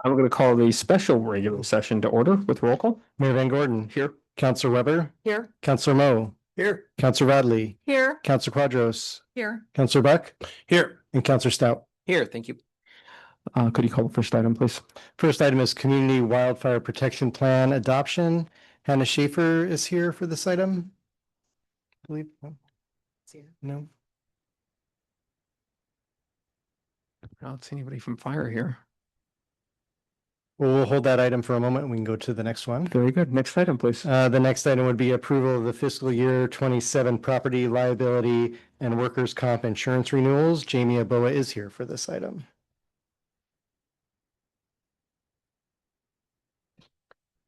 I'm going to call the special regular session to order with roll call. Mayor Van Gordon. Here. Counselor Weber. Here. Counselor Mo. Here. Counselor Radley. Here. Counselor Quadros. Here. Counselor Buck. Here. And Counselor Stout. Here, thank you. Could you call the first item, please? First item is Community Wildfire Protection Plan Adoption. Hannah Schaefer is here for this item. I believe. No. I don't see anybody from fire here. Well, we'll hold that item for a moment and we can go to the next one. Very good. Next item, please. The next item would be approval of the fiscal year 27 property liability and workers' comp insurance renewals. Jamie Aboa is here for this item.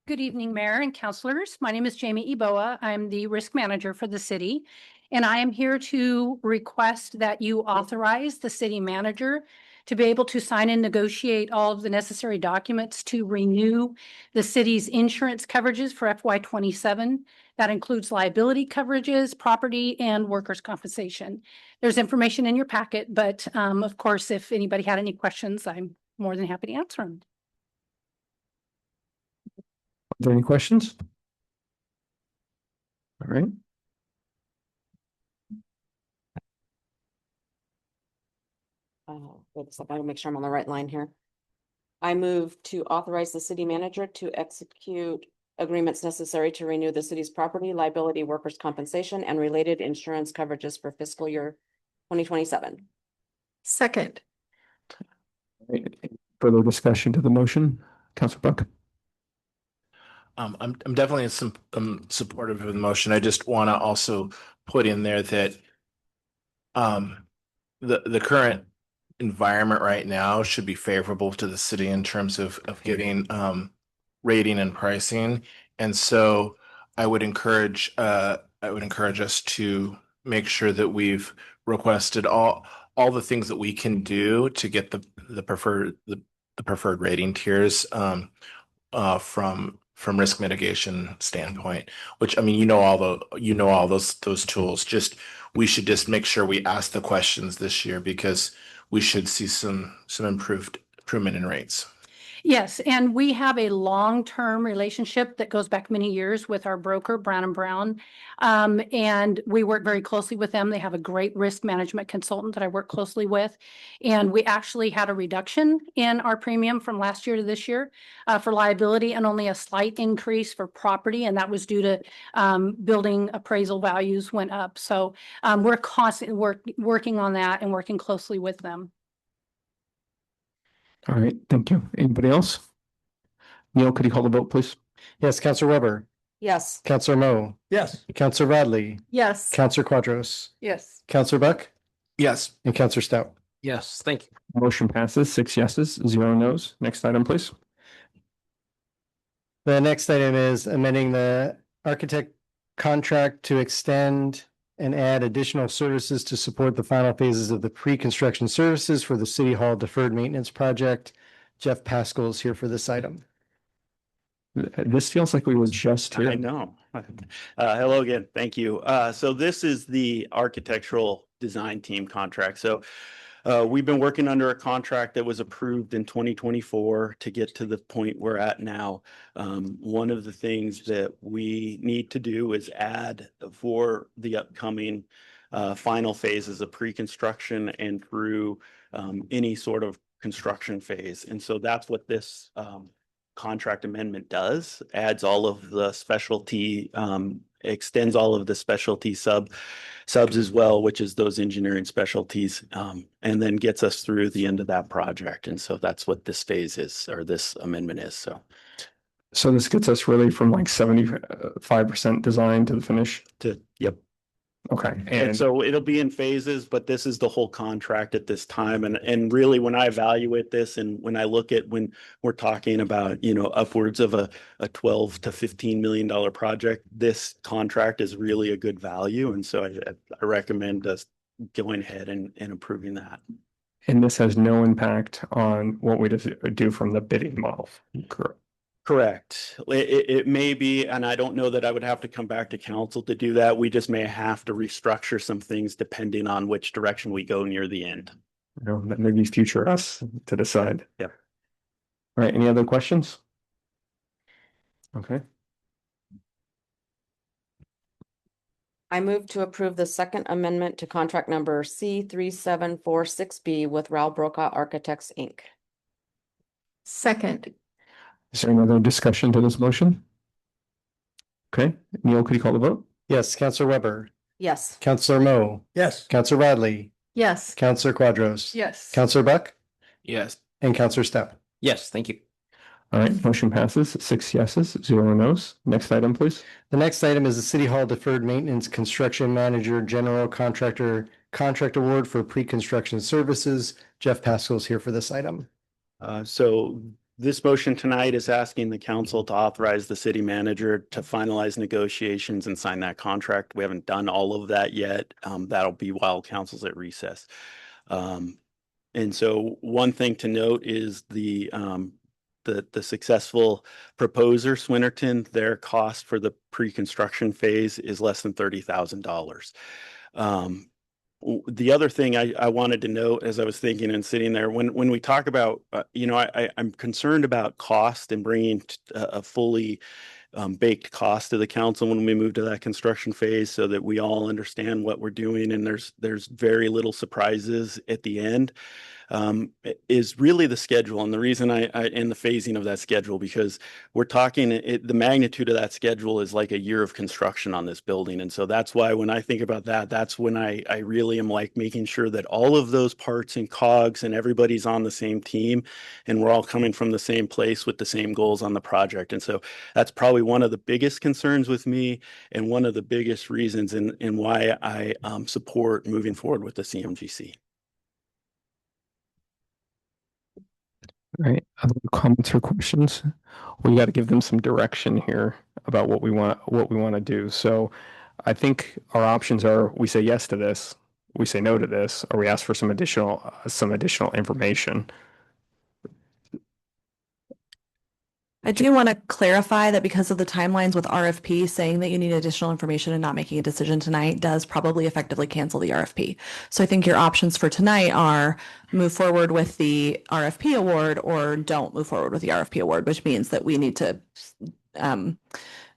Good evening, Mayor and Councilors. My name is Jamie Eboa. I'm the risk manager for the city. And I am here to request that you authorize the city manager to be able to sign and negotiate all of the necessary documents to renew the city's insurance coverages for FY 27. That includes liability coverages, property, and workers' compensation. There's information in your packet, but of course, if anybody had any questions, I'm more than happy to answer them. Are there any questions? All right. Wait a second, I'll make sure I'm on the right line here. I move to authorize the city manager to execute agreements necessary to renew the city's property, liability, workers' compensation, and related insurance coverages for fiscal year 2027. Second. Further discussion to the motion, Councilor Buck. I'm definitely supportive of the motion. I just want to also put in there that the current environment right now should be favorable to the city in terms of getting rating and pricing. And so I would encourage us to make sure that we've requested all the things that we can do to get the preferred rating tiers from risk mitigation standpoint, which, I mean, all those tools. Just we should just make sure we ask the questions this year because we should see some improvement in rates. Yes, and we have a long-term relationship that goes back many years with our broker, Brown & Brown. And we work very closely with them. They have a great risk management consultant that I work closely with. And we actually had a reduction in our premium from last year to this year for liability and only a slight increase for property. And that was due to building appraisal values went up. So we're constantly working on that and working closely with them. All right, thank you. Anybody else? Neil, could you call the vote, please? Yes, Counselor Weber. Yes. Counselor Mo. Yes. Counselor Radley. Yes. Counselor Quadros. Yes. Counselor Buck. Yes. And Counselor Stout. Yes, thank you. Motion passes 6 yeses, 0 nos. Next item, please. The next item is amending the architect contract to extend and add additional services to support the final phases of the pre-construction services for the City Hall deferred maintenance project. Jeff Pascal is here for this item. This feels like we were just here. I know. Hello again. Thank you. So this is the architectural design team contract. So we've been working under a contract that was approved in 2024 to get to the point we're at now. One of the things that we need to do is add for the upcoming final phases of pre-construction and through any sort of construction phase. And so that's what this contract amendment does, adds all of the specialty, extends all of the specialty subs as well, which is those engineering specialties, and then gets us through the end of that project. And so that's what this phase is, or this amendment is. So this gets us really from like 75% design to the finish. Yep. Okay. And so it'll be in phases, but this is the whole contract at this time. And really, when I evaluate this and when I look at when we're talking about, upwards of a $12 to $15 million project, this contract is really a good value. And so I recommend us going ahead and approving that. And this has no impact on what we do from the bidding model. Correct. It may be, and I don't know that I would have to come back to council to do that. We just may have to restructure some things depending on which direction we go near the end. That may be future us to decide. Yep. All right, any other questions? Okay, I move to approve the second amendment to contract number C 3746B with Rao Brokaw Architects, Inc. Second, is there any other discussion to this motion? Okay, Neil, could you call the vote? Yes, Counselor Weber, Yes. Counselor Mo, Yes. Counselor Radley, yes. Counselor Quadros. Yes. Counselor Buck Yes. and Counselor Stepp. Yes, thank you. All right, motion passes, 6 yeses, 0 nos. Next item, please. The next item is the City Hall Deferred Maintenance Construction Manager General Contract Award for Pre-Construction Services. Jeff Pascal's here for this item. So this motion tonight is asking the council to authorize the city manager to finalize negotiations and sign that contract. We haven't done all of that yet. That'll be while council's at recess. And so one thing to note is the successful proposer, Swinnerton, their cost for the pre-construction phase is less than $30,000. The other thing I wanted to note as I was thinking and sitting there, when we talk about, I'm concerned about cost and bringing a fully baked cost to the council when we move to that construction phase so that we all understand what we're doing and there's very little surprises at the end. Is really the schedule and the reason and the phasing of that schedule, because we're talking the magnitude of that schedule is like a year of construction on this building. And so that's why when I think about that, that's when I really am like making sure that all of those parts and cogs and everybody's on the same team and we're all coming from the same place with the same goals on the project. And so that's probably one of the biggest concerns with me and one of the biggest reasons in why I support moving forward with the CMGC. All right, other comments or questions? We got to give them some direction here about what we want to do. So I think our options are we say yes to this, we say no to this, or we ask for some additional information. I do want to clarify that because of the timelines with RFP, saying that you need additional information and not making a decision tonight does probably effectively cancel the RFP. So I think your options for tonight are move forward with the RFP award or don't move forward with the RFP award, which means that we need to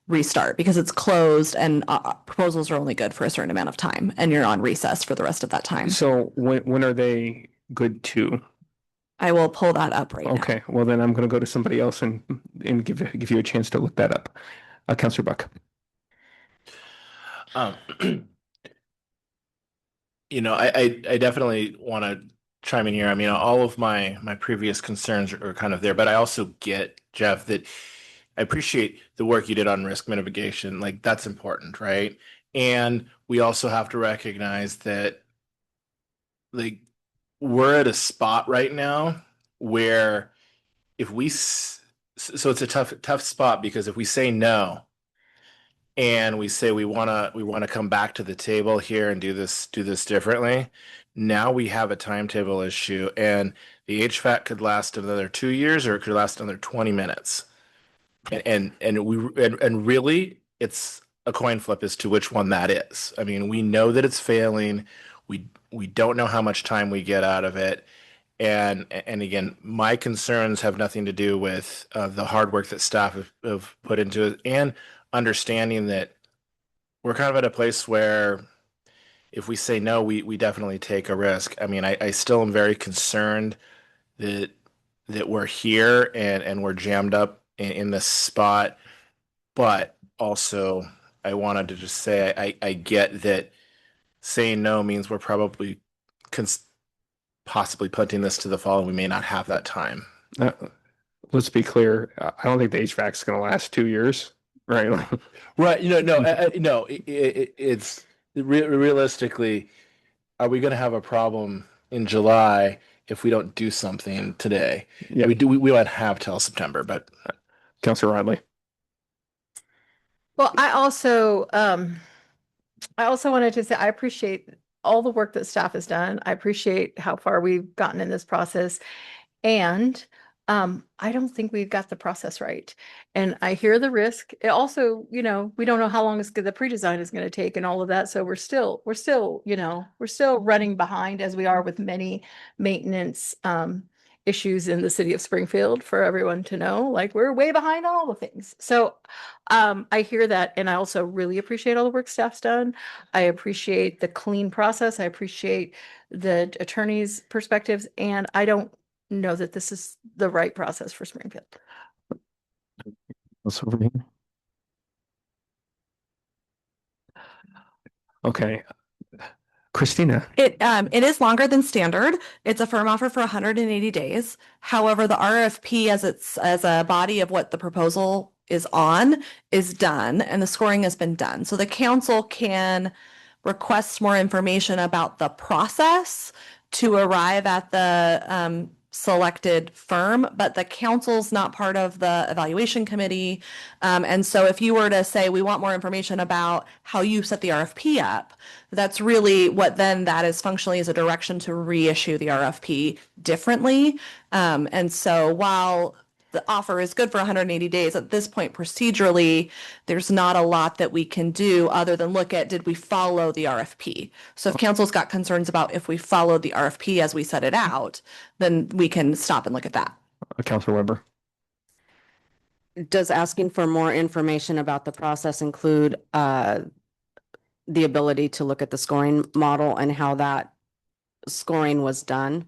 restart because it's closed and proposals are only good for a certain amount of time and you're on recess for the rest of that time. So when are they good to? I will pull that up right now. Okay, well then I'm going to go to somebody else and give you a chance to look that up. Counselor Buck. I definitely want to chime in here. I mean, all of my previous concerns are kind of there, but I also get, Jeff, that I appreciate the work you did on risk mitigation. Like that's important, right? And we also have to recognize that like we're at a spot right now where if so it's a tough spot because if we say no and we say we want to come back to the table here and do this differently, now we have a timetable issue and the HVAC could last another 2 years or it could last another 20 minutes. And really it's a coin flip as to which one that is. I mean, we know that it's failing. We don't know how much time we get out of it. And again, my concerns have nothing to do with the hard work that staff have put into it and understanding that we're kind of at a place where if we say no, we definitely take a risk. I mean, I still am very concerned that we're here and we're jammed up in this spot. But also, I wanted to just say I get that saying no means we're probably possibly punting this to the fall and we may not have that time. Let's be clear. I don't think the HVAC is going to last 2 years, right? Right. No. It's realistically, are we going to have a problem in July if we don't do something today? Yeah. We won't have till September, but Councilor Riley. Well, I also wanted to say, I appreciate all the work that staff has done. I appreciate how far we've gotten in this process. And I don't think we've got the process right. And I hear the risk. It also, we don't know how long the pre-design is going to take and all of that. So we're still running behind as we are with many maintenance issues in the city of Springfield for everyone to know, like we're way behind on all the things. So I hear that, and I also really appreciate all the work staff's done. I appreciate the clean process. I appreciate the attorney's perspectives, and I don't know that this is the right process for Springfield. What's over here? Okay. Christina, It is longer than standard. It's a firm offer for 180 days. However, the RFP as a body of what the proposal is on is done and the scoring has been done. So the council can request more information about the process to arrive at the selected firm, but the council's not part of the evaluation committee. And so if you were to say, we want more information about how you set the RFP up, that's really what then that is functionally as a direction to reissue the RFP differently. And so while the offer is good for 180 days, at this point procedurally, there's not a lot that we can do other than look at, did we follow the RFP? So if council's got concerns about if we followed the RFP as we set it out, then we can stop and look at that. Councilor Weber. Does asking for more information about the process include the ability to look at the scoring model and how that scoring was done?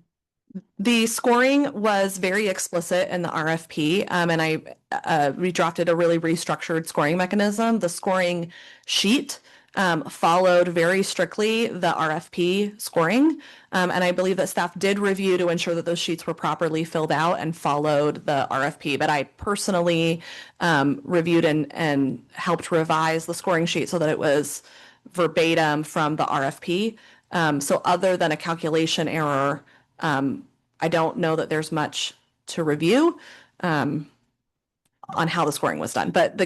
The scoring was very explicit in the RFP, and I redrafted a really restructured scoring mechanism. The scoring sheet followed very strictly the RFP scoring, and I believe that staff did review to ensure that those sheets were properly filled out and followed the RFP. But I personally reviewed and helped revise the scoring sheet so that it was verbatim from the RFP. So other than a calculation error, I don't know that there's much to review on how the scoring was done. But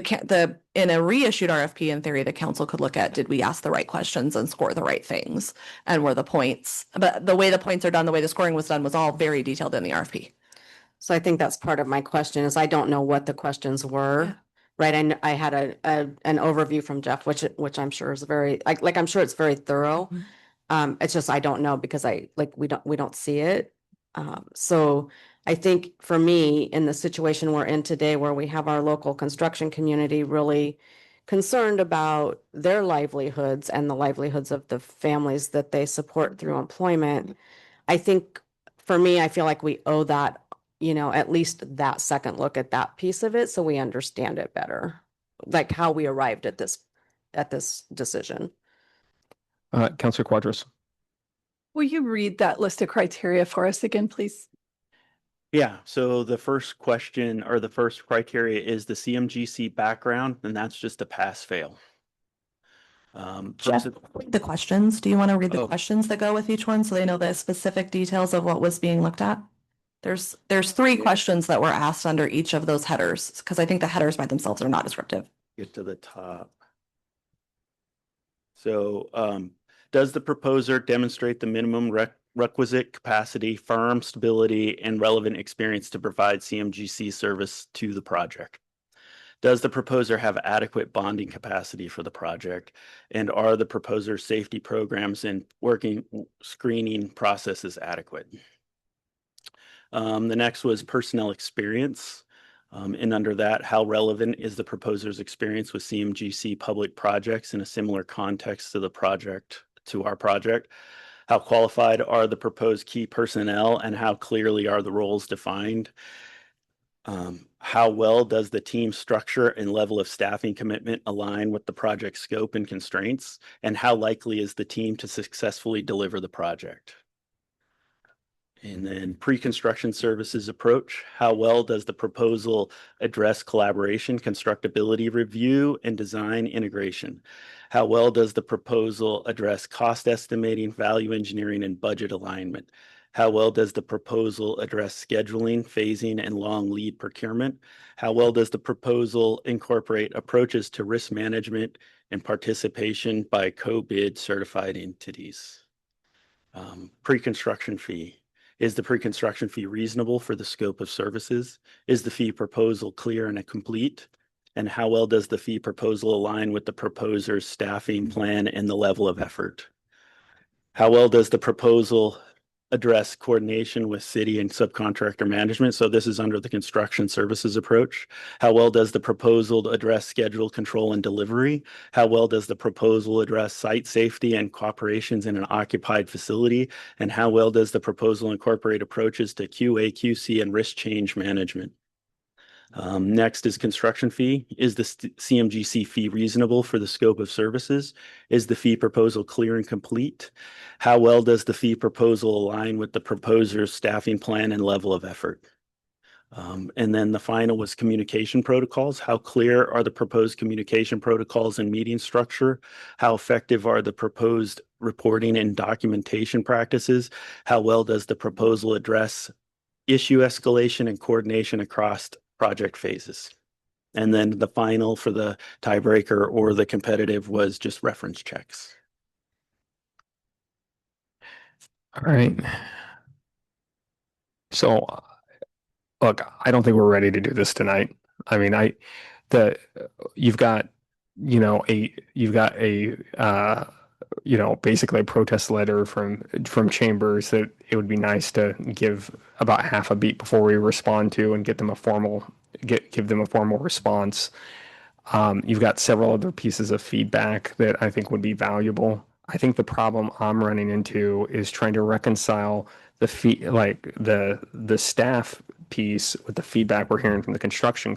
in a reissued RFP, in theory, the council could look at, did we ask the right questions and score the right things? And were the points, but the way the points are done, the way the scoring was done was all very detailed in the RFP. So I think that's part of my question is I don't know what the questions were. Yeah. Right. I had an overview from Jeff, which I'm sure is very, I'm sure it's very thorough. It's just, I don't know because we don't see it. So I think for me, in the situation we're in today, where we have our local construction community really concerned about their livelihoods and the livelihoods of the families that they support through employment, I think for me, I feel like we owe that, at least that second look at that piece of it so we understand it better, like how we arrived at this decision. Councilor Quadros. Will you read that list of criteria for us again, please? Yeah, so the first question or the first criteria is the CMGC background, and that's just a pass-fail. Jeff, read the questions. Do you want to read the Oh. questions that go with each one so they know the specific details of what was being looked at? There's three questions that were asked under each of those headers because I think the headers by themselves are not descriptive. Get to the top. So, does the proposer demonstrate the minimum requisite capacity, firm stability, and relevant experience to provide CMGC service to the project? Does the proposer have adequate bonding capacity for the project? And are the proposer's safety programs and working screening processes adequate? The next was personnel experience. And under that, how relevant is the proposer's experience with CMGC public projects in a similar context to our project? How qualified are the proposed key personnel and how clearly are the roles defined? How well does the team structure and level of staffing commitment align with the project scope and constraints? And how likely is the team to successfully deliver the project? And then pre-construction services approach. How well does the proposal address collaboration, constructability review, and design integration? How well does the proposal address cost estimating, value engineering, and budget alignment? How well does the proposal address scheduling, phasing, and long lead procurement? How well does the proposal incorporate approaches to risk management and participation by co-bid certified entities? Pre-construction fee. Is the pre-construction fee reasonable for the scope of services? Is the fee proposal clear and complete? And how well does the fee proposal align with the proposer's staffing plan and the level of effort? How well does the proposal address coordination with city and subcontractor management? So this is under the construction services approach. How well does the proposal address schedule control and delivery? How well does the proposal address site safety and operations in an occupied facility? And how well does the proposal incorporate approaches to QA, QC, and risk change management? Next is construction fee. Is the CMGC fee reasonable for the scope of services? Is the fee proposal clear and complete? How well does the fee proposal align with the proposer's staffing plan and level of effort? And then the final was communication protocols. How clear are the proposed communication protocols and meeting structure? How effective are the proposed reporting and documentation practices? How well does the proposal address issue escalation and coordination across project phases? And then the final for the tiebreaker or the competitive was just reference checks. All right. So, look, I don't think we're ready to do this tonight. I mean, you've got, basically a protest letter from Chambers that it would be nice to give about half a beat before we respond to and give them a formal response. You've got several other pieces of feedback that I think would be valuable. I think the problem I'm running into is trying to reconcile the staff piece with the feedback we're hearing from the construction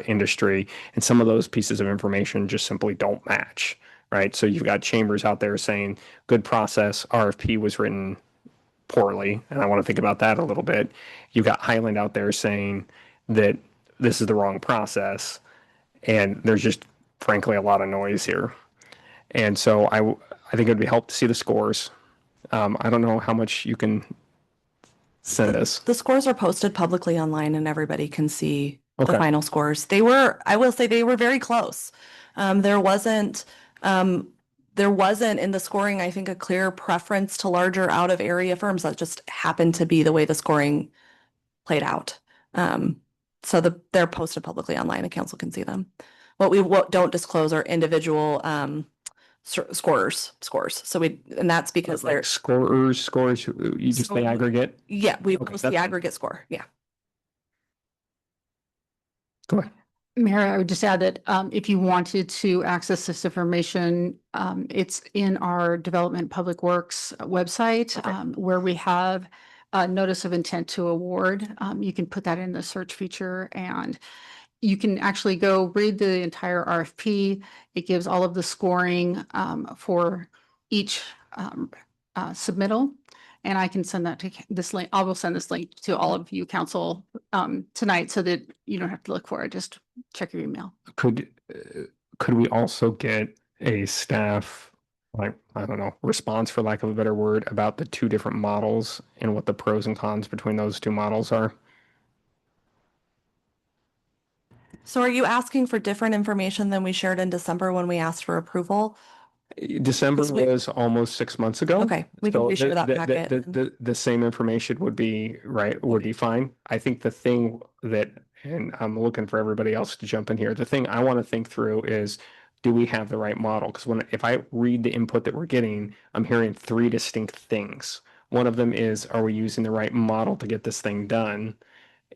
industry, and some of those pieces of information just simply don't match, right? So you've got Chambers out there saying good process, RFP was written poorly, and I want to think about that a little bit. You've got Highland out there saying that this is the wrong process, and there's just frankly a lot of noise here. And so I think it would be helpful to see the scores. I don't know how much you can send us. The scores are posted publicly online and everybody can see the Okay. final scores. I will say they were very close. There wasn't in the scoring, I think, a clear preference to larger out of area firms. That just happened to be the way the scoring played out. So they're posted publicly online and council can see them. What we don't disclose are individual scores. So and that's because Like they're, scores, you just say aggregate. yeah, we Okay, post that's the fine. aggregate score. Yeah. Go ahead. Mayor, I would just add that if you wanted to access this information, it's in our Development Public Works website where we have a notice of intent to award. You can put that in the search feature and you can actually go read the entire RFP. It gives all of the scoring for each submittal. And I can send that to this link. I will send this link to all of you council tonight so that you don't have to look for it. Just check your email. Could we also get a staff, I don't know, response, for lack of a better word, about the two different models and what the pros and cons between those two models are? So are you asking for different information than we shared in December when we asked for approval? December This week. was almost 6 months ago. Okay, we can So reshare that the- packet. The same information would be fine. I think the thing that, and I'm looking for everybody else to jump in here, the thing I want to think through is, do we have the right model? Because if I read the input that we're getting, I'm hearing three distinct things. One of them is, are we using the right model to get this thing done?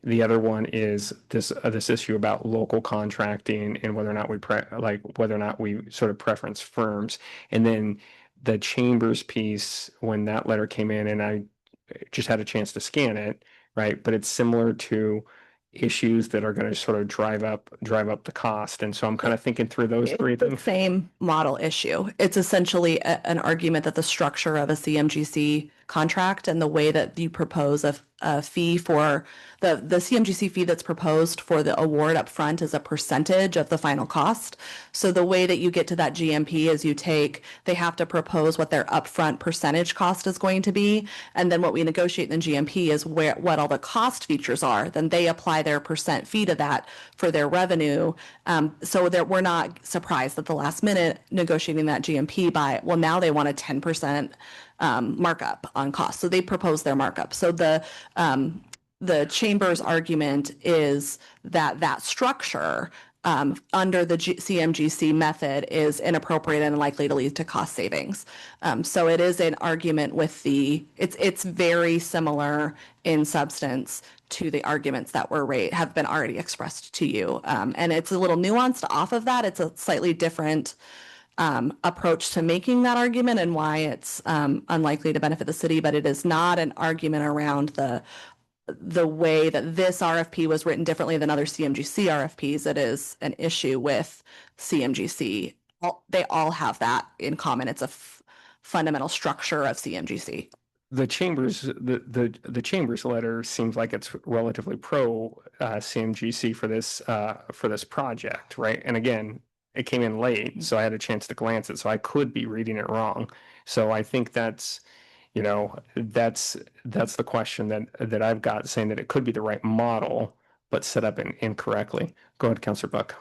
The other one is this issue about local contracting and whether or not we sort of preference firms. And then the Chambers piece, when that letter came in, and I just had a chance to scan it, right? But it's similar to issues that are going to sort of drive up the cost. And so I'm kind of thinking through those three It's the things. same model issue. It's essentially an argument that the structure of a CMGC contract and the way that you propose a fee for the CMGC fee that's proposed for the award up front is a percentage of the final cost. So the way that you get to that GMP is they have to propose what their upfront percentage cost is going to be. And then what we negotiate in the GMP is what all the cost features are. Then they apply their percent fee to that for their revenue. So that we're not surprised at the last minute negotiating that GMP now they want a 10% markup on cost. So they propose their markup. So the Chamber's argument is that structure under the CMGC method is inappropriate and likely to lead to cost savings. So it is an argument with it's very similar in substance to the arguments that have been already expressed to you. And it's a little nuanced off of that. It's a slightly different approach to making that argument and why it's unlikely to benefit the city, but it is not an argument around the way that this RFP was written differently than other CMGC RFPs. It is an issue with CMGC. They all have that in common. It's a fundamental structure of CMGC. The the chamber's letter seems like it's relatively pro CMGC for this project, right? And again, it came in late, so I had a chance to glance it, so I could be reading it wrong. So I think that's the question that I've got, saying that it could be the right model, but set up incorrectly. Go ahead, Councilor Buck.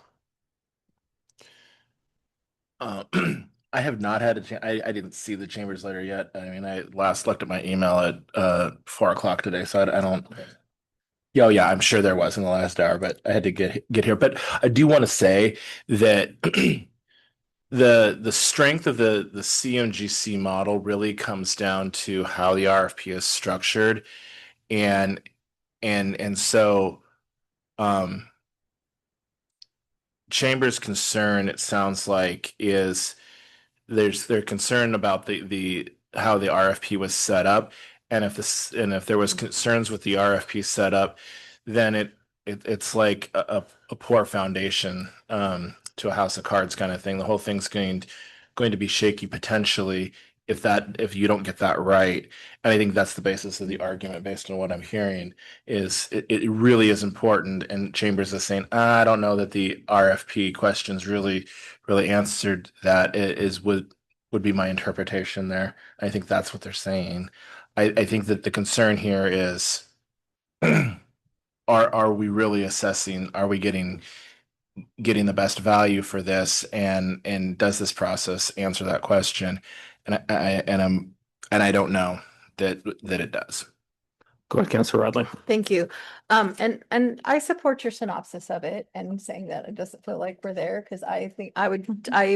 I have not had a chance. I didn't see the chamber's letter yet. I mean, I last looked at my email at 4 o'clock today, so I don't. Yeah, yeah, I'm sure there was in the last hour, but I had to get here. But I do want to say that the strength of the CMGC model really comes down to how the RFP is structured, and so Chamber's concern, it sounds like, is they're concerned about the how the RFP was set up, and if there was concerns with the RFP setup, then it's like a poor foundation to a house of cards kind of thing. The whole thing's going to be shaky potentially if you don't get that right. And I think that's the basis of the argument, based on what I'm hearing, is it really is important. And Chambers is saying, I don't know that the RFP questions really answered that. Would be my interpretation there. I think that's what they're saying. I think that the concern here is, are we really assessing, are we getting the best value for this, and does this process answer that question? And I don't know that it does. Go ahead, Councilor Rodley. Thank you. And I support your synopsis of it and saying that it doesn't feel like we're there, because I think I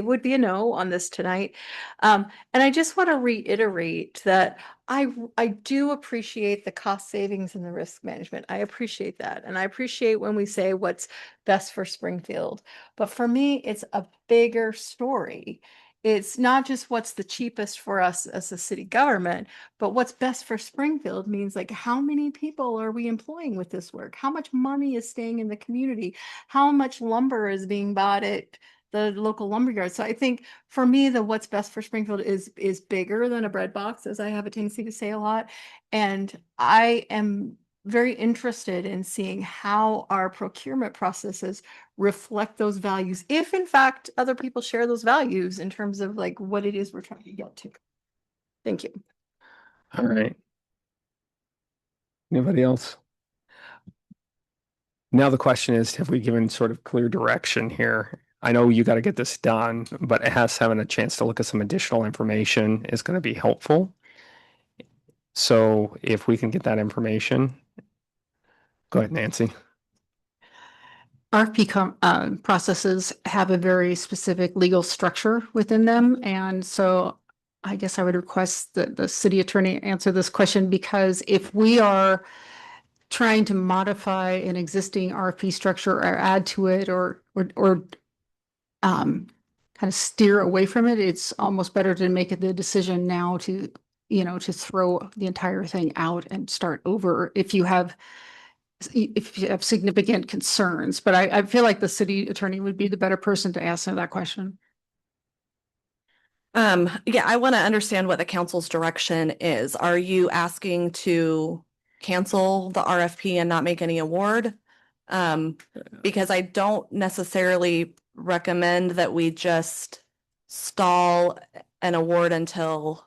would be a no on this tonight. And I just want to reiterate that I do appreciate the cost savings and the risk management. I appreciate that. And I appreciate when we say what's best for Springfield. But for me, it's a bigger story. It's not just what's the cheapest for us as a city government, but what's best for Springfield means, like, how many people are we employing with this work? How much money is staying in the community? How much lumber is being bought at the local lumberyard? So I think for me, the what's best for Springfield is bigger than a bread box, as I have a tendency to say a lot. And I am very interested in seeing how our procurement processes reflect those values, if in fact other people share those values in terms of like what it is we're trying to get to. Thank you. All right. Anybody else? Now the question is, have we given sort of clear direction here? I know you got to get this done, but having a chance to look at some additional information is going to be helpful. So if we can get that information, go ahead, Nancy. RFP processes have a very specific legal structure within them. And so I guess I would request that the city attorney answer this question, because if we are trying to modify an existing RFP structure or add to it or kind of steer away from it, it's almost better to make the decision now to throw the entire thing out and start over if you have significant concerns. But I feel like the city attorney would be the better person to answer that question. Yeah, I want to understand what the council's direction is. Are you asking to cancel the RFP and not make any award? Because I don't necessarily recommend that we just stall an award until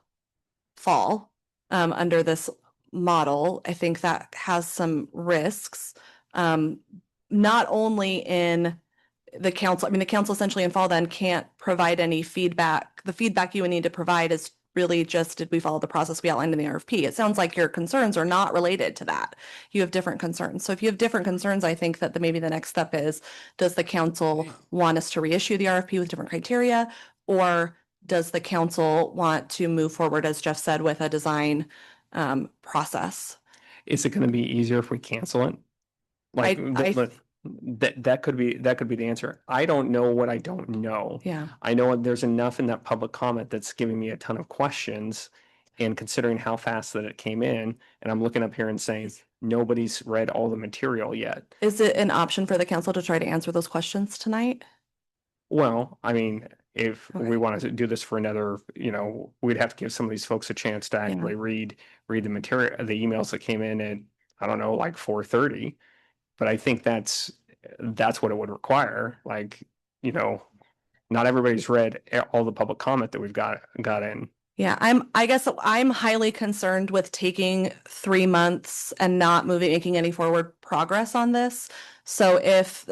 fall under this model. I think that has some risks, not only in the council. I mean, the council essentially in fall then can't provide any feedback. The feedback you would need to provide is really just did we follow the process we outlined in the RFP? It sounds like your concerns are not related to that. You have different concerns. So if you have different concerns, I think that maybe the next step is, does the council want us to reissue the RFP with different criteria? Or does the council want to move forward, as Jeff said, with a design process? Is it going to be easier if we cancel it? Like that could be the answer. I don't know what I don't know. Yeah. I know there's enough in that public comment that's giving me a ton of questions. And considering how fast that it came in, and I'm looking up here and saying nobody's read all the material yet. Is it an option for the council to try to answer those questions tonight? Well, I mean, if Okay. we wanted to do this for another, we'd have to give some of these folks a chance to actually read the material, the emails that came in at, I don't know, like 4:30. But I think that's what it would require. Like, not everybody's read all the public comment that we've got in. Yeah, I guess I'm highly concerned with taking 3 months and not making any forward progress on this. So if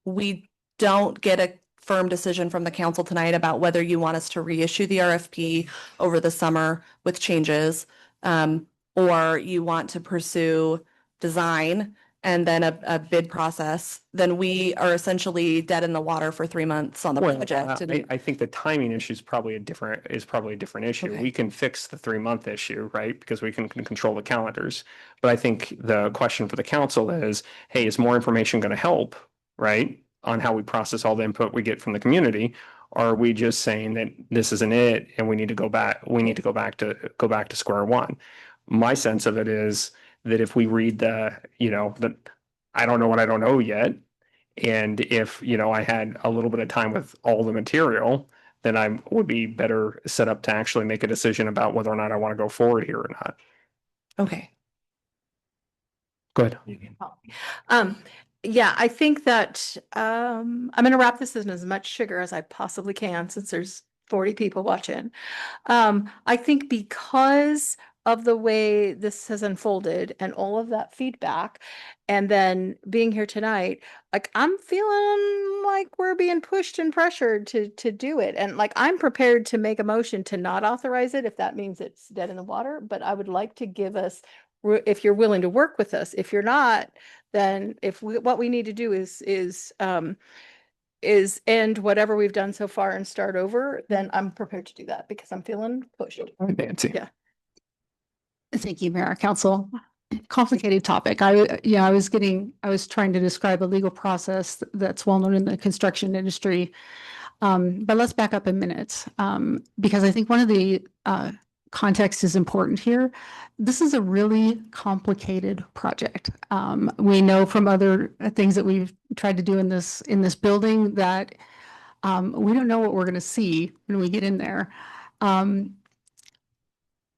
we don't get a firm decision from the council tonight about whether you want us to reissue the RFP over the summer with changes, or you want to pursue design and then a bid process, then we are essentially dead in the water for 3 months on the project. I think the timing issue is probably a different issue. Okay. We can fix the 3-month issue, right? Because we can control the calendars. But I think the question for the council is, hey, is more information going to help, right? On how we process all the input we get from the community? Or are we just saying that this isn't it and we need to go back to square one? My sense of it is that if we read the I don't know what I don't know yet, and if I had a little bit of time with all the material, then I would be better set up to actually make a decision about whether or not I want to go forward here or not. Okay. Go ahead. Yeah, I think that I'm going to wrap this in as much sugar as I possibly can since there's 40 people watching. I think because of the way this has unfolded and all of that feedback, and then being here tonight, like I'm feeling like we're being pushed and pressured to do it. And like I'm prepared to make a motion to not authorize it if that means it's dead in the water. But I would like to give us, if you're willing to work with us. If you're not, then what we need to do is end whatever we've done so far and start over, then I'm prepared to do that because I'm feeling pushed. All right, Nancy. Yeah. Thank you, Mayor, Council. Complicated topic. I was trying to describe a legal process that's well known in the construction industry. But let's back up a minute, because I think one of the context is important here. This is a really complicated project. We know from other things that we've tried to do in this building that we don't know what we're going to see when we get in there.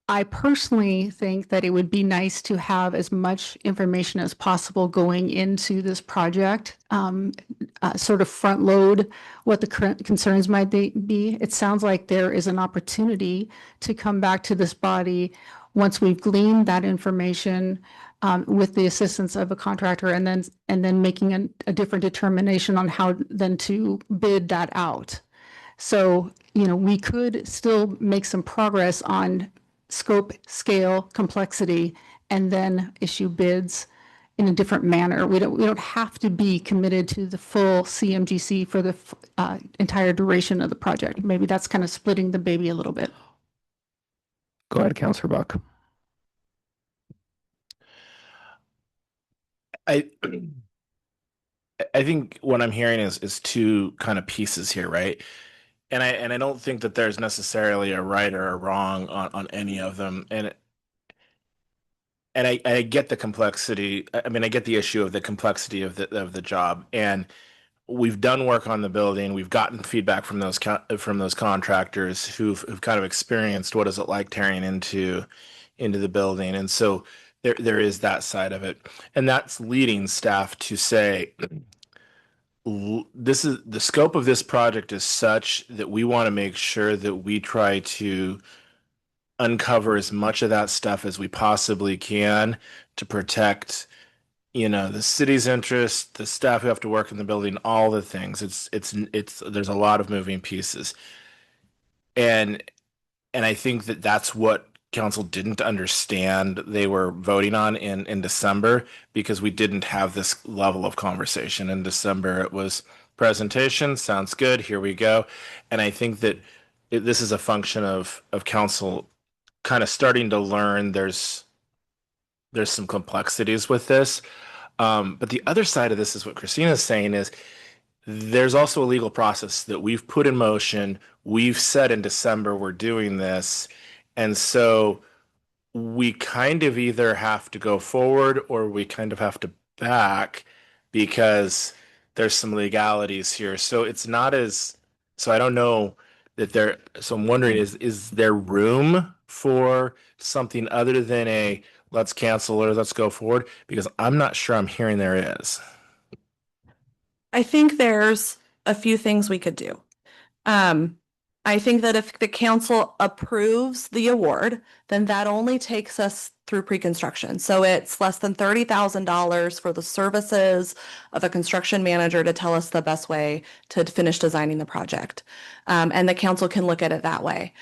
I personally think that it would be nice to have as much information as possible going into this project, sort of front load what the current concerns might be. It sounds like there is an opportunity to come back to this body once we've gleaned that information with the assistance of a contractor, and then making a different determination on how then to bid that out. So, we could still make some progress on scope, scale, complexity, and then issue bids in a different manner. We don't have to be committed to the full CMGC for the entire duration of the project. Maybe that's kind of splitting the baby a little bit. Go ahead, Councilor Buck. I think what I'm hearing is two kind of pieces here, right? And I don't think that there's necessarily a right or a wrong on any of them. And I get the complexity. I mean, I get the issue of the complexity of the job. And we've done work on the building. We've gotten feedback from those contractors who've kind of experienced what is it like tearing into the building. And so there is that side of it. And that's leading staff to say, this is the scope of this project is such that we want to make sure that we try to uncover as much of that stuff as we possibly can to protect, the city's interest, the staff who have to work in the building, all the things. It's there's a lot of moving pieces. And And I think that that's what council didn't understand they were voting on in December, because we didn't have this level of conversation. In December, it was presentation, sounds good, here we go. And I think that this is a function of council kind of starting to learn there's some complexities with this. But the other side of this is what Christina's saying is there's also a legal process that we've put in motion. We've said in December we're doing this. And so we kind of either have to go forward or we kind of have to back because there's some legalities here. So it's not as, so I don't know that there, so I'm wondering, is there room for something other than a let's cancel or let's go forward? Because I'm not sure I'm hearing there is. I think there's a few things we could do. I think that if the council approves the award, then that only takes us through pre-construction. So it's less than $30,000 for the services of a construction manager to tell us the best way to finish designing the project. And the council can look at it that way.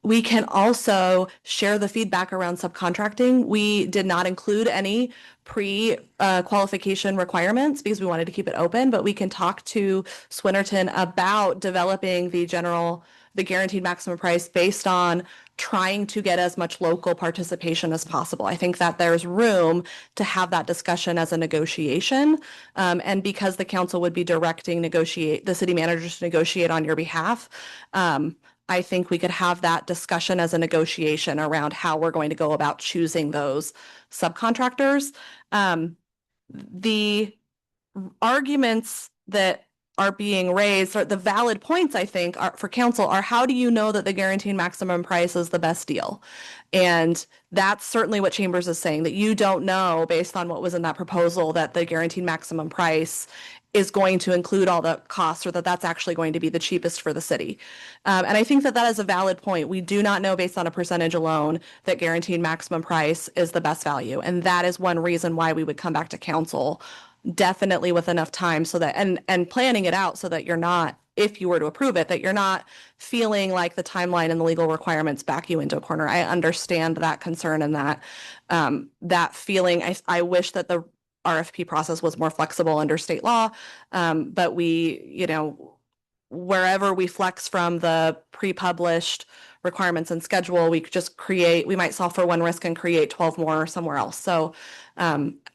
We can also share the feedback around subcontracting. We did not include any pre-qualification requirements because we wanted to keep it open, but we can talk to Swinnerton about developing the guaranteed maximum price based on trying to get as much local participation as possible. I think that there's room to have that discussion as a negotiation. And because the council would be directing the city managers to negotiate on your behalf, I think we could have that discussion as a negotiation around how we're going to go about choosing those subcontractors. The arguments that are being raised, or the valid points, I think, for council are how do you know that the guaranteed maximum price is the best deal? And that's certainly what Chambers is saying, that you don't know based on what was in that proposal that the guaranteed maximum price is going to include all the costs, or that that's actually going to be the cheapest for the city. And I think that that is a valid point. We do not know based on a percentage alone that guaranteed maximum price is the best value. And that is one reason why we would come back to council definitely with enough time so that, and planning it out so that you're not, if you were to approve it, that you're not feeling like the timeline and the legal requirements back you into a corner. I understand that concern and that feeling. I wish that the RFP process was more flexible under state law. But wherever we flex from the pre-published requirements and schedule, we could just we might solve for one risk and create 12 more somewhere else. So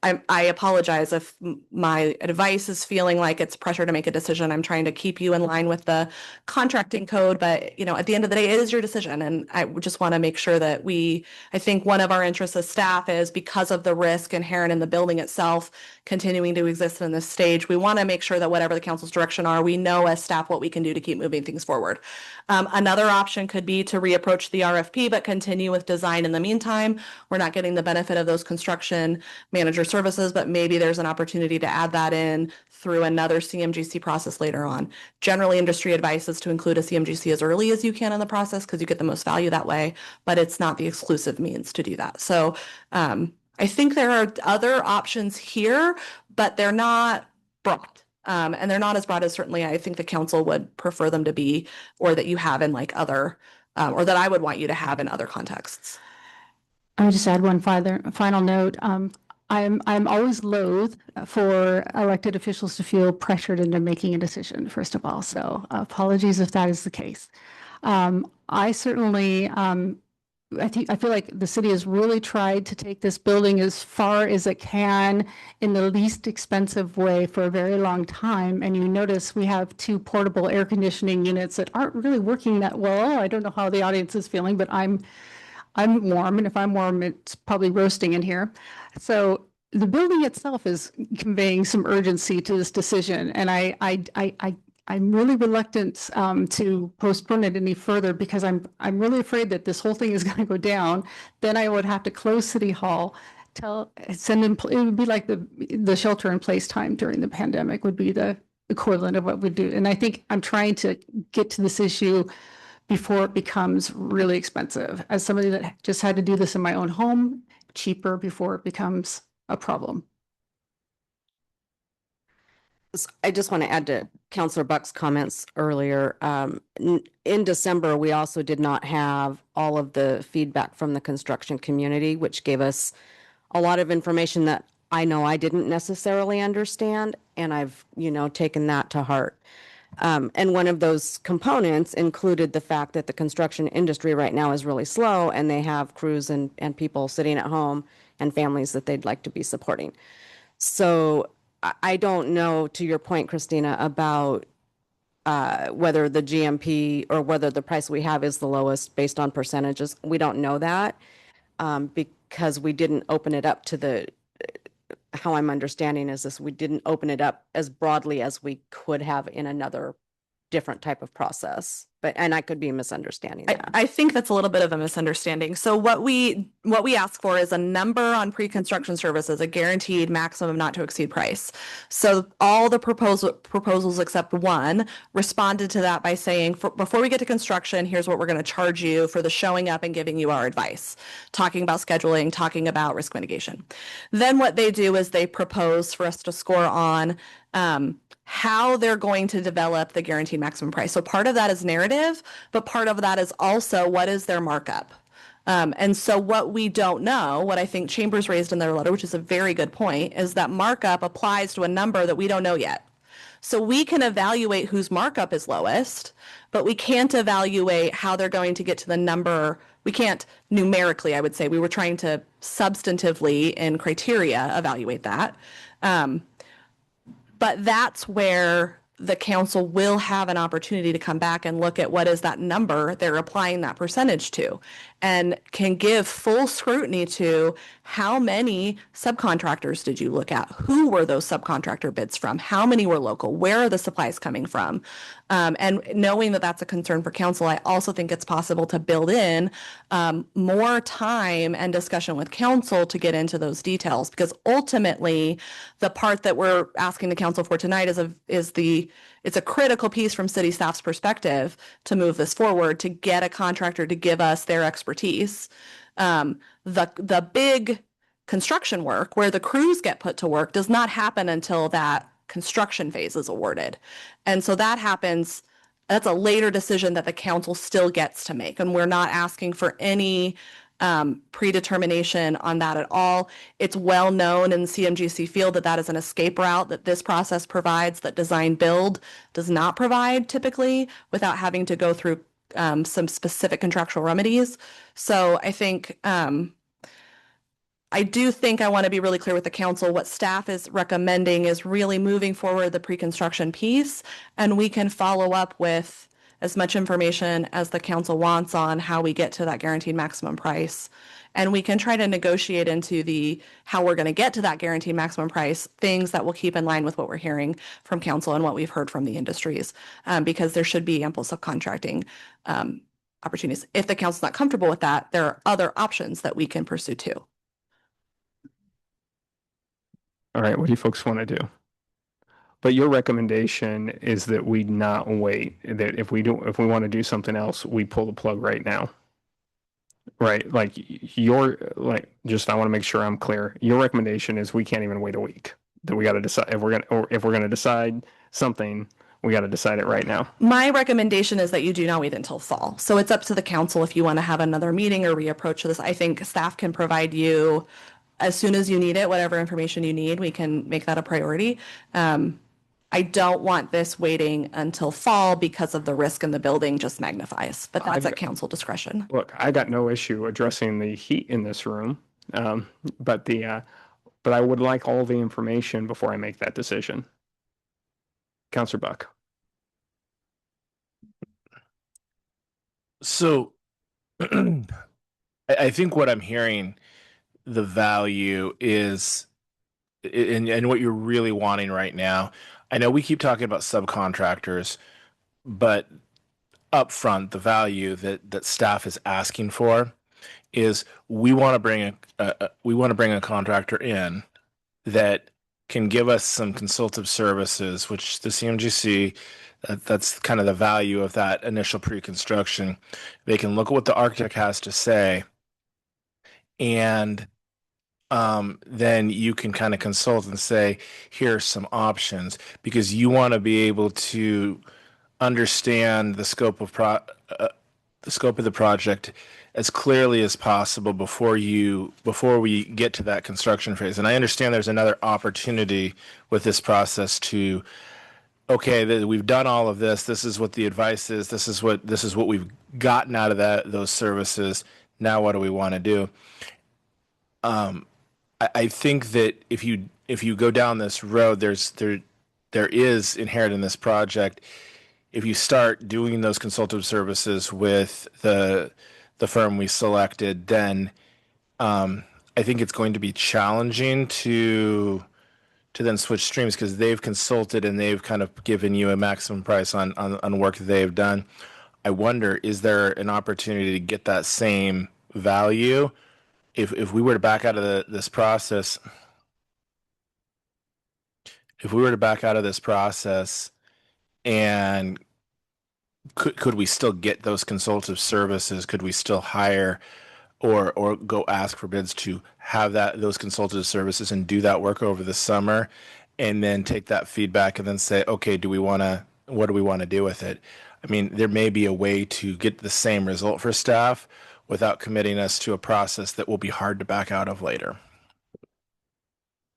I apologize if my advice is feeling like it's pressure to make a decision. I'm trying to keep you in line with the contracting code, but at the end of the day, it is your decision. And I just want to make sure that I think one of our interests as staff is, because of the risk inherent in the building itself continuing to exist in this stage, we want to make sure that whatever the council's direction are, we know as staff what we can do to keep moving things forward. Another option could be to reapproach the RFP, but continue with design in the meantime. We're not getting the benefit of those construction manager services, but maybe there's an opportunity to add that in through another CMGC process later on. Generally, industry advice is to include a CMGC as early as you can in the process because you get the most value that way, but it's not the exclusive means to do that. So I think there are other options here, but they're not broad. And they're not as broad as certainly I think the council would prefer them to be, or that you have in other, or that I would want you to have in other contexts. I would just add one final note. I'm always loath for elected officials to feel pressured into making a decision, first of all. So apologies if that is the case. I certainly, I feel like the city has really tried to take this building as far as it can in the least expensive way for a very long time. And you notice we have 2 portable air conditioning units that aren't really working that well. I don't know how the audience is feeling, but I'm warm, and if I'm warm, it's probably roasting in here. So the building itself is conveying some urgency to this decision, and I'm really reluctant to postpone it any further because I'm really afraid that this whole thing is going to go down. Then I would have to close City Hall. It would be like the shelter in place time during the pandemic would be the equivalent of what we do. And I think I'm trying to get to this issue before it becomes really expensive. As somebody that just had to do this in my own home, cheaper before it becomes a problem. I just want to add to Counselor Buck's comments earlier. In December, we also did not have all of the feedback from the construction community, which gave us a lot of information that I know I didn't necessarily understand, and I've, taken that to heart. And one of those components included the fact that the construction industry right now is really slow, and they have crews and people sitting at home and families that they'd like to be supporting. So I don't know, to your point, Christina, about whether the GMP or whether the price we have is the lowest based on percentages. We don't know that because we didn't open it up to how I'm understanding is this, we didn't open it up as broadly as we could have in another different type of process. And I could be misunderstanding that. I think that's a little bit of a misunderstanding. So what we ask for is a number on pre-construction services, a guaranteed maximum not to exceed price. So all the proposals except one responded to that by saying, before we get to construction, here's what we're going to charge you for the showing up and giving you our advice, talking about scheduling, talking about risk mitigation. Then what they do is they propose for us to score on how they're going to develop the guaranteed maximum price. So part of that is narrative, but part of that is also what is their markup. And so what we don't know, what I think Chambers raised in their letter, which is a very good point, is that markup applies to a number that we don't know yet. So we can evaluate whose markup is lowest, but we can't evaluate how they're going to get to the number. We can't numerically, I would say. We were trying to substantively in criteria evaluate that. But that's where the council will have an opportunity to come back and look at what is that number they're applying that percentage to, and can give full scrutiny to how many subcontractors did you look at? Who were those subcontractor bids from? How many were local? Where are the supplies coming from? And knowing that that's a concern for council, I also think it's possible to build in more time and discussion with council to get into those details, because ultimately the part that we're asking the council for tonight it's a critical piece from city staff's perspective to move this forward, to get a contractor to give us their expertise. The big construction work where the crews get put to work does not happen until that construction phase is awarded. And so that happens, that's a later decision that the council still gets to make. And we're not asking for any predetermination on that at all. It's well known in the CMGC field that that is an escape route that this process provides, that design build does not provide typically, without having to go through some specific contractual remedies. So I think I do think I want to be really clear with the council. What staff is recommending is really moving forward the pre-construction piece, and we can follow up with as much information as the council wants on how we get to that guaranteed maximum price. And we can try to negotiate into how we're going to get to that guaranteed maximum price, things that will keep in line with what we're hearing from council and what we've heard from the industries, because there should be ample subcontracting opportunities. If the council's not comfortable with that, there are other options that we can pursue too. All right, what do you folks want to do? But your recommendation is that we not wait, that if we want to do something else, we pull the plug right now. Right? I want to make sure I'm clear. Your recommendation is we can't even wait a week. That we got to decide if we're going to decide something, we got to decide it right now. My recommendation is that you do not wait until fall. So it's up to the council if you want to have another meeting or reapproach this. I think staff can provide you as soon as you need it, whatever information you need, we can make that a priority. I don't want this waiting until fall because of the risk in the building just magnifies, but that's at council discretion. Look, I got no issue addressing the heat in this room, but I would like all the information before I make that decision. Councilor Buck. So I think what I'm hearing the value is, and what you're really wanting right now. I know we keep talking about subcontractors, but upfront, the value that staff is asking for is we want to bring a contractor in that can give us some consultative services, which the CMGC, that's kind of the value of that initial pre-construction. They can look at what the architect has to say and then you can kind of consult and say, here are some options, because you want to be able to understand the scope of the scope of the project as clearly as possible before we get to that construction phase. And I understand there's another opportunity with this process to, okay, we've done all of this. This is what the advice is. This is what we've gotten out of those services. Now, what do we want to do? I think that if you go down this road, there is inherent in this project. If you start doing those consultative services with the firm we selected, then I think it's going to be challenging to then switch streams, because they've consulted and they've kind of given you a maximum price on work that they've done. I wonder, is there an opportunity to get that same value if we were to back out of this process? If we were to back out of this process, and could we still get those consultative services? Could we still hire or go ask for bids to have those consultative services and do that work over the summer, and then take that feedback and then say, okay, what do we want to do with it? I mean, there may be a way to get the same result for staff without committing us to a process that will be hard to back out of later.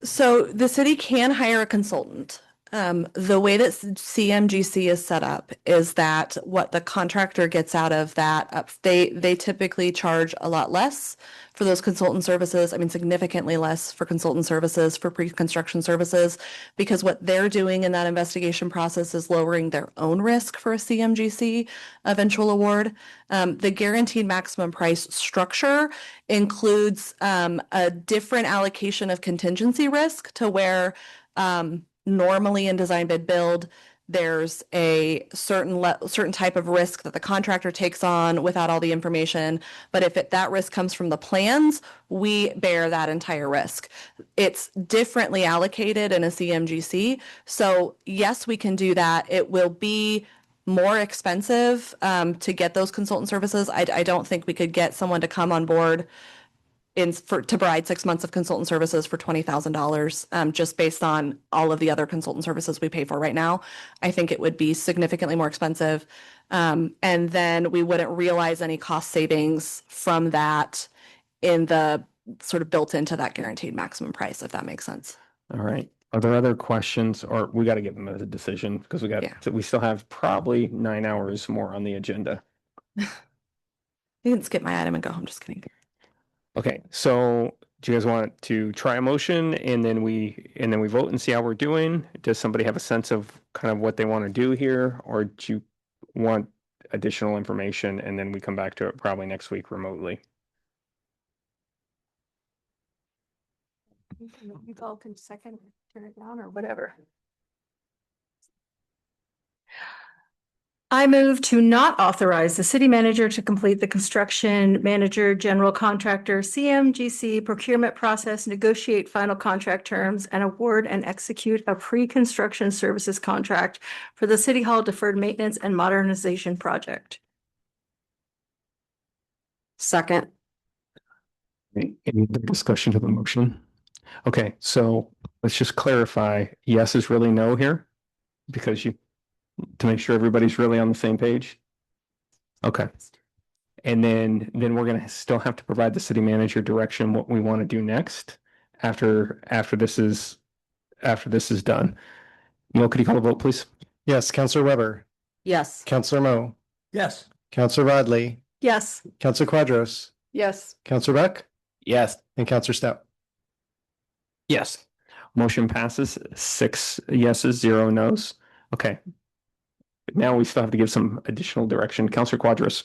So the city can hire a consultant. The way that CMGC is set up is that what the contractor gets out of that, they typically charge a lot less for those consultant services. I mean, significantly less for consultant services, for pre-construction services, because what they're doing in that investigation process is lowering their own risk for a CMGC eventual award. The guaranteed maximum price structure includes a different allocation of contingency risk to where normally in design bid build, there's a certain type of risk that the contractor takes on without all the information. But if that risk comes from the plans, we bear that entire risk. It's differently allocated in a CMGC. So yes, we can do that. It will be more expensive to get those consultant services. I don't think we could get someone to come on board to provide 6 months of consultant services for $20,000, just based on all of the other consultant services we pay for right now. I think it would be significantly more expensive. And then we wouldn't realize any cost savings from that in the sort of built into that guaranteed maximum price, if that makes sense. All right. Are there other questions, or we got to give them a decision because we still have probably 9 hours more on the agenda. You can skip my item and go home. Just kidding. Okay, so do you guys want to try a motion and then we vote and see how we're doing? Does somebody have a sense of kind of what they want to do here, or do you want additional information and then we come back to it probably next week remotely? You all can second, turn it down or whatever. I move to not authorize the city manager to complete the construction manager, general contractor, CMGC procurement process, negotiate final contract terms, and award and execute a pre-construction services contract for the City Hall deferred maintenance and modernization project. Second. Any other discussion of the motion? Okay, so let's just clarify. Yes is really no here, because to make sure everybody's really on the same page. Okay. And then we're going to still have to provide the city manager direction what we want to do next after this is done. Neil, could you call the vote, please? Yes, Counselor Weber, Yes. Counselor Mo, Yes. Counselor Rodley, Yes. Counselor Quadros, Yes. Counselor Buck, Yes. and Counselor Stout. Yes. Motion passes 6 yeses, 0 nos. Okay. Now we still have to give some additional direction. Counselor Quadros.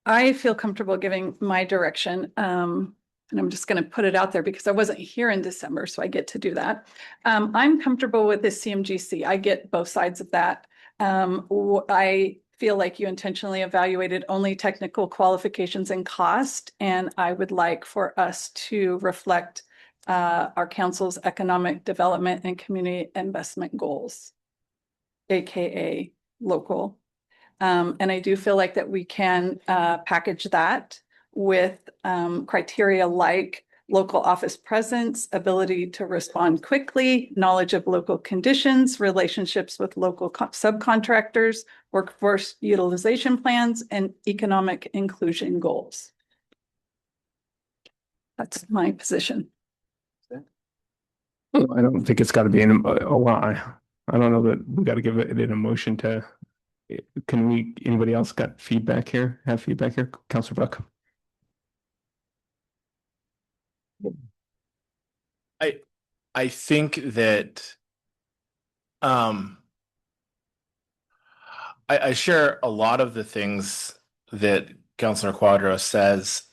I feel comfortable giving my direction. And I'm just going to put it out there because I wasn't here in December, so I get to do that. I'm comfortable with this CMGC. I get both sides of that. I feel like you intentionally evaluated only technical qualifications and cost, and I would like for us to reflect our council's economic development and community investment goals, AKA local. And I do feel like that we can package that with criteria like local office presence, ability to respond quickly, knowledge of local conditions, relationships with local subcontractors, workforce utilization plans, and economic inclusion goals. That's my position. I don't think it's got to be a lie. I don't know that we got to give it an emotion to. Can we? Anybody else got feedback here? Have feedback here, Councilor Buck? I think that I share a lot of the things that Councilor Quadro says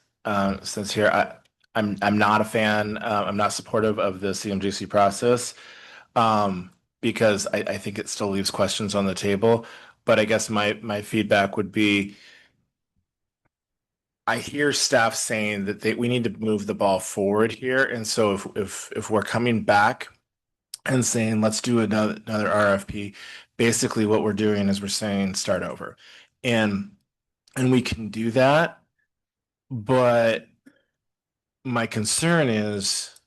here. I'm not a fan. I'm not supportive of the CMGC process because I think it still leaves questions on the table. But I guess my feedback would be, I hear staff saying that we need to move the ball forward here, and so if we're coming back and saying let's do another RFP, basically what we're doing is we're saying start over, and we can do that, but my concern is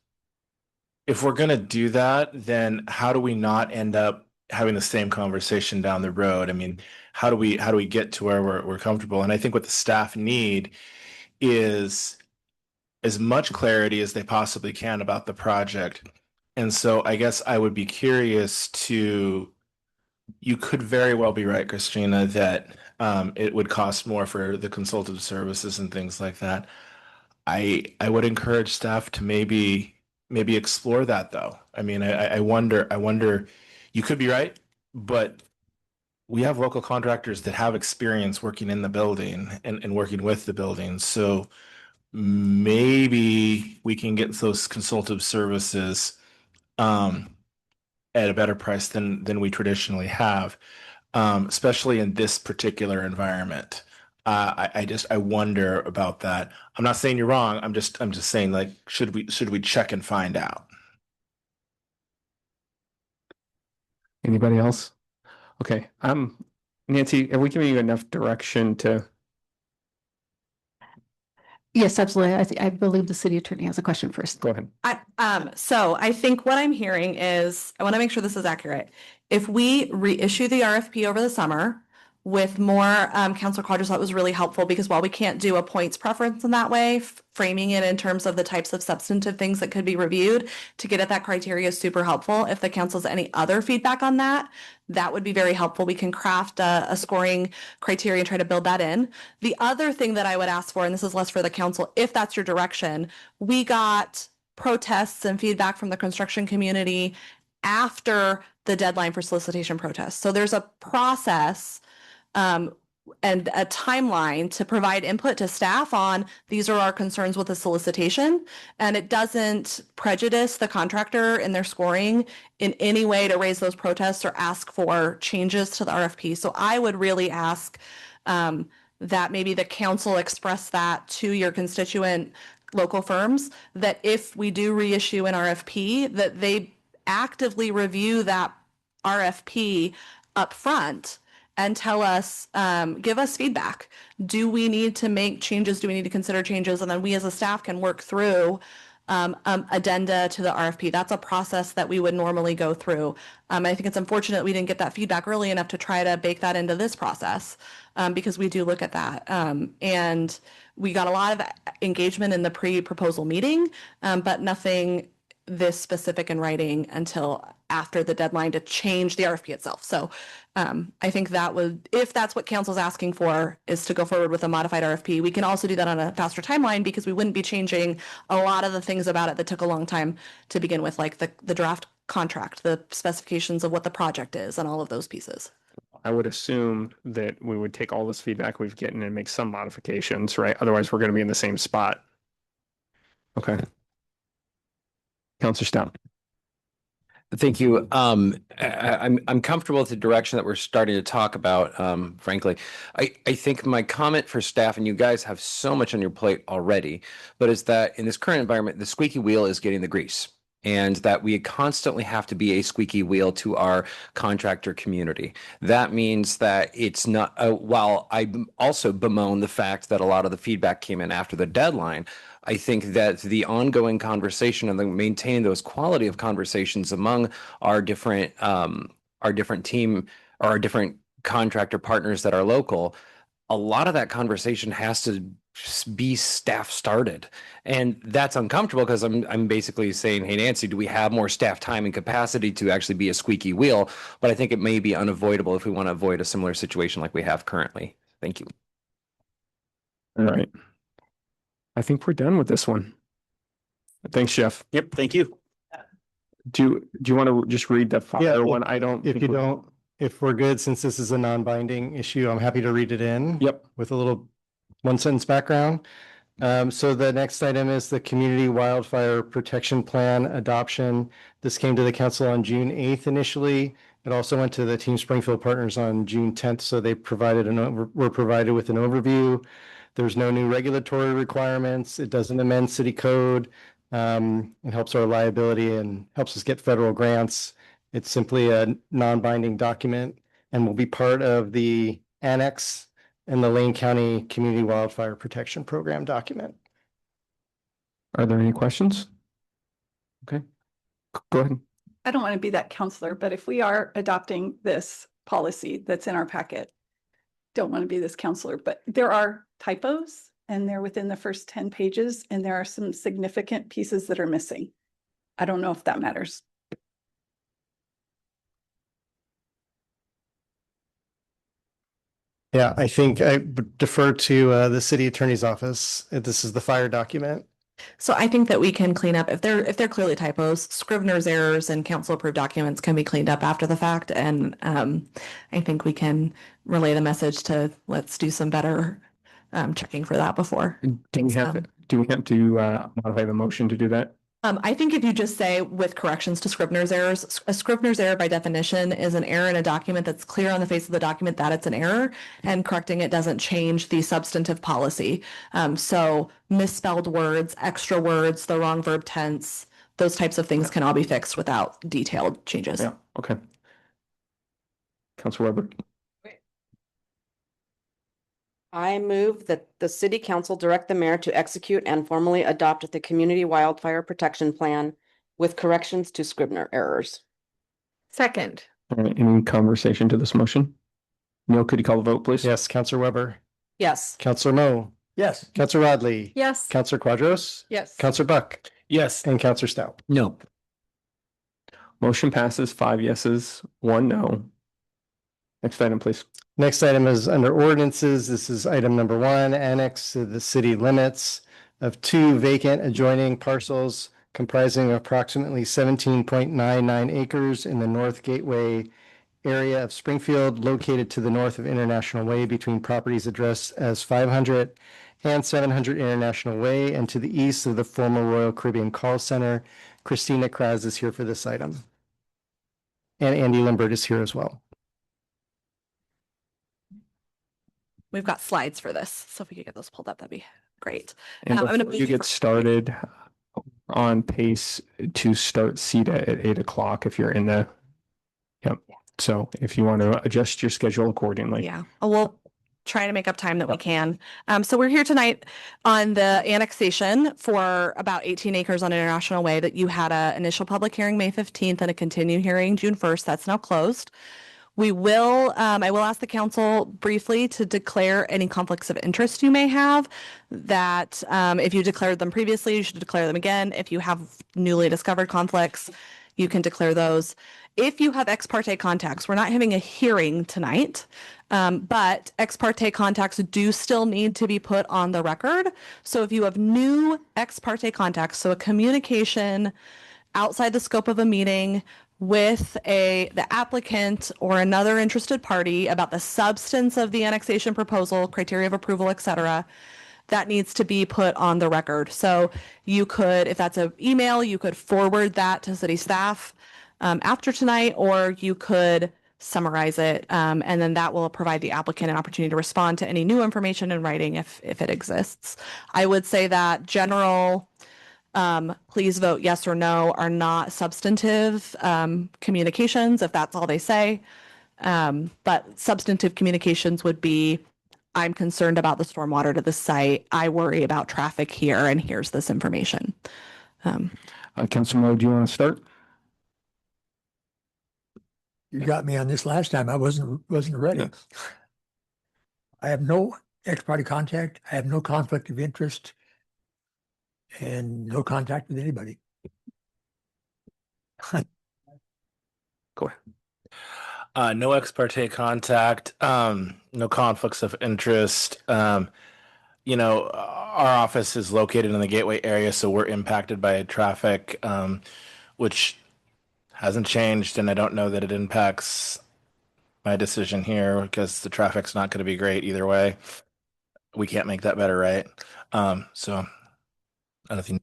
if we're going to do that, then how do we not end up having the same conversation down the road? I mean, how do we get to where we're comfortable? And I think what the staff need is as much clarity as they possibly can about the project. And so I guess I would be curious to, you could very well be right, Christina, that it would cost more for the consultative services and things like that. I would encourage staff to maybe explore that though. I mean, I wonder, you could be right, but we have local contractors that have experience working in the building and working with the building. So maybe we can get those consultative services at a better price than we traditionally have, especially in this particular environment. I wonder about that. I'm not saying you're wrong. I'm just saying, like, should we check and find out? Anybody else? Okay. Nancy, have we given you enough direction to? Yes, absolutely. I believe the city attorney has a question first. Go ahead. So I think what I'm hearing is, I want to make sure this is accurate. If we reissue the RFP over the summer with more, Councilor Quadros thought was really helpful because while we can't do a points preference in that way, framing it in terms of the types of substantive things that could be reviewed to get at that criteria is super helpful. If the council has any other feedback on that, that would be very helpful. We can craft a scoring criteria and try to build that in. The other thing that I would ask for, and this is less for the council, if that's your direction, we got protests and feedback from the construction community after the deadline for solicitation protests. So there's a process and a timeline to provide input to staff on these are our concerns with the solicitation, and it doesn't prejudice the contractor in their scoring in any way to raise those protests or ask for changes to the RFP. So I would really ask that maybe the council express that to your constituent local firms, that if we do reissue an RFP, that they actively review that RFP up front and tell us, give us feedback. Do we need to make changes? Do we need to consider changes? And then we as a staff can work through addenda to the RFP. That's a process that we would normally go through. I think it's unfortunate we didn't get that feedback early enough to try to bake that into this process because we do look at that. And we got a lot of engagement in the pre-proposal meeting, but nothing this specific in writing until after the deadline to change the RFP itself. So I think that would, if that's what council's asking for, is to go forward with a modified RFP. We can also do that on a faster timeline because we wouldn't be changing a lot of the things about it that took a long time to begin with, like the draft contract, the specifications of what the project is, and all of those pieces. I would assume that we would take all this feedback we've gotten and make some modifications, right? Otherwise, we're going to be in the same spot. Okay. Councilor Stout. Thank you. I'm comfortable with the direction that we're starting to talk about, frankly. I think my comment for staff, and you guys have so much on your plate already, but is that in this current environment, the squeaky wheel is getting the grease. And that we constantly have to be a squeaky wheel to our contractor community. That means that it's not, while I also bemoan the fact that a lot of the feedback came in after the deadline, I think that the ongoing conversation and the maintaining those quality of conversations among our different team or our different contractor partners that are local, a lot of that conversation has to be staff started. And that's uncomfortable because I'm basically saying, hey, Nancy, do we have more staff time and capacity to actually be a squeaky wheel? But I think it may be unavoidable if we want to avoid a similar situation like we have currently. Thank you. All right. I think we're done with this one. Thanks, Jeff. Yep, thank you. Do you want to just read the Yeah, fire if- one? I don't. If think you we're- don't, if we're good, since this is a non-binding issue, I'm happy to read it in. Yep. With a little one sentence background. So the next item is the Community Wildfire Protection Plan adoption. This came to the council on June 8th initially. It also went to the Team Springfield partners on June 10th. So they were provided with an overview. There's no new regulatory requirements. It doesn't amend city code. It helps our liability and helps us get federal grants. It's simply a non-binding document and will be part of the annex in the Lane County Community Wildfire Protection Program document. Are there any questions? Okay, go ahead. I don't want to be that counselor, but if we are adopting this policy that's in our packet, don't want to be this counselor, but there are typos and they're within the first 10 pages and there are some significant pieces that are missing. I don't know if that matters. Yeah, I think I would defer to the city attorney's office. This is the fire document. So I think that we can clean up if they're clearly typos, Scrivener's errors and council approved documents can be cleaned up after the fact. And I think we can relay the message to let's do some better checking for that before. Do we things have come. to modify the motion to do that? I think if you just say with corrections to Scrivener's errors, a Scrivener's error by definition is an error in a document that's clear on the face of the document that it's an error, and correcting it doesn't change the substantive policy. So misspelled words, extra words, the wrong verb tense, those types of things can all be fixed without detailed changes. Yeah, okay. Council Weber. I move that the city council direct the mayor to execute and formally adopt the Community Wildfire Protection Plan with corrections to Scrivener errors. Second, All right, any conversation to this motion? Neil, could you call the vote, please? Yes, Counselor Weber, Yes. Counselor Mo, Yes. Counselor Rodley, yes. Counselor Quadros, Yes. Counselor Buck, Yes. and Counselor Stout. No. Motion passes 5 yeses, 1 no. Next item, please. Next item is under ordinances. This is item number 1, annex to the city limits of 2 vacant adjoining parcels comprising approximately 17.99 acres in the North Gateway area of Springfield, located to the north of International Way between properties addressed as 500 and 700 International Way, and to the east of the former Royal Caribbean Call Center. Christina Kraz is here for this item. And Andy Limbert is here as well. We've got slides for this, so if we could get those pulled up, that'd be great. And I'm gonna before you move get for- started, on pace to start CETA at 8 o'clock if you're in the. Yep, so if you want to adjust your schedule accordingly. Yeah, we'll try to make up time that we can. So we're here tonight on the annexation for about 18 acres on International Way that you had a initial public hearing May 15th and a continued hearing June 1st. That's now closed. We will, I will ask the council briefly to declare any conflicts of interest you may have, that if you declared them previously, you should declare them again. If you have newly discovered conflicts, you can declare those. If you have ex parte contacts, we're not having a hearing tonight, but ex parte contacts do still need to be put on the record. So if you have new ex parte contacts, so a communication outside the scope of a meeting with the applicant or another interested party about the substance of the annexation proposal, criteria of approval, et cetera, that needs to be put on the record. So you could, if that's an email, you could forward that to city staff after tonight, or you could summarize it, and then that will provide the applicant an opportunity to respond to any new information in writing if it exists. I would say that general please vote yes or no are not substantive communications, if that's all they say. But substantive communications would be I'm concerned about the stormwater to the site. I worry about traffic here, and here's this information. Councilman Mo, do you want to start? You got me on this last time. I wasn't ready. Yeah. I have no ex parte contact. I have no conflict of interest and no contact with anybody. Go ahead. No ex parte contact, no conflicts of interest. You know, our office is located in the Gateway area, so we're impacted by traffic, which hasn't changed, and I don't know that it impacts my decision here because the traffic's not going to be great either way. We can't make that better, right? So I don't think.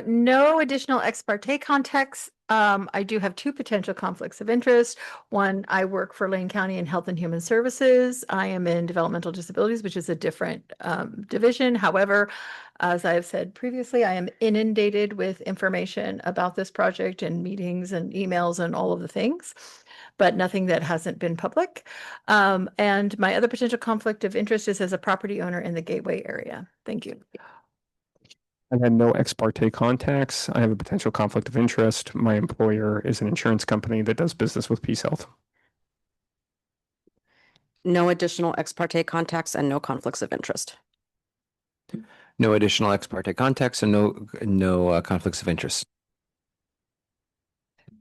No additional ex parte contacts. I do have two potential conflicts of interest. One, I work for Lane County in Health and Human Services. I am in developmental disabilities, which is a different division. However, as I have said previously, I am inundated with information about this project and meetings and emails and all of the things, but nothing that hasn't been public. And my other potential conflict of interest is as a property owner in the Gateway area. Thank you. I had no ex parte contacts. I have a potential conflict of interest. My employer is an insurance company that does business with Peace Health. No additional ex parte contacts and no conflicts of interest. No additional ex parte contacts and no conflicts of interest.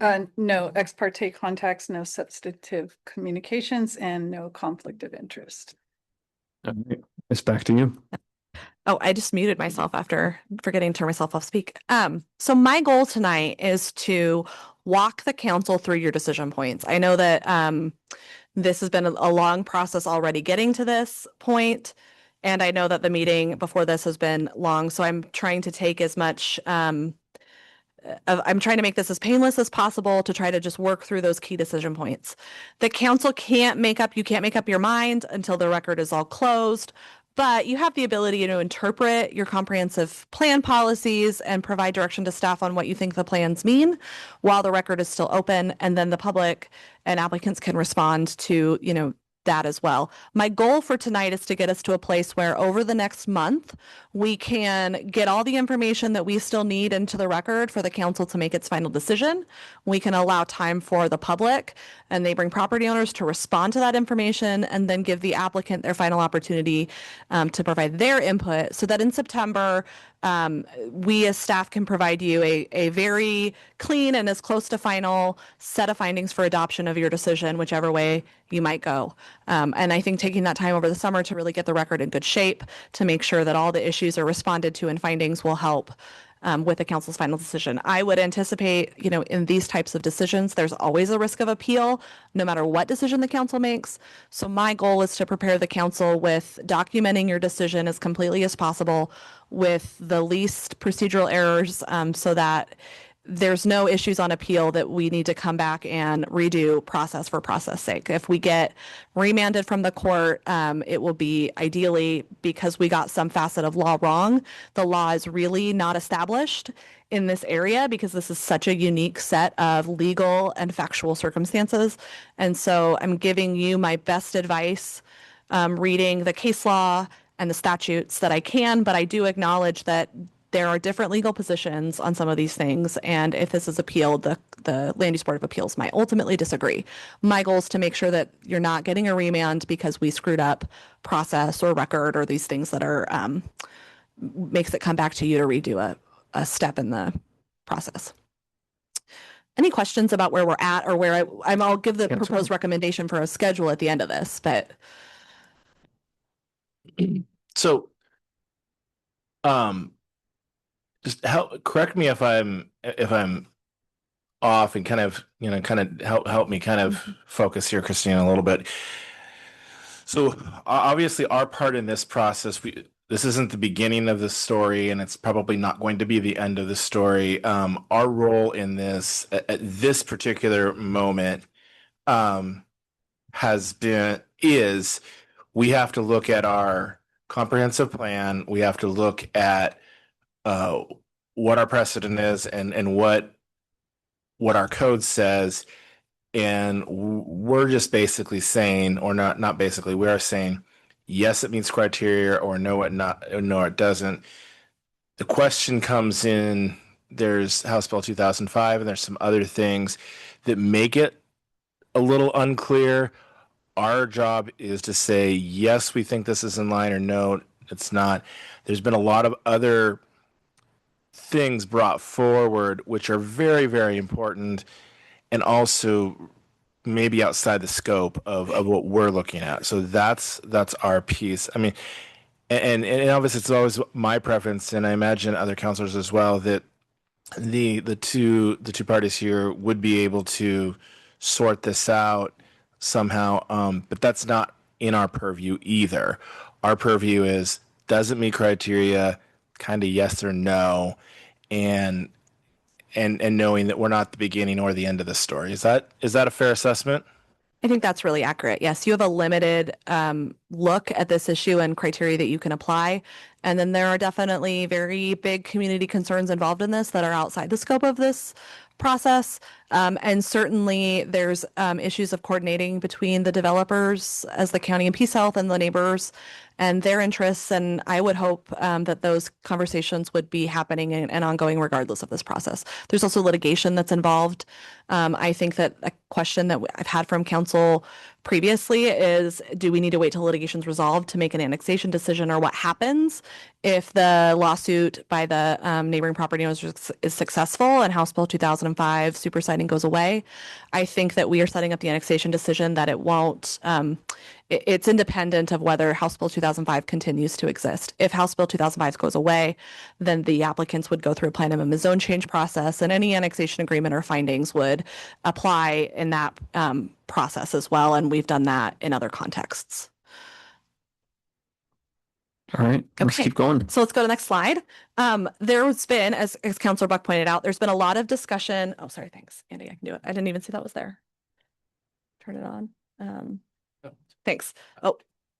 No ex parte contacts, no substantive communications, and no conflict of interest. All right. It's back to you. Oh, I just muted myself after forgetting to turn myself off speak. So my goal tonight is to walk the council through your decision points. I know that this has been a long process already getting to this point, and I know that the meeting before this has been long. So I'm trying to take as much I'm trying to make this as painless as possible to try to just work through those key decision points. The council can't make up your mind until the record is all closed, but you have the ability to interpret your comprehensive plan policies and provide direction to staff on what you think the plans mean while the record is still open, and then the public and applicants can respond to, that as well. My goal for tonight is to get us to a place where over the next month, we can get all the information that we still need into the record for the council to make its final decision. We can allow time for the public and neighboring property owners to respond to that information, and then give the applicant their final opportunity to provide their input, so that in September, we as staff can provide you a very clean and as close to final set of findings for adoption of your decision, whichever way you might go. And I think taking that time over the summer to really get the record in good shape, to make sure that all the issues are responded to and findings will help with the council's final decision. I would anticipate, in these types of decisions, there's always a risk of appeal, no matter what decision the council makes. So my goal is to prepare the council with documenting your decision as completely as possible with the least procedural errors, so that there's no issues on appeal that we need to come back and redo process for process sake. If we get remanded from the court, it will be ideally because we got some facet of law wrong. The law is really not established in this area because this is such a unique set of legal and factual circumstances. And so I'm giving you my best advice, reading the case law and the statutes that I can, but I do acknowledge that there are different legal positions on some of these things. And if this is appealed, the Land Use Board of Appeals might ultimately disagree. My goal is to make sure that you're not getting a remand because we screwed up process or record or these things that are makes it come back to you to redo a step in the process. Any questions about where we're at or where I'll give the proposed recommendation for a schedule at the end of this, but. So, just correct me if I'm off, and kind of help me kind of focus here, Christina, a little bit. So obviously our part in this process, this isn't the beginning of the story, and it's probably not going to be the end of the story. Our role in this at this particular moment is we have to look at our comprehensive plan. We have to look at what our precedent is and what our code says, And we're just basically saying, or not basically, we are saying, yes, it meets criteria, or no, it doesn't. The question comes in, there's House Bill 2005, and there's some other things that make it a little unclear. Our job is to say, yes, we think this is in line, or no, it's not. There's been a lot of other things brought forward, which are very, very important, and also maybe outside the scope of what we're looking at. So that's our piece. I mean, and obviously it's always my preference, and I imagine other counselors as well, that the two parties here would be able to sort this out somehow. But that's not in our purview either. Our purview is, does it meet criteria, kind of yes or no, and knowing that we're not the beginning or the end of the story. Is that a fair assessment? I think that's really accurate. Yes, you have a limited look at this issue and criteria that you can apply. And then there are definitely very big community concerns involved in this that are outside the scope of this process. And certainly there's issues of coordinating between the developers as the county and Peace Health and the neighbors and their interests. And I would hope that those conversations would be happening and ongoing regardless of this process. There's also litigation that's involved. I think that a question that I've had from council previously is, do we need to wait till litigation's resolved to make an annexation decision, or what happens if the lawsuit by the neighboring property owners is successful and House Bill 2005 superseding goes away? I think that we are setting up the annexation decision that it won't, it's independent of whether House Bill 2005 continues to exist. If House Bill 2005 goes away, then the applicants would go through a plan amendment zone change process, and any annexation agreement or findings would apply in that process as well. And we've done that in other contexts. All right, let's Okay. keep going. So let's go to the next slide. There's been, as Councilor Buck pointed out, there's been a lot of discussion. Oh, sorry. Thanks, Andy. I can do it. I didn't even see that was there. Turn it on. Thanks. Oh,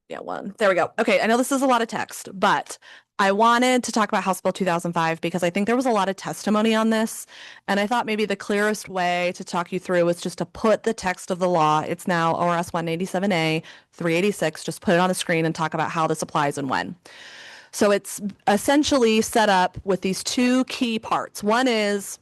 yeah, one. There we go. Okay. I know this is a lot of text, but I wanted to talk about House Bill 2005 because I think there was a lot of testimony on this. And I thought maybe the clearest way to talk you through is just to put the text of the law. It's now ORS 187A 386. Just put it on the screen and talk about how this applies and when. So it's essentially set up with these two key parts. One is,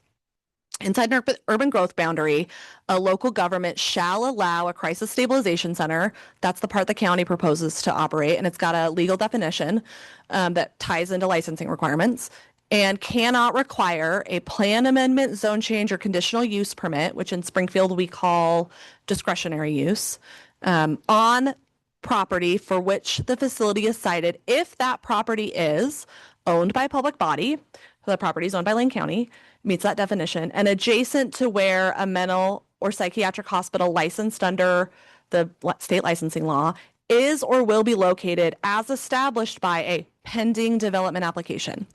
inside an urban growth boundary, a local government shall allow a crisis stabilization center. That's the part the county proposes to operate, and it's got a legal definition that ties into licensing requirements, and cannot require a plan amendment, zone change, or conditional use permit, which in Springfield we call discretionary use, on property for which the facility is sited if that property is owned by a public body. So the property is owned by Lane County, meets that definition, and adjacent to where a mental or psychiatric hospital licensed under the state licensing law is or will be located as established by a pending development application.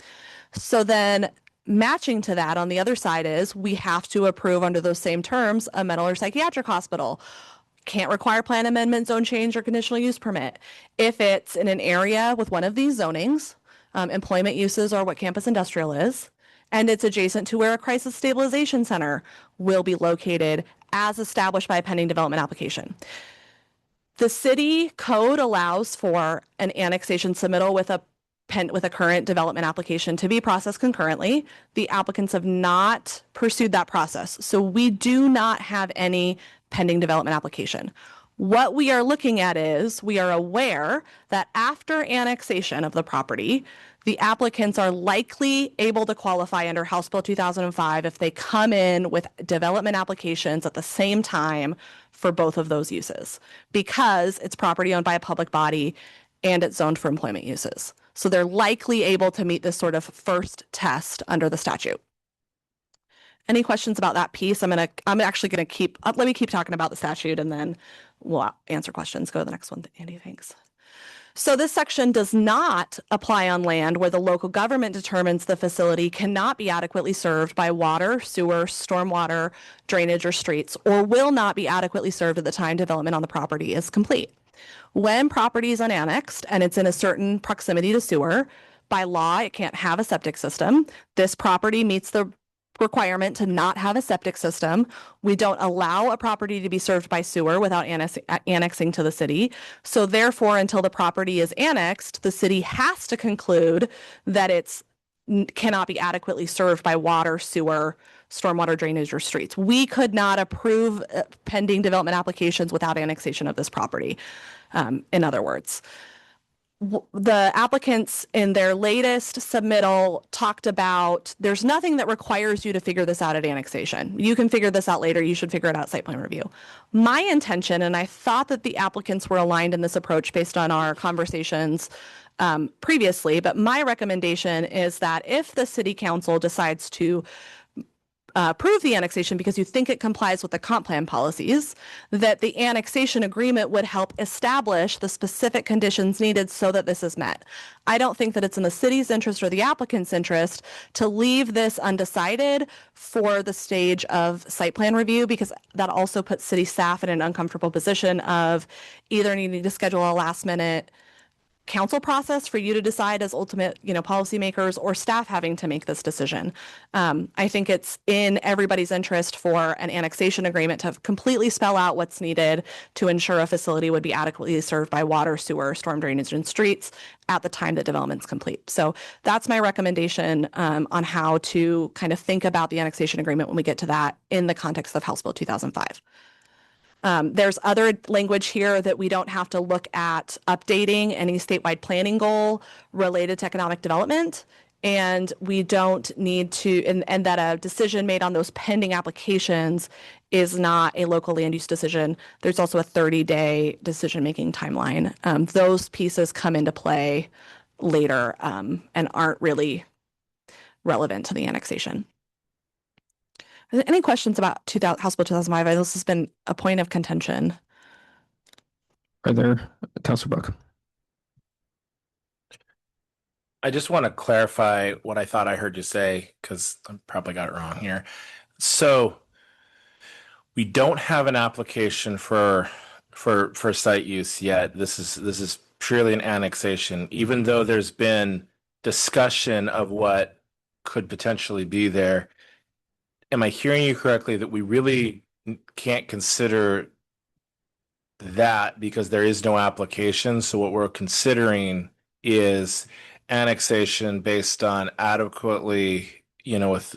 So then matching to that on the other side is, we have to approve under those same terms a mental or psychiatric hospital. Can't require plan amendment, zone change, or conditional use permit. If it's in an area with one of these zonings, employment uses or what campus industrial is, and it's adjacent to where a crisis stabilization center will be located as established by a pending development application. The city code allows for an annexation submittal with a current development application to be processed concurrently. The applicants have not pursued that process, so we do not have any pending development application. What we are looking at is, we are aware that after annexation of the property, the applicants are likely able to qualify under House Bill 2005 if they come in with development applications at the same time for both of those uses, because it's property owned by a public body and it's zoned for employment uses. So they're likely able to meet this sort of first test under the statute. Any questions about that piece? I'm actually going to keep, let me keep talking about the statute and then we'll answer questions. Go to the next one, Andy, thanks. So this section does not apply on land where the local government determines the facility cannot be adequately served by water, sewer, stormwater, drainage, or streets, or will not be adequately served at the time development on the property is complete. When property is unannexed and it's in a certain proximity to sewer, by law, it can't have a septic system. This property meets the requirement to not have a septic system. We don't allow a property to be served by sewer without annexing to the city. So therefore, until the property is annexed, the city has to conclude that it's cannot be adequately served by water, sewer, stormwater drainage, or streets. We could not approve pending development applications without annexation of this property. In other words, the applicants in their latest submittal talked about there's nothing that requires you to figure this out at annexation. You can figure this out later. You should figure it out site plan review. My intention, and I thought that the applicants were aligned in this approach based on our conversations previously, but my recommendation is that if the city council decides to approve the annexation because you think it complies with the comp plan policies, that the annexation agreement would help establish the specific conditions needed so that this is met. I don't think that it's in the city's interest or the applicant's interest to leave this undecided for the stage of site plan review, because that also puts city staff in an uncomfortable position of either needing to schedule a last minute council process for you to decide as ultimate, policymakers, or staff having to make this decision. I think it's in everybody's interest for an annexation agreement to completely spell out what's needed to ensure a facility would be adequately served by water, sewer, storm drainage, and streets at the time that development's complete. So that's my recommendation on how to kind of think about the annexation agreement when we get to that in the context of House Bill 2005. There's other language here that we don't have to look at updating any statewide planning goal related to economic development. And we don't need to, and that a decision made on those pending applications is not a local land use decision. There's also a 30-day decision-making timeline. Those pieces come into play later and aren't really relevant to the annexation. Any questions about House Bill 2005? This has been a point of contention. Are there, Councilor Buck? I just want to clarify what I thought I heard you say, because I probably got it wrong here. So we don't have an application for site use yet. This is purely an annexation, even though there's been discussion of what could potentially be there. Am I hearing you correctly that we really can't consider that because there is no application? So what we're considering is annexation based on adequately, with,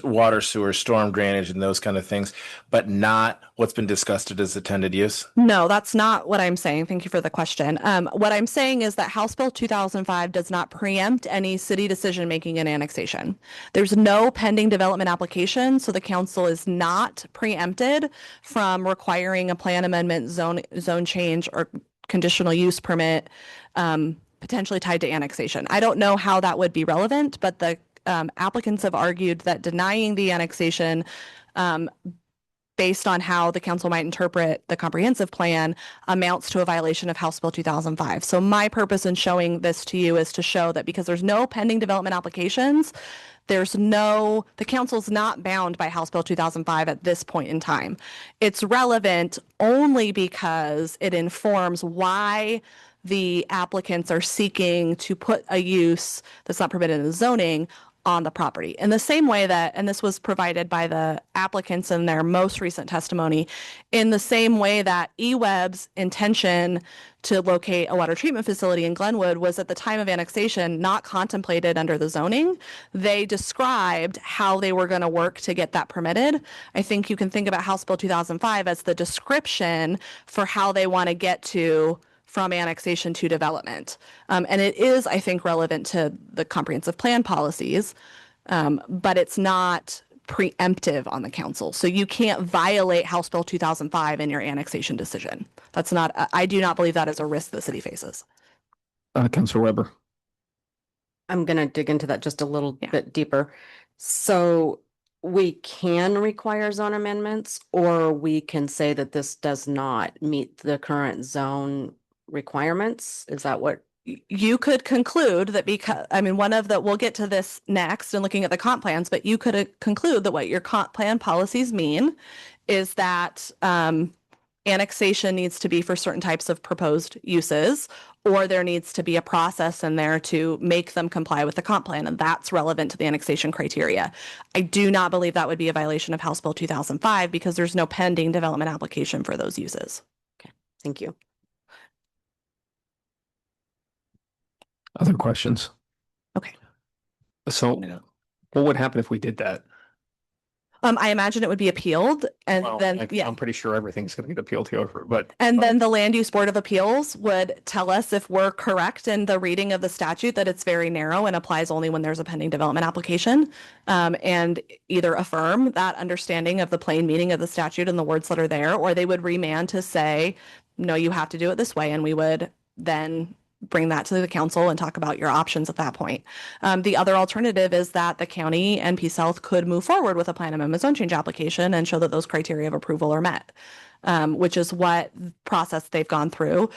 water, sewer, storm drainage, and those kind of things, but not what's been discussed as intended use? No, that's not what I'm saying. Thank you for the question. What I'm saying is that House Bill 2005 does not preempt any city decision-making in annexation. There's no pending development application, so the council is not preempted from requiring a plan amendment, zone change, or conditional use permit potentially tied to annexation. I don't know how that would be relevant, but the applicants have argued that denying the annexation based on how the council might interpret the comprehensive plan amounts to a violation of House Bill 2005. So my purpose in showing this to you is to show that because there's no pending development applications, the council's not bound by House Bill 2005 at this point in time. It's relevant only because it informs why the applicants are seeking to put a use that's not permitted in the zoning on the property. In the same way that, and this was provided by the applicants in their most recent testimony, in the same way that eWeb's intention to locate a water treatment facility in Glenwood was at the time of annexation not contemplated under the zoning. They described how they were going to work to get that permitted. I think you can think about House Bill 2005 as the description for how they want to get to from annexation to development. And it is, I think, relevant to the comprehensive plan policies, but it's not preemptive on the council. So you can't violate House Bill 2005 in your annexation decision. That's not, I do not believe that is a risk the city faces. Councilor Weber. I'm going to dig into that just a little bit deeper. So we can require zone amendments, or we can say that this does not meet the current zone requirements? Is that what you could conclude that? Because we'll get to this next and looking at the comp plans, but you could conclude that what your comp plan policies mean is that annexation needs to be for certain types of proposed uses, or there needs to be a process in there to make them comply with the comp plan, and that's relevant to the annexation criteria. I do not believe that would be a violation of House Bill 2005 because there's no pending development application for those uses. Thank you. Other questions? Okay. So what would happen if we did that? I imagine it would be appealed and Well, then, yeah. I'm pretty sure everything's going to get appealed to over, but And then the Land Use Board of Appeals would tell us if we're correct in the reading of the statute that it's very narrow and applies only when there's a pending development application. And either affirm that understanding of the plain meaning of the statute and the words that are there, or they would remand to say, no, you have to do it this way. And we would then bring that to the council and talk about your options at that point. The other alternative is that the county and Peace Health could move forward with a plan amendment zone change application and show that those criteria of approval are met, which is what process they've gone through.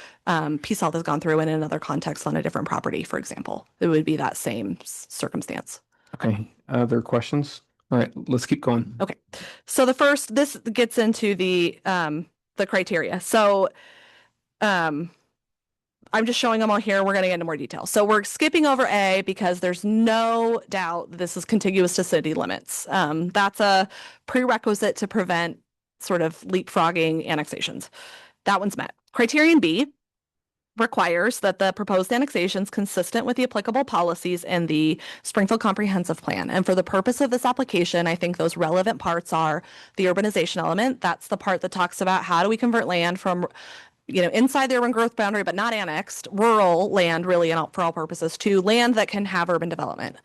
Peace Health has gone through in another context on a different property, for example. It would be that same circumstance. okay. Other questions? All right, let's keep going. Okay. So the first, this gets into the criteria. So, I'm just showing them all here. We're going to get into more detail. So we're skipping over A because there's no doubt this is contiguous to city limits. That's a prerequisite to prevent sort of leapfrogging annexations. That one's met. Criterion B requires that the proposed annexation is consistent with the applicable policies in the Springfield Comprehensive Plan. And for the purpose of this application, I think those relevant parts are the urbanization element. That's the part that talks about how do we convert land from inside the urban growth boundary, but not annexed, rural land, really, and for all purposes, to land that can have urban development.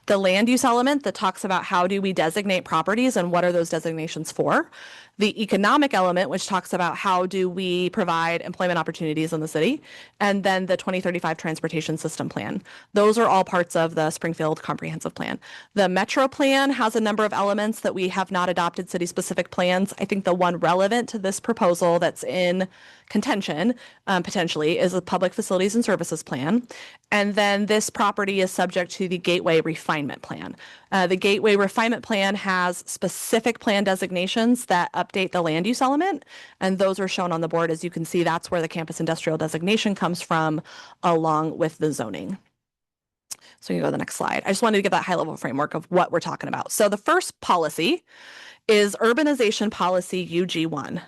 The land use element that talks about how do we designate properties and what are those designations for. The economic element, which talks about how do we provide employment opportunities in the city. And then the 2035 transportation system plan. Those are all parts of the Springfield Comprehensive Plan. The Metro Plan has a number of elements that we have not adopted city-specific plans. I think the one relevant to this proposal that's in contention potentially is a public facilities and services plan. And then this property is subject to the Gateway Refinement Plan. The Gateway Refinement Plan has specific plan designations that update the land use element, and those are shown on the board. As you can see, that's where the campus industrial designation comes from, along with the zoning. So you go to the next slide. I just wanted to give that high level framework of what we're talking about. So the first policy is Urbanization Policy UG1.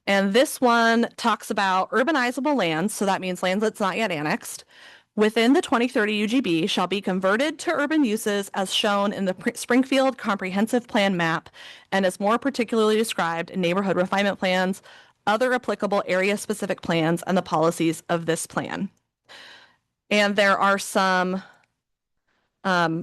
And this one talks about urbanizable lands, so that means lands that's not yet annexed, within the 2030 UGB shall be converted to urban uses as shown in the Springfield Comprehensive Plan map and as more particularly described in neighborhood refinement plans, other applicable area-specific plans, and the policies of this plan. And there are some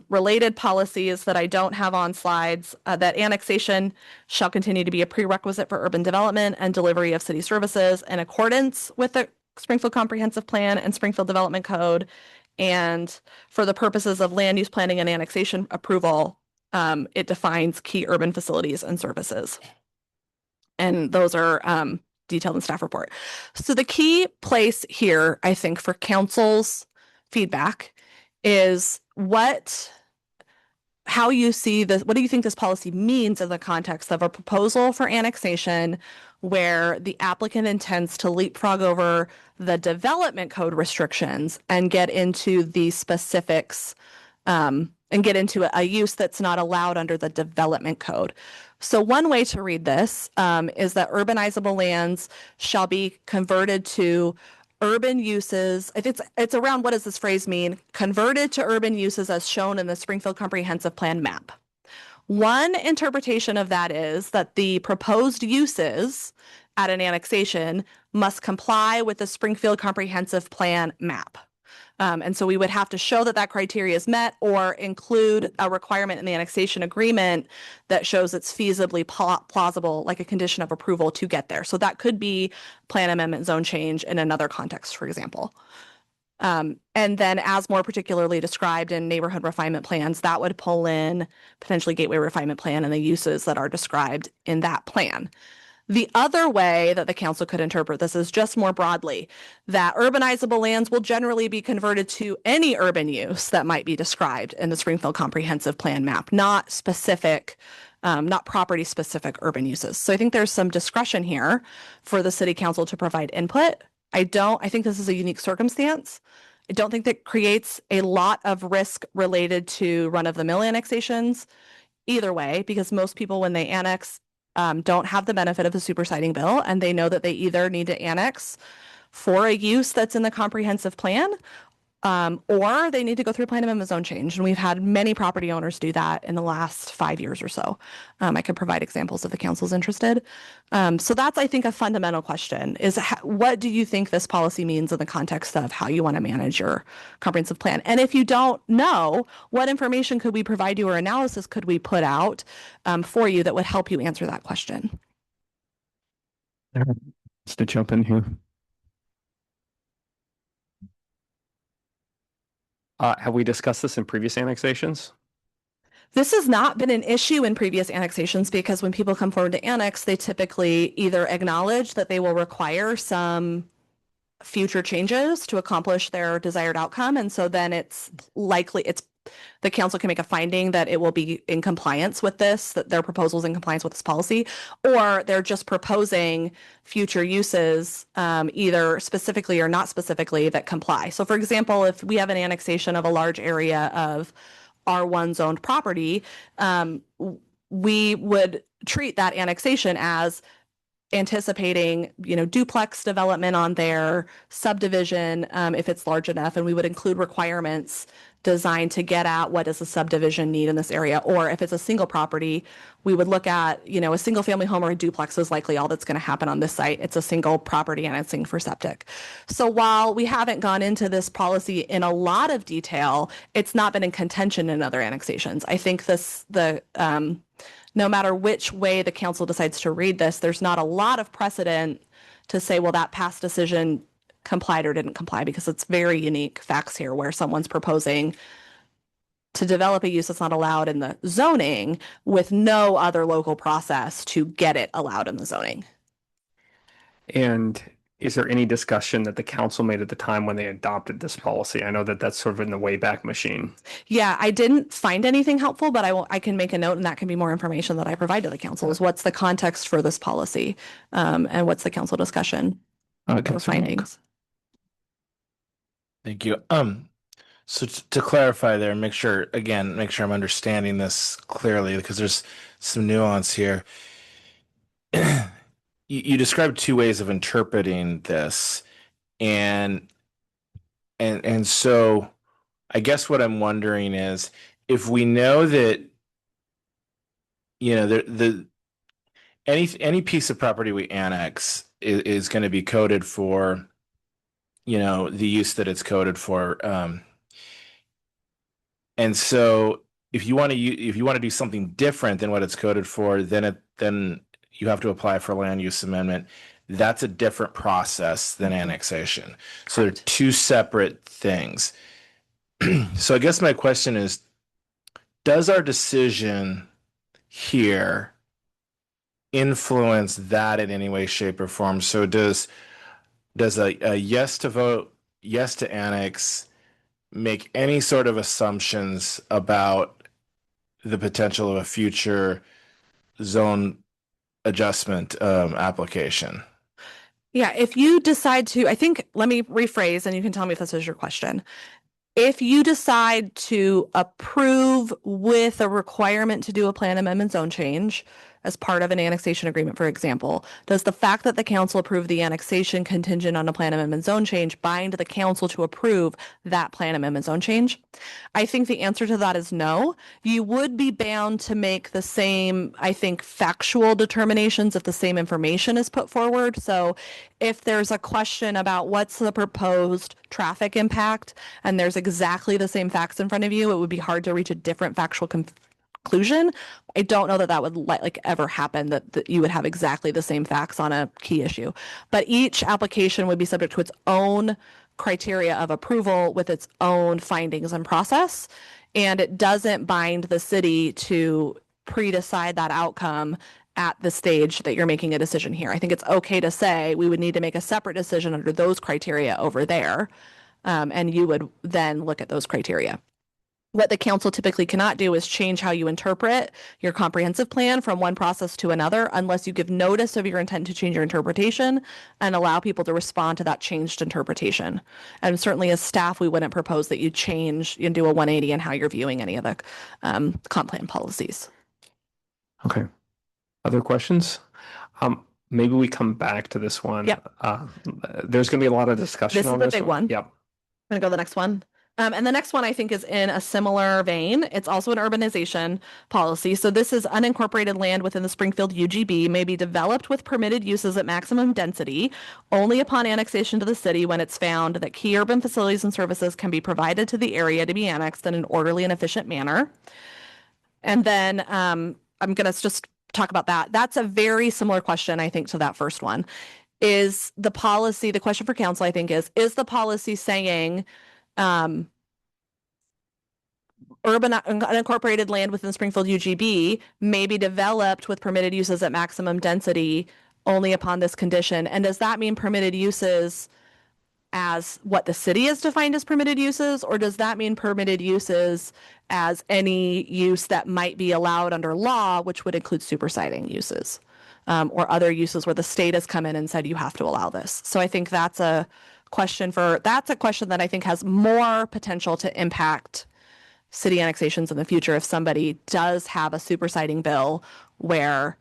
related policies that I don't have on slides, that annexation shall continue to be a prerequisite for urban development and delivery of city services in accordance with the Springfield Comprehensive Plan and Springfield Development Code. And for the purposes of land use planning and annexation approval, it defines key urban facilities and services. And those are detailed in staff report. So the key place here, I think, for council's feedback is how you see this, what do you think this policy means in the context of a proposal for annexation where the applicant intends to leapfrog over the development code restrictions and get into the specifics and get into a use that's not allowed under the development code. So one way to read this is that urbanizable lands shall be converted to urban uses. It's around, what does this phrase mean? Converted to urban uses as shown in the Springfield Comprehensive Plan map. One interpretation of that is that the proposed uses at an annexation must comply with the Springfield Comprehensive Plan map. And so we would have to show that that criteria is met or include a requirement in the annexation agreement that shows it's feasibly plausible, like a condition of approval to get there. So that could be plan amendment zone change in another context, for example. And then as more particularly described in neighborhood refinement plans, that would pull in potentially Gateway Refinement Plan and the uses that are described in that plan. The other way that the council could interpret this is just more broadly that urbanizable lands will generally be converted to any urban use that might be described in the Springfield Comprehensive Plan map, not specific not property specific urban uses. So I think there's some discretion here for the city council to provide input. I think this is a unique circumstance. I don't think that creates a lot of risk related to run of the mill annexations either way, because most people when they annex don't have the benefit of the supersiding bill, and they know that they either need to annex for a use that's in the comprehensive plan, or they need to go through plan amendment zone change. And we've had many property owners do that in the last 5 years or so. I could provide examples if the council's interested. So that's, I think, a fundamental question is what do you think this policy means in the context of how you want to manage your comprehensive plan? And if you don't know, what information could we provide you or analysis could we put out for you that would help you answer that question? Just to jump in here. Have we discussed this in previous annexations? This has not been an issue in previous annexations because when people come forward to annex, they typically either acknowledge that they will require some future changes to accomplish their desired outcome. And so then the council can make a finding that it will be in compliance with this, that their proposal is in compliance with this policy, or they're just proposing future uses, either specifically or not specifically, that comply. So for example, if we have an annexation of a large area of R1 zoned property, we would treat that annexation as anticipating, duplex development on their subdivision, if it's large enough, and we would include requirements designed to get at what does the subdivision need in this area. Or if it's a single property, we would look at, a single family home or a duplex is likely all that's going to happen on this site. It's a single property annexing for septic. So while we haven't gone into this policy in a lot of detail, it's not been in contention in other annexations. I think no matter which way the council decides to read this, there's not a lot of precedent to say, well, that past decision complied or didn't comply, because it's very unique facts here where someone's proposing to develop a use that's not allowed in the zoning with no other local process to get it allowed in the zoning. And is there any discussion that the council made at the time when they adopted this policy? I know that that's sort of in the Wayback Machine. Yeah, I didn't find anything helpful, but I can make a note, and that can be more information that I provide to the council is what's the context for this policy, and what's the council discussion or findings. Thank you. So to clarify there, make sure I'm understanding this clearly, because there's some nuance here. You described two ways of interpreting this, and so I guess what I'm wondering is, if we know that any piece of property we annex is going to be coded for, the use that it's coded for, and so if you want to do something different than what it's coded for, then you have to apply for land use amendment. That's a different process than annexation. So they're two separate things. So I guess my question is, does our decision here influence that in any way, shape, or form? So does a yes to annex make any sort of assumptions about the potential of a future zone adjustment application? Yeah, if you decide to, let me rephrase and you can tell me if this is your question. If you decide to approve with a requirement to do a plan amendment zone change as part of an annexation agreement, for example, does the fact that the council approved the annexation contingent on a plan amendment zone change bind the council to approve that plan amendment zone change? I think the answer to that is no. You would be bound to make the same, factual determinations if the same information is put forward. So if there's a question about what's the proposed traffic impact and there's exactly the same facts in front of you, it would be hard to reach a different factual conclusion. I don't know that would ever happen, that you would have exactly the same facts on a key issue. But each application would be subject to its own criteria of approval with its own findings and process. And it doesn't bind the city to pre-decide that outcome at the stage that you're making a decision here. I think it's okay to say we would need to make a separate decision under those criteria over there. And you would then look at those criteria. What the council typically cannot do is change how you interpret your comprehensive plan from one process to another unless you give notice of your intent to change your interpretation and allow people to respond to that changed interpretation. And certainly as staff, we wouldn't propose that you change and do a 180 in how you're viewing any of the comp plan policies. Okay. Other questions? Maybe we come back to this one. Yep. There's going to be a lot of discussion This is on the this big one. Yep. I'm gonna go to the next one. And the next one I think is in a similar vein. It's also an urbanization policy. So this is unincorporated land within the Springfield UGB may be developed with permitted uses at maximum density only upon annexation to the city when it's found that key urban facilities and services can be provided to the area to be annexed in an orderly and efficient manner. And then I'm gonna just talk about that. That's a very similar question, I think, to that first one. Is the policy, the question for council, I think, is the policy saying urban unincorporated land within Springfield UGB may be developed with permitted uses at maximum density only upon this condition? And does that mean permitted uses as what the city has defined as permitted uses, or does that mean permitted uses as any use that might be allowed under law, which would include supersiding uses, or other uses where the state has come in and said you have to allow this? So I think that's a question that I think has more potential to impact city annexations in the future if somebody does have a supersiding bill where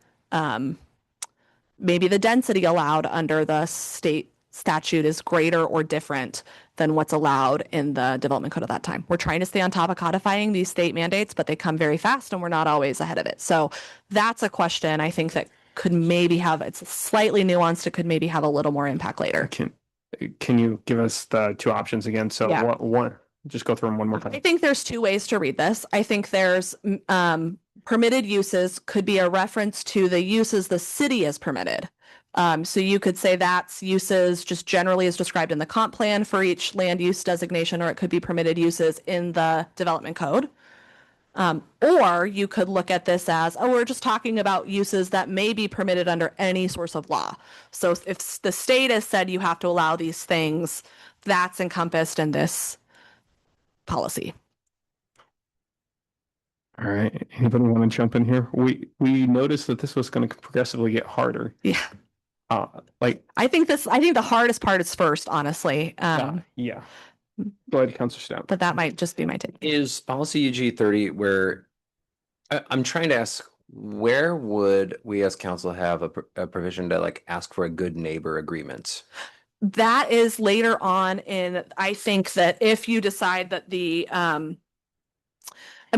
maybe the density allowed under the state statute is greater or different than what's allowed in the development code at that time. We're trying to stay on top of codifying these state mandates, but they come very fast and we're not always ahead of it. So that's a question I think that could maybe have, it's slightly nuanced, it could maybe have a little more impact later. Can you give us the two options again? So Yeah. one, just go through them one more time. I think there's two ways to read this. I think there's permitted uses could be a reference to the uses the city has permitted. So you could say that's uses just generally as described in the comp plan for each land use designation, or it could be permitted uses in the development code. Or you could look at this as, oh, we're just talking about uses that may be permitted under any source of law. So if the state has said you have to allow these things, that's encompassed in this policy. All right. Anybody want to jump in here? We noticed that this was going to progressively get harder. Yeah. I think the hardest part is first, honestly. yeah. Go ahead, Councilor Stout. But that might just be my take. Is policy UG 30 where I'm trying to ask, where would we as council have a provision to like ask for a good neighbor agreement? That is later on in, I think that if you decide that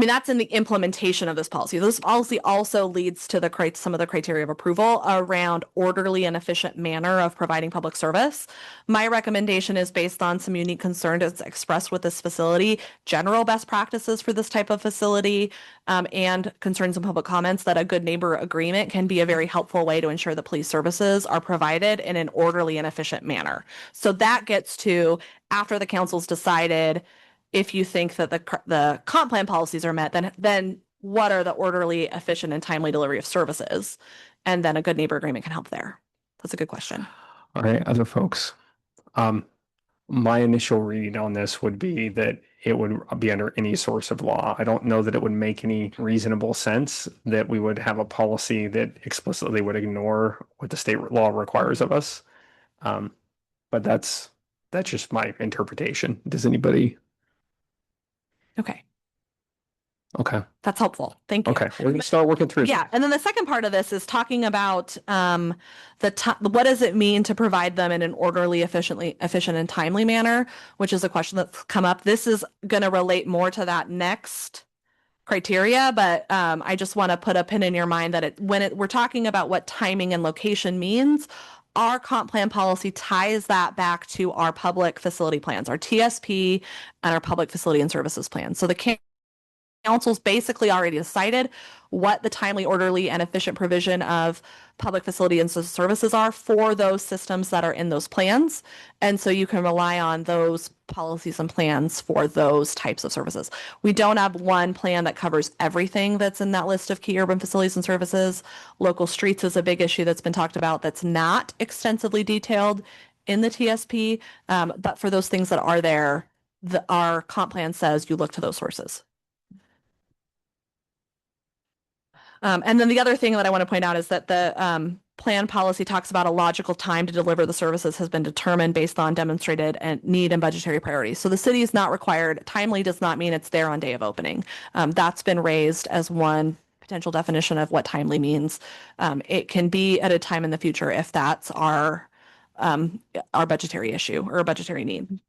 that's in the implementation of this policy. This policy also leads to some of the criteria of approval around orderly and efficient manner of providing public service. My recommendation is based on some unique concerns that's expressed with this facility, general best practices for this type of facility, and concerns and public comments that a good neighbor agreement can be a very helpful way to ensure that police services are provided in an orderly and efficient manner. So that gets to after the council's decided if you think that the comp plan policies are met, then what are the orderly, efficient, and timely delivery of services? And then a good neighbor agreement can help there. That's a good question. All right, other folks. My initial read on this would be that it would be under any source of law. I don't know that it would make any reasonable sense that we would have a policy that explicitly would ignore what the state law requires of us. But that's just my interpretation. Does anybody? Okay. That's helpful. Thank you. Okay, we're going to start working through. Yeah, and then the second part of this is talking about what does it mean to provide them in an orderly, efficient, and timely manner, which is a question that's come up. This is going to relate more to that next criteria, but I just want to put a pin in your mind that we're talking about what timing and location means. Our comp plan policy ties that back to our public facility plans, our TSP, and our public facility and services plans. So the council's basically already decided what the timely, orderly, and efficient provision of public facility and services are for those systems that are in those plans. And so you can rely on those policies and plans for those types of services. We don't have one plan that covers everything that's in that list of key urban facilities and services. Local streets is a big issue that's been talked about that's not extensively detailed in the TSP. But for those things that are there, our comp plan says you look to those sources. And then the other thing that I want to point out is that the plan policy talks about a logical time to deliver the services has been determined based on demonstrated and need and budgetary priorities. So the city is not required. Timely does not mean it's there on day of opening. That's been raised as one potential definition of what timely means. It can be at a time in the future if that's our budgetary issue or budgetary need.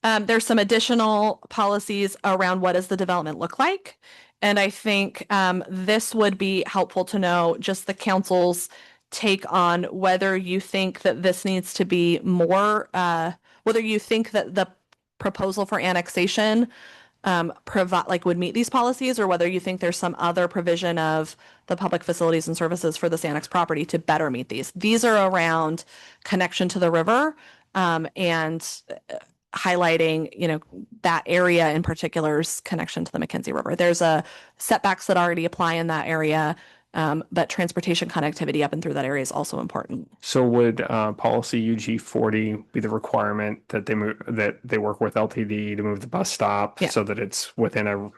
There's some additional policies around what does the development look like. And I think this would be helpful to know just the council's take on whether you think that this needs to be more, whether you think that the proposal for annexation would meet these policies, or whether you think there's some other provision of the public facilities and services for this annexed property to better meet these. These are around connection to the river and highlighting, that area in particular's connection to the Mackenzie River. There's setbacks that already apply in that area, but transportation connectivity up and through that area is also important. So would policy UG 40 be the requirement that they work with LTD to move the bus stop so that it's within I'm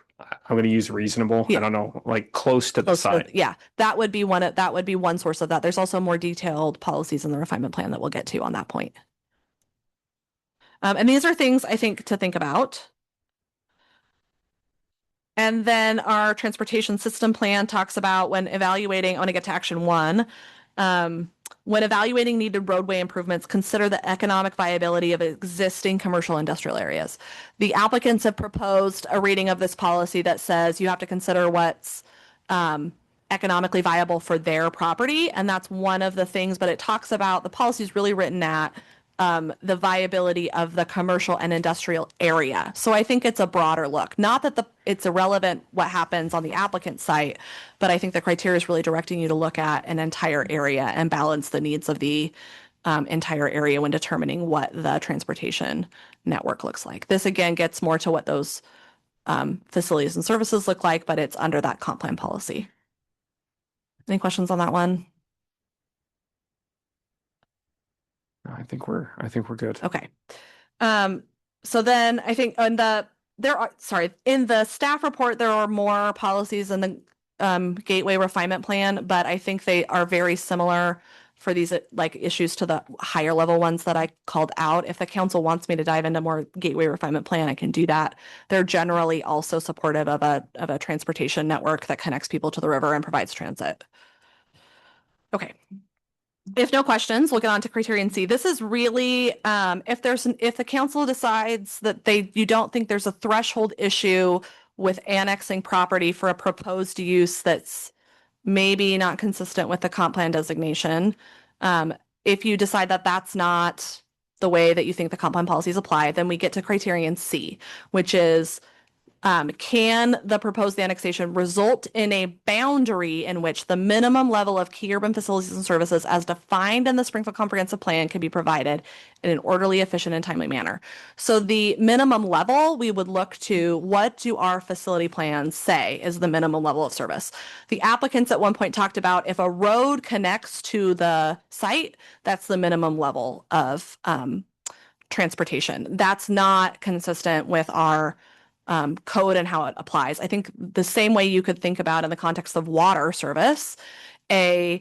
going to use reasonable. I don't know, like close to the site. Yeah, that would be one source of that. There's also more detailed policies in the refinement plan that we'll get to on that point. And these are things I think to think about. And then our transportation system plan talks about when evaluating, I want to get to action 1. When evaluating needed roadway improvements, consider the economic viability of existing commercial industrial areas. The applicants have proposed a reading of this policy that says you have to consider what's economically viable for their property. And that's one of the things, but it talks about the policy is really written at the viability of the commercial and industrial area. So I think it's a broader look. Not that it's irrelevant what happens on the applicant site, but I think the criteria is really directing you to look at an entire area and balance the needs of the entire area when determining what the transportation network looks like. This again gets more to what those facilities and services look like, but it's under that comp plan policy. Any questions on that one? I think we're good. Okay. So then I think in the staff report, there are more policies in the gateway refinement plan, but I think they are very similar for these issues to the higher level ones that I called out. If the council wants me to dive into more gateway refinement plan, I can do that. They're generally also supportive of a transportation network that connects people to the river and provides transit. Okay. If no questions, we'll get on to criterion C. This is really, if the council decides that you don't think there's a threshold issue with annexing property for a proposed use that's maybe not consistent with the comp plan designation. If you decide that that's not the way that you think the comp plan policies apply, then we get to criterion C, which is, can the proposed annexation result in a boundary in which the minimum level of key urban facilities and services as defined in the Springfield Comprehensive Plan can be provided in an orderly, efficient, and timely manner? So the minimum level, we would look to what do our facility plans say is the minimum level of service. The applicants at one point talked about if a road connects to the site, that's the minimum level of transportation. That's not consistent with our code and how it applies. I think the same way you could think about in the context of water service, a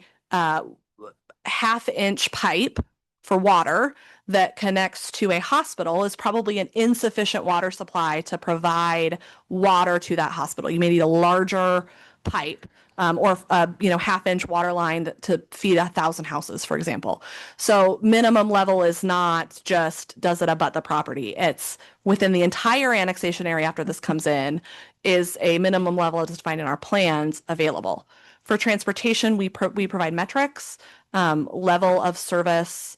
half-inch pipe for water that connects to a hospital is probably an insufficient water supply to provide water to that hospital. You may need a larger pipe or half-inch water line to feed 1,000 houses, for example. So minimum level is not just does it abut the property. It's within the entire annexation area after this comes in is a minimum level as defined in our plans available. For transportation, we provide metrics. Level of service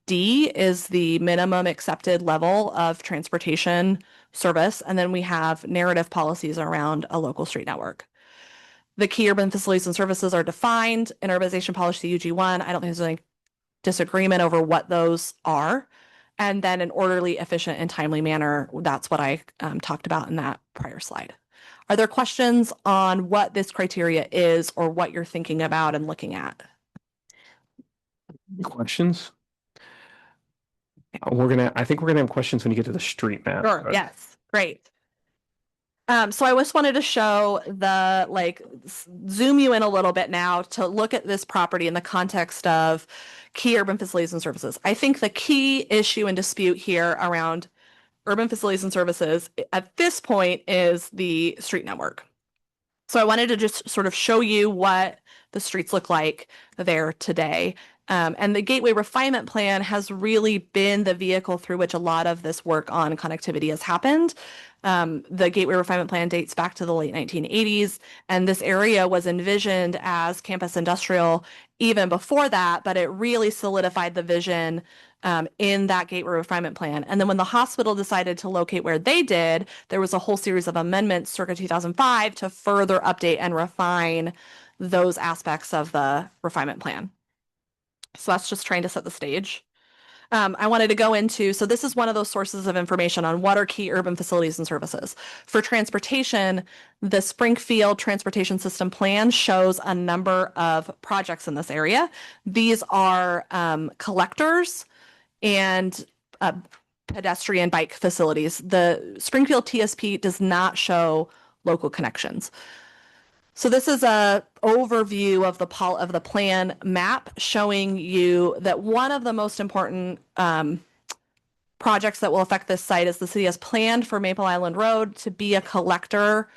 D is the minimum accepted level of transportation service. And then we have narrative policies around a local street network. The key urban facilities and services are defined in urbanization policy UG1. I don't think there's any disagreement over what those are. And then an orderly, efficient, and timely manner. That's what I talked about in that prior slide. Are there questions on what this criteria is or what you're thinking about and looking at? Questions? I think we're gonna have questions when you get to the street map. Sure. but- Yes. Great. So I just wanted to show the, zoom you in a little bit now to look at this property in the context of key urban facilities and services. I think the key issue and dispute here around urban facilities and services at this point is the street network. So I wanted to just sort of show you what the streets look like there today. And the Gateway Refinement Plan has really been the vehicle through which a lot of this work on connectivity has happened. The Gateway Refinement Plan dates back to the late 1980s, and this area was envisioned as campus industrial even before that, but it really solidified the vision in that Gateway Refinement Plan. And then when the hospital decided to locate where they did, there was a whole series of amendments circa 2005 to further update and refine those aspects of the refinement plan. So that's just trying to set the stage. I wanted to go into, so this is one of those sources of information on what are key urban facilities and services. For transportation, the Springfield Transportation System Plan shows a number of projects in this area. These are collectors and pedestrian bike facilities. The Springfield TSP does not show local connections. So this is a overview of the plan map showing you that one of the most important projects that will affect this site is the city has planned for Maple Island Road to be a collector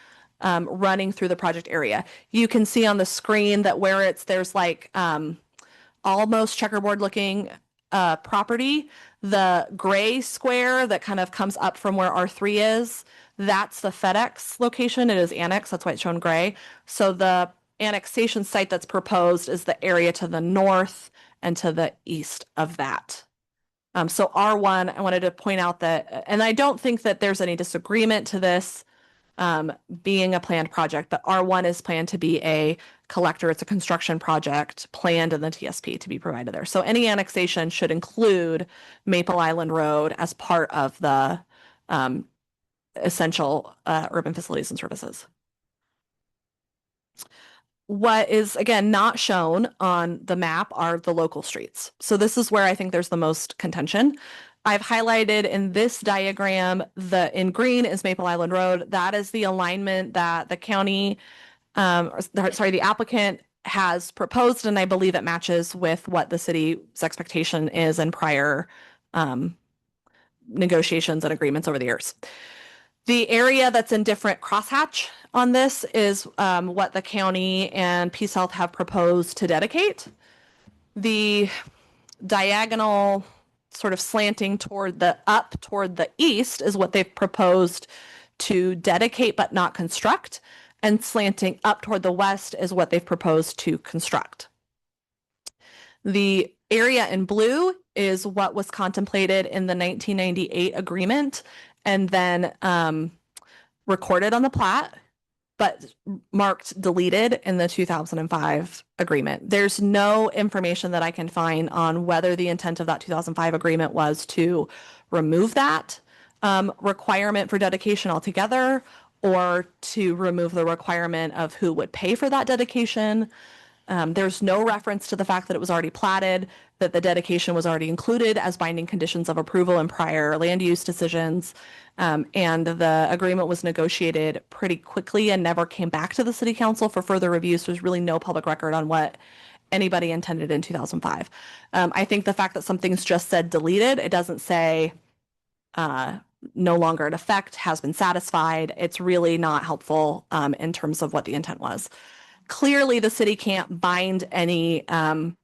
running through the project area. You can see on the screen that where there's like almost checkerboard looking property, the gray square that kind of comes up from where R3 is, that's the FedEx location. It is annexed. That's why it's shown gray. So the annexation site that's proposed is the area to the north and to the east of that. So R1, I wanted to point out that, and I don't think that there's any disagreement to this being a planned project, but R1 is planned to be a collector. It's a construction project planned in the TSP to be provided there. So any annexation should include Maple Island Road as part of the essential urban facilities and services. What is, again, not shown on the map are the local streets. So this is where I think there's the most contention. I've highlighted in this diagram, in green is Maple Island Road. That is the alignment that the county, the applicant has proposed, and I believe it matches with what the city's expectation is in prior negotiations and agreements over the years. The area that's in different crosshatch on this is what the county and Peace Health have proposed to dedicate. The diagonal sort of slanting toward the east is what they've proposed to dedicate but not construct, and slanting up toward the west is what they've proposed to construct. The area in blue is what was contemplated in the 1998 agreement and then recorded on the plat, but marked deleted in the 2005 agreement. There's no information that I can find on whether the intent of that 2005 agreement was to remove that requirement for dedication altogether, or to remove the requirement of who would pay for that dedication. There's no reference to the fact that it was already platted, that the dedication was already included as binding conditions of approval in prior land use decisions. And the agreement was negotiated pretty quickly and never came back to the city council for further review. So there's really no public record on what anybody intended in 2005. I think the fact that something's just said deleted, it doesn't say no longer in effect, has been satisfied. It's really not helpful in terms of what the intent was. Clearly, the city can't bind any,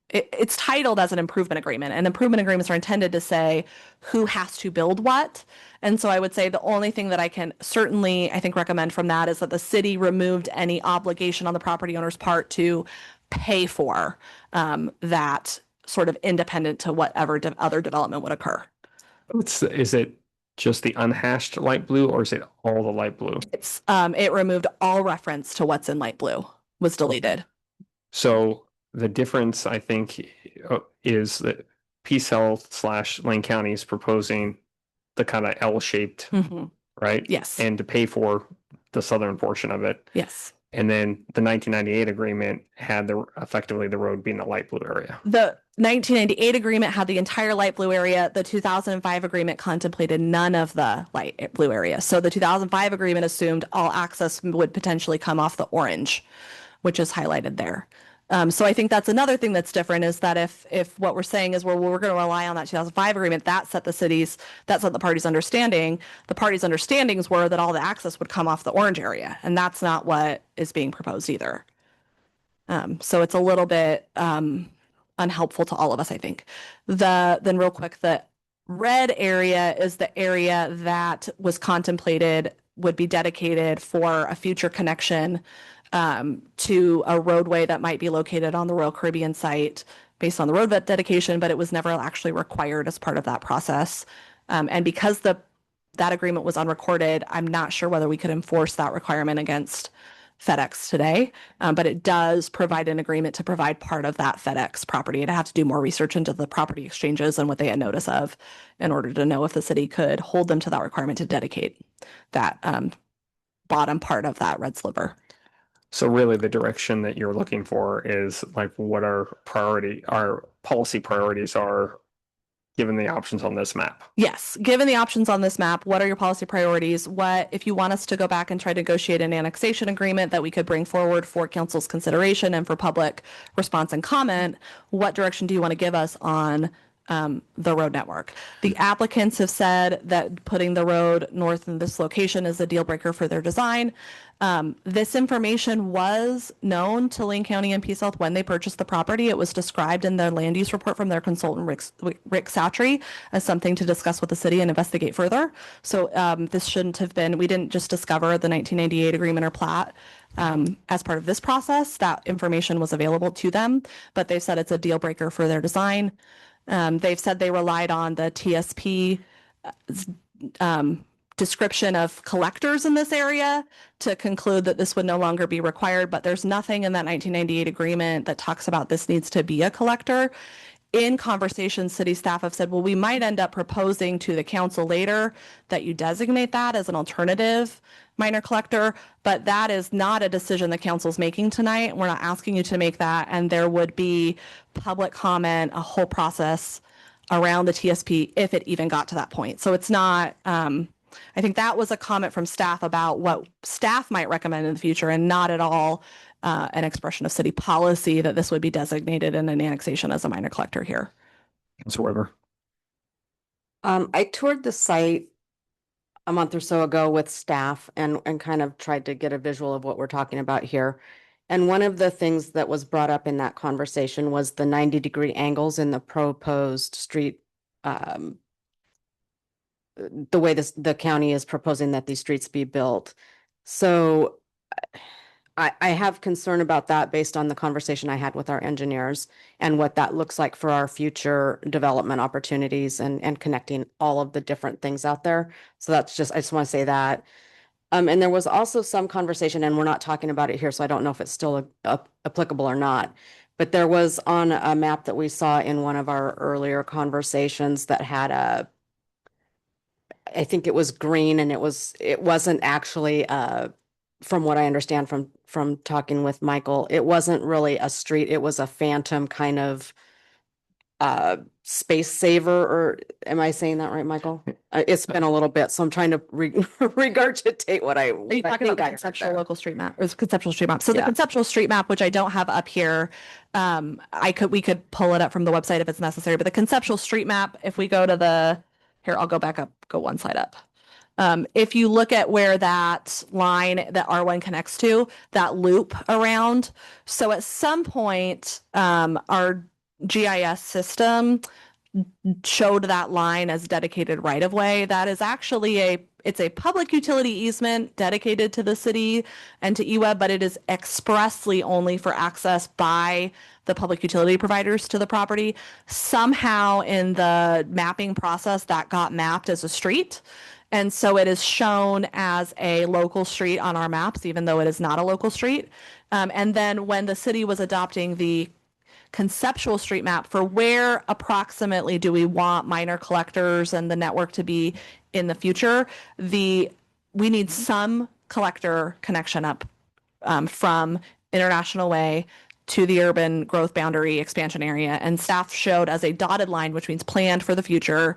it's titled as an improvement agreement, and improvement agreements are intended to say who has to build what. And so I would say the only thing that I can certainly, I think, recommend from that is that the city removed any obligation on the property owner's part to pay for that, sort of independent to whatever other development would occur. Is it just the unhashed light blue, or is it all the light blue? It's it removed all reference to what's in light blue, was deleted. So the difference, I think, is that Peace Health / Lane County is proposing the kind of L-shaped, right? Yes. And to pay for the southern portion of it. Yes. And then the 1998 agreement had effectively the road being the light blue area. The 1998 agreement had the entire light blue area. The 2005 agreement contemplated none of the light blue area. So the 2005 agreement assumed all access would potentially come off the orange, which is highlighted there. So I think that's another thing that's different is that if what we're saying is we're going to rely on that 2005 agreement, that set the parties' understanding. The parties' understandings were that all the access would come off the orange area, and that's not what is being proposed either. So it's a little bit unhelpful to all of us, I think. Then real quick, the red area is the area that was contemplated would be dedicated for a future connection to a roadway that might be located on the Royal Caribbean site based on the road dedication, but it was never actually required as part of that process. And because that agreement was unrecorded, I'm not sure whether we could enforce that requirement against FedEx today, but it does provide an agreement to provide part of that FedEx property. I'd have to do more research into the property exchanges and what they had notice of in order to know if the city could hold them to that requirement to dedicate that bottom part of that red sliver. So really the direction that you're looking for is like what our policy priorities are given the options on this map. Yes, given the options on this map, what are your policy priorities? What, if you want us to go back and try to negotiate an annexation agreement that we could bring forward for council's consideration and for public response and comment, what direction do you want to give us on the road network? The applicants have said that putting the road north in this location is a deal breaker for their design. This information was known to Lane County and Peace Health when they purchased the property. It was described in the land use report from their consultant, Rick Satry, as something to discuss with the city and investigate further. So this shouldn't have been, we didn't just discover the 1998 agreement or plat as part of this process. That information was available to them, but they said it's a deal breaker for their design. They've said they relied on the TSP description of collectors in this area to conclude that this would no longer be required, but there's nothing in that 1998 agreement that talks about this needs to be a collector. In conversations, city staff have said, well, we might end up proposing to the council later that you designate that as an alternative minor collector, but that is not a decision the council's making tonight. We're not asking you to make that, and there would be public comment, a whole process around the TSP if it even got to that point. So it's not, I think that was a comment from staff about what staff might recommend in the future and not at all an expression of city policy that this would be designated in an annexation as a minor collector here. Whatsoever. I toured the site a month or so ago with staff and kind of tried to get a visual of what we're talking about here. And one of the things that was brought up in that conversation was the 90-degree angles in the proposed street, the way the county is proposing that these streets be built. So I have concern about that based on the conversation I had with our engineers and what that looks like for our future development opportunities and connecting all of the different things out there. So that's just, I just want to say that. And there was also some conversation, and we're not talking about it here, so I don't know if it's still applicable or not. But there was on a map that we saw in one of our earlier conversations that had I think it was green, and it wasn't actually from what I understand from talking with Michael, it wasn't really a street. It was a phantom kind of space saver, or am I saying that right, Michael? It's been a little bit, so I'm trying to regurgitate what I. Are you talking about the conceptual local street map or conceptual street map? So the conceptual street map, which I don't have up here, we could pull it up from the website if it's necessary. But the conceptual street map, if we go to here, I'll go back up, go one slide up. If you look at where that line that R1 connects to, that loop around. So at some point, our GIS system showed that line as dedicated right of way. That is actually it's a public utility easement dedicated to the city and to EWEB, but it is expressly only for access by the public utility providers to the property. Somehow in the mapping process that got mapped as a street. And so it is shown as a local street on our maps, even though it is not a local street. And then when the city was adopting the conceptual street map for where approximately do we want minor collectors and the network to be in the future, we need some collector connection up from International Way to the urban growth boundary expansion area. And staff showed as a dotted line, which means planned for the future,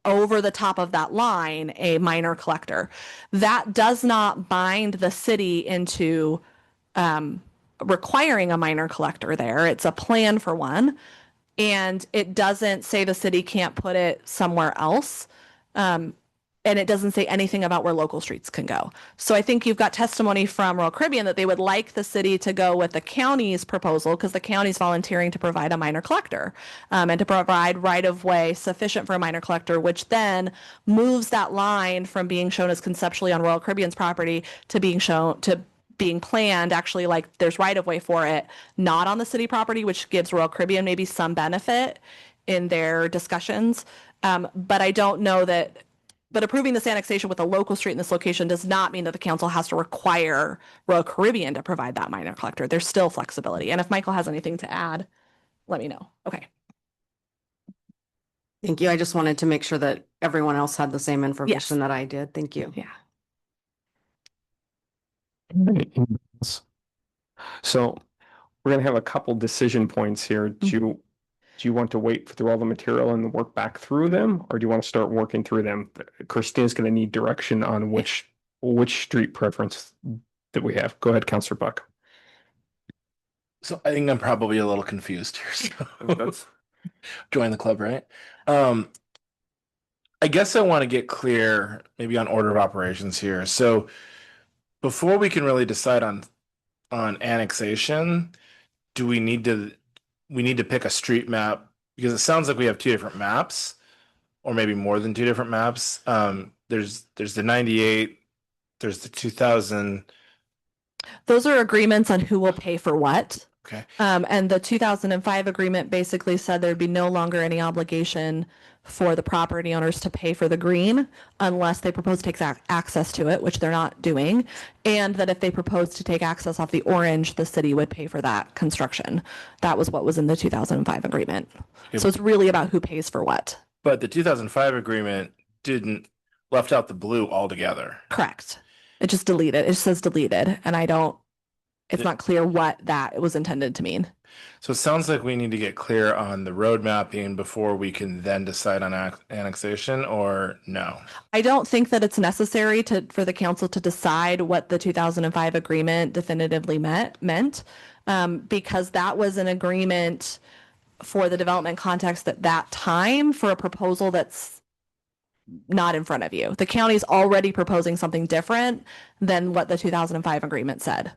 over the top of that line, a minor collector. That does not bind the city into requiring a minor collector there. It's a plan for one. And it doesn't say the city can't put it somewhere else. And it doesn't say anything about where local streets can go. So I think you've got testimony from Royal Caribbean that they would like the city to go with the county's proposal because the county's volunteering to provide a minor collector and to provide right of way sufficient for a minor collector, which then moves that line from being shown as conceptually on Royal Caribbean's property to being shown to being planned actually like there's right of way for it, not on the city property, which gives Royal Caribbean maybe some benefit in their discussions. But I don't know that. But approving this annexation with a local street in this location does not mean that the council has to require Royal Caribbean to provide that minor collector. There's still flexibility. And if Michael has anything to add, let me know. Okay. Thank you. I just wanted to make sure that everyone else had the same information that I did. Thank you. Yeah. So we're gonna have a couple decision points here. Do you want to wait through all the material and work back through them, or do you want to start working through them? Christina's going to need direction on which street preference that we have. Go ahead, Councilor Buck. So I think I'm probably a little confused here. So join the club, right? I guess I want to get clear maybe on order of operations here. So before we can really decide on annexation, do we need to pick a street map? Because it sounds like we have two different maps, or maybe more than two different maps. There's the 98, there's the 2000. Those are agreements on who will pay for what. Okay. And the 2005 agreement basically said there'd be no longer any obligation for the property owners to pay for the green unless they propose to take access to it, which they're not doing. And that if they propose to take access off the orange, the city would pay for that construction. That was what was in the 2005 agreement. Yeah. So it's really about who pays for what. But the 2005 agreement left out the blue altogether. Correct. It just deleted. It just says deleted. And it's not clear what that was intended to mean. So it sounds like we need to get clear on the road mapping before we can then decide on annexation, or no? I don't think that it's necessary for the council to decide what the 2005 agreement definitively meant, because that was an agreement for the development context at that time for a proposal that's not in front of you. The county's already proposing something different than what the 2005 agreement said.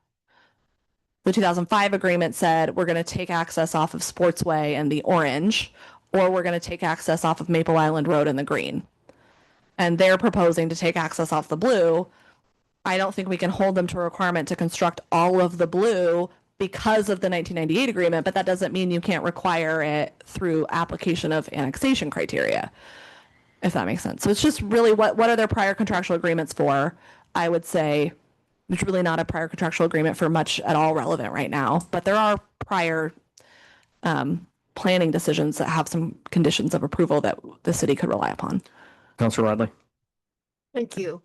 The 2005 agreement said we're going to take access off of Sportsway and the orange, or we're going to take access off of Maple Island Road and the green. And they're proposing to take access off the blue. I don't think we can hold them to a requirement to construct all of the blue because of the 1998 agreement, but that doesn't mean you can't require it through application of annexation criteria, if that makes sense. So it's just really what are their prior contractual agreements for? I would say there's really not a prior contractual agreement for much at all relevant right now, but there are prior planning decisions that have some conditions of approval that the city could rely upon. Councilor Rodley. Thank you.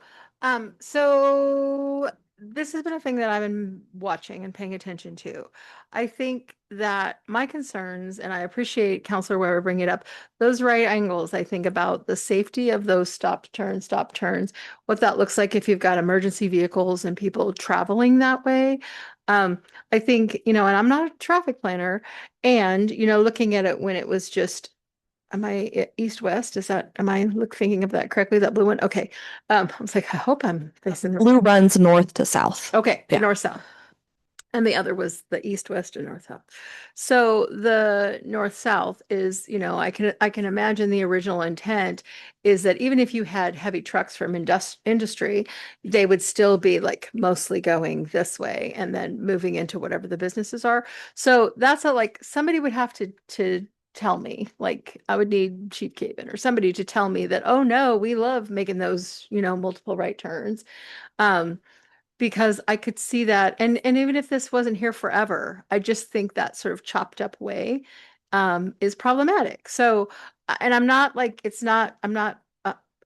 So this has been a thing that I've been watching and paying attention to. I think that my concerns, and I appreciate Councilor Weber bringing it up, those right angles, I think about the safety of those stop turns, what that looks like if you've got emergency vehicles and people traveling that way. I think, and I'm not a traffic planner, and, looking at it when it was just, am I east-west? Am I thinking of that correctly? That blue one? Okay. I was like, I hope I'm facing the Blue runs north to south. Okay, Yeah. north-south. And the other was the east-west and north-south. So the north-south is, I can imagine the original intent is that even if you had heavy trucks from industry, they would still be like mostly going this way and then moving into whatever the businesses are. So that's somebody would have to tell me, like I would need Chief Caven or somebody to tell me that, oh no, we love making those, multiple right turns. Because I could see that. And even if this wasn't here forever, I just think that sort of chopped up way is problematic. So, and I'm not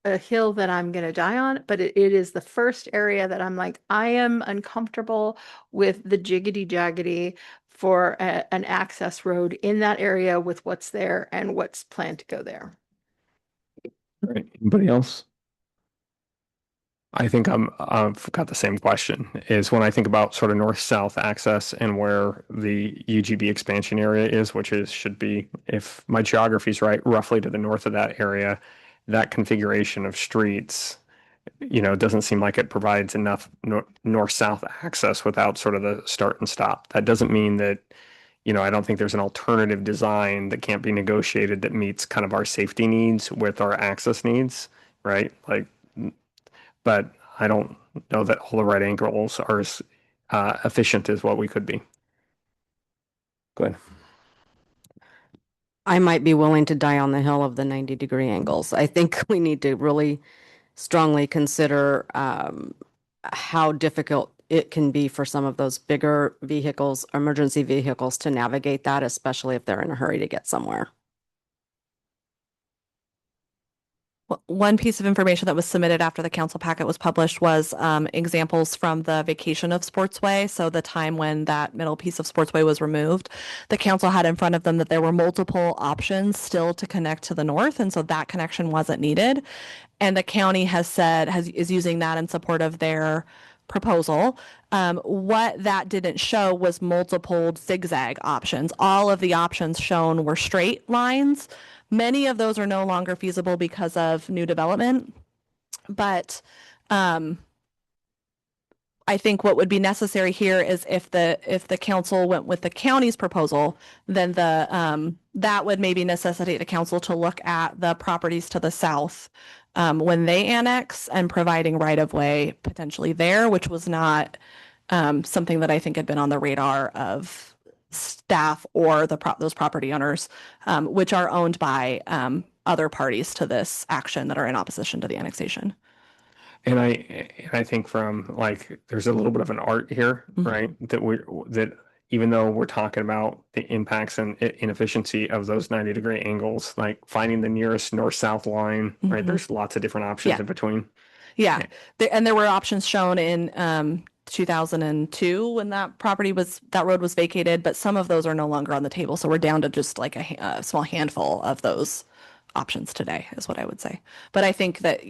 a hill that I'm gonna die on, but it is the first area that I'm like, I am uncomfortable with the jiggity jaggedy for an access road in that area with what's there and what's planned to go there. All right, anybody else? I think I've got the same question, is when I think about sort of north-south access and where the UGB expansion area is, which is, should be, if my geography is right, roughly to the north of that area, that configuration of streets, you know, doesn't seem like it provides enough north-south access without sort of the start and stop. That doesn't mean that, you know, I don't think there's an alternative design that can't be negotiated that meets kind of our safety needs with our access needs, right? Like, but I don't know that all the right angles are as efficient as what we could be. Go ahead. I might be willing to die on the hill of the 90-degree angles. I think we need to really strongly consider how difficult it can be for some of those bigger vehicles, emergency vehicles, to navigate that, especially if they're in a hurry to get somewhere. One piece of information that was submitted after the council packet was published was examples from the vacation of Sportsway. So the time when that middle piece of Sportsway was removed, the council had in front of them that there were multiple options still to connect to the north. And so that connection wasn't needed. And the county has said, is using that in support of their proposal. What that didn't show was multiple zigzag options. All of the options shown were straight lines. Many of those are no longer feasible because of new development, but I think what would be necessary here is if the council went with the county's proposal, then that would maybe necessitate the council to look at the properties to the south when they annex and providing right of way potentially there, which was not something that I think had been on the radar of staff or those property owners, which are owned by other parties to this action that are in opposition to the annexation. And I think from like, there's a little bit of an art here, right? That even though we're talking about the impacts and inefficiency of those 90-degree angles, like finding the nearest north-south line, right? There's lots of different options in between. Yeah. And there were options shown in 2002 when that road was vacated, but some of those are no longer on the table. So we're down to just like a small handful of those options today is what I would say. But I think that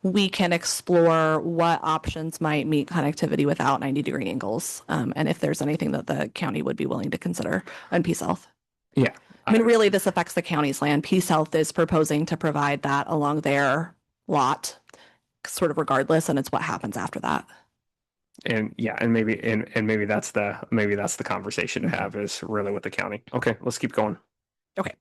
we can explore what options might meet connectivity without 90-degree angles. And if there's anything that the county would be willing to consider on Peace Health. Yeah. I mean, really, this affects the county's land. Peace Health is proposing to provide that along their lot, sort of regardless, and it's what happens after that. And yeah, and maybe that's the conversation to have, is really with the county. Okay, let's keep going. Okay.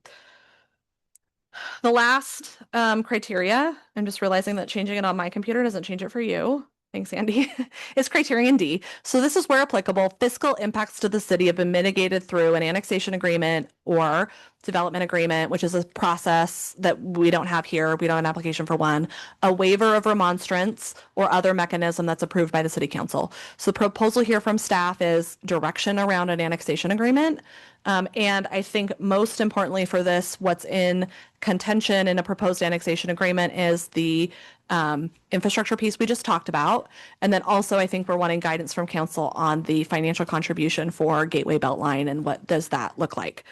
The last criteria, I'm just realizing that changing it on my computer doesn't change it for you. Thanks, Andy. Is criterion D. So this is where applicable, fiscal impacts to the city have been mitigated through an annexation agreement or development agreement, which is a process that we don't have here. We don't have an application for one, a waiver of remonstrance or other mechanism that's approved by the city council. So the proposal here from staff is direction around an annexation agreement. And I think most importantly for this, what's in contention in a proposed annexation agreement is the infrastructure piece we just talked about. And then also I think we're wanting guidance from council on the financial contribution for Gateway Beltline and what does that look like.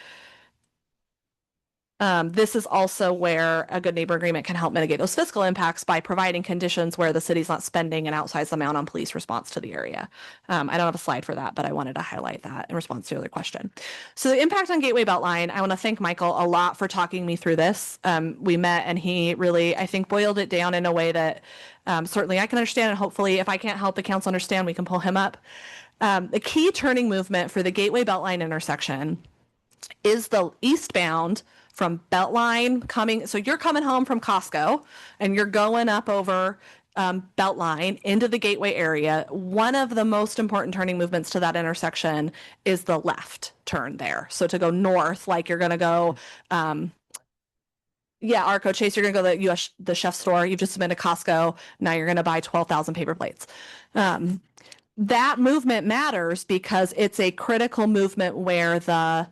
This is also where a good neighbor agreement can help mitigate those fiscal impacts by providing conditions where the city's not spending an outsized amount on police response to the area. I don't have a slide for that, but I wanted to highlight that in response to the other question. So the impact on Gateway Beltline, I want to thank Michael a lot for talking me through this. We met and he really, I think, boiled it down in a way that certainly I can understand, and hopefully if I can't help the council understand, we can pull him up. The key turning movement for the Gateway Beltline intersection is the eastbound from Beltline coming. So you're coming home from Costco and you're going up over Beltline into the Gateway area. One of the most important turning movements to that intersection is the left turn there. So to go north, like you're going to go, Arco Chase, you're going to go to the chef store. You've just been to Costco. Now you're going to buy 12,000 paper plates. That movement matters because it's a critical movement where the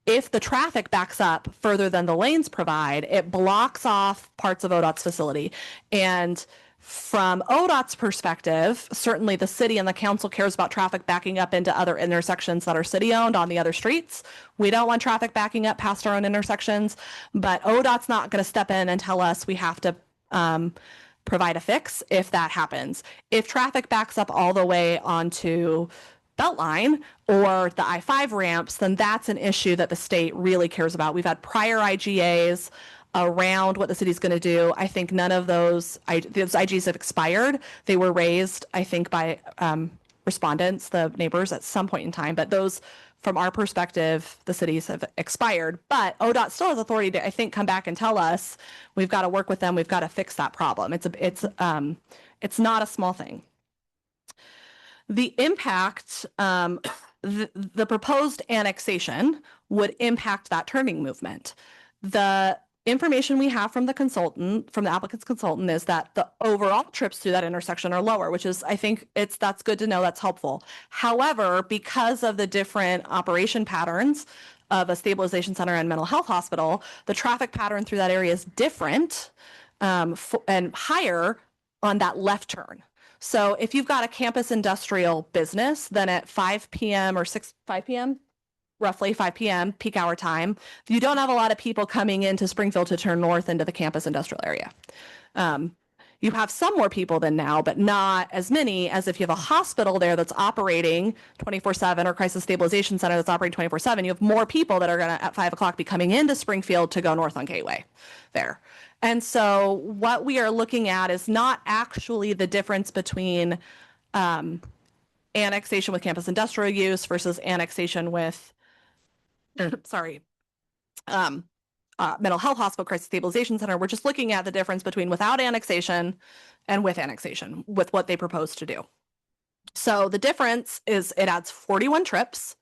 if the traffic backs up further than the lanes provide, it blocks off parts of ODOT's facility. And from ODOT's perspective, certainly the city and the council cares about traffic backing up into other intersections that are city-owned on the other streets. We don't want traffic backing up past our own intersections, but ODOT's not going to step in and tell us we have to provide a fix if that happens. If traffic backs up all the way onto Beltline or the I-5 ramps, then that's an issue that the state really cares about. We've had prior IGAs around what the city's going to do. I think none of those IGs have expired. They were raised, I think, by respondents, the neighbors, at some point in time. But those, from our perspective, the cities have expired. But ODOT still has authority to, I think, come back and tell us we've got to work with them. We've got to fix that problem. It's not a small thing. The impact, the proposed annexation would impact that turning movement. The information we have from the consultant, from the applicant's consultant, is that the overall trips through that intersection are lower, which is, I think that's good to know, that's helpful. However, because of the different operation patterns of a stabilization center and mental health hospital, the traffic pattern through that area is different and higher on that left turn. So if you've got a campus industrial business, then at 5 p.m. or 5 p.m., roughly 5 p.m., peak hour time, you don't have a lot of people coming into Springfield to turn north into the campus industrial area. You have some more people than now, but not as many as if you have a hospital there that's operating 24/7 or crisis stabilization center that's operating 24/7. You have more people that are going to, at 5 o'clock, be coming into Springfield to go north on Gateway there. And so what we are looking at is not actually the difference between annexation with campus industrial use versus annexation with, mental health hospital crisis stabilization center. We're just looking at the difference between without annexation and with annexation, with what they propose to do. So the difference is it adds 41 trips.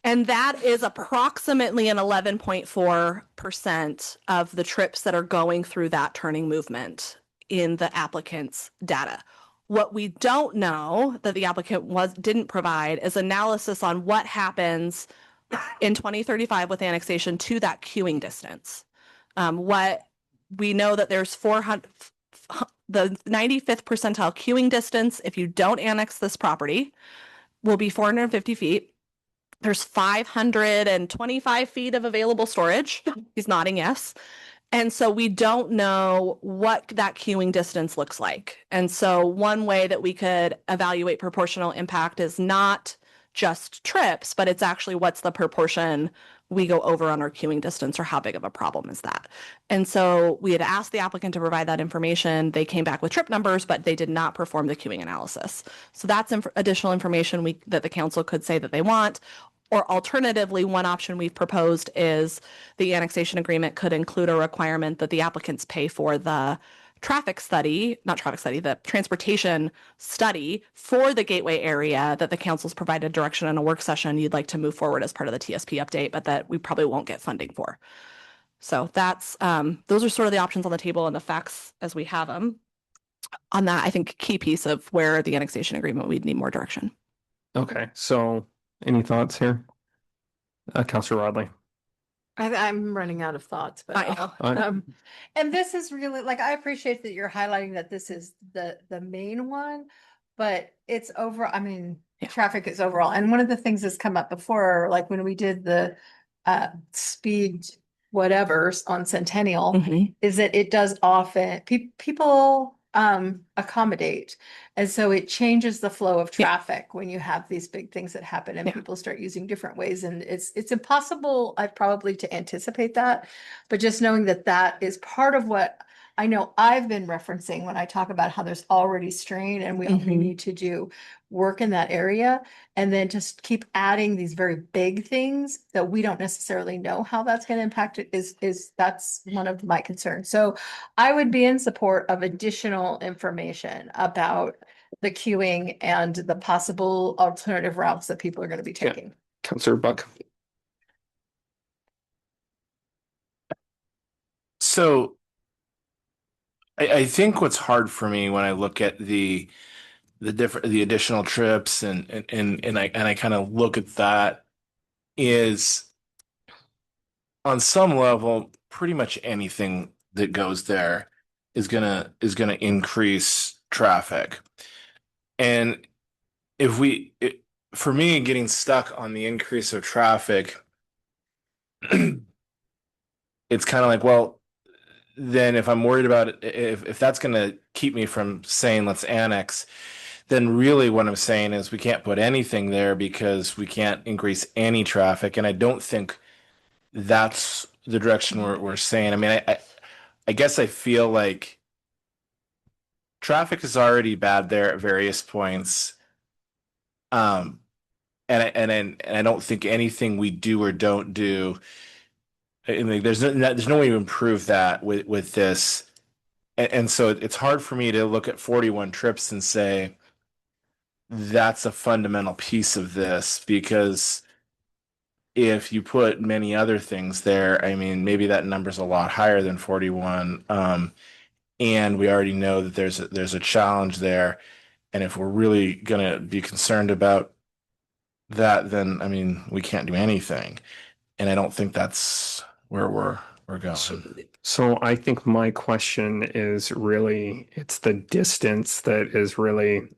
And that is approximately an 11.4% of the trips that are going through that turning movement in the applicant's data. What we don't know that the applicant didn't provide is analysis on what happens in 2035 with annexation to that queuing distance. What we know that there's 400, the 95th percentile queuing distance, if you don't annex this property, will be 450 feet. There's 525 feet of available storage. He's nodding yes. And so we don't know what that queuing distance looks like. And so one way that we could evaluate proportional impact is not just trips, but it's actually what's the proportion we go over on our queuing distance, or how big of a problem is that? And so we had asked the applicant to provide that information. They came back with trip numbers, but they did not perform the queuing analysis. So that's additional information that the council could say that they want. Or alternatively, one option we've proposed is the annexation agreement could include a requirement that the applicants pay for the the transportation study for the Gateway area that the council's provided direction in a work session you'd like to move forward as part of the TSP update, but that we probably won't get funding for. So that's, those are sort of the options on the table and the facts as we have them. On that, I think key piece of where the annexation agreement, we'd need more direction. Okay, so any thoughts here? Councilor Rodley. I'm running out of thoughts, but And this is really, like, I appreciate that you're highlighting that this is the main one, but it's I mean, traffic is overall. And one of the things that's come up before, like when we did the speed whatevers on Centennial, is that it does often, people accommodate. And so it changes the flow of traffic when you have these big things that happen and people start using different ways. And it's impossible, probably to anticipate that, but just knowing that that is part of what I know I've been referencing when I talk about how there's already strain and we only need to do work in that area, and then just keep adding these very big things that we don't necessarily know how that's going to impact it is that's one of my concerns. So I would be in support of additional information about the queuing and the possible alternative routes that people are going to be taking. Councilor Buck. So I think what's hard for me when I look at the additional trips and I kind of look at that is on some level, pretty much anything that goes there is gonna increase traffic. And if for me, getting stuck on the increase of traffic, it's kind of like, well, then if I'm worried about it, if that's gonna keep me from saying let's annex, then really what I'm saying is we can't put anything there because we can't increase any traffic. And I don't think that's the direction we're saying. I mean, I guess I feel like traffic is already bad there at various points. And I don't think anything we do or don't do, I mean, there's no way to improve that with this. And so it's hard for me to look at 41 trips and say that's a fundamental piece of this, because if you put many other things there, I mean, maybe that number's a lot higher than 41. And we already know that there's a challenge there. And if we're really gonna be concerned about that, then I mean, we can't do anything. And I don't think that's where we're going. So I think my question is really, it's the distance that is really,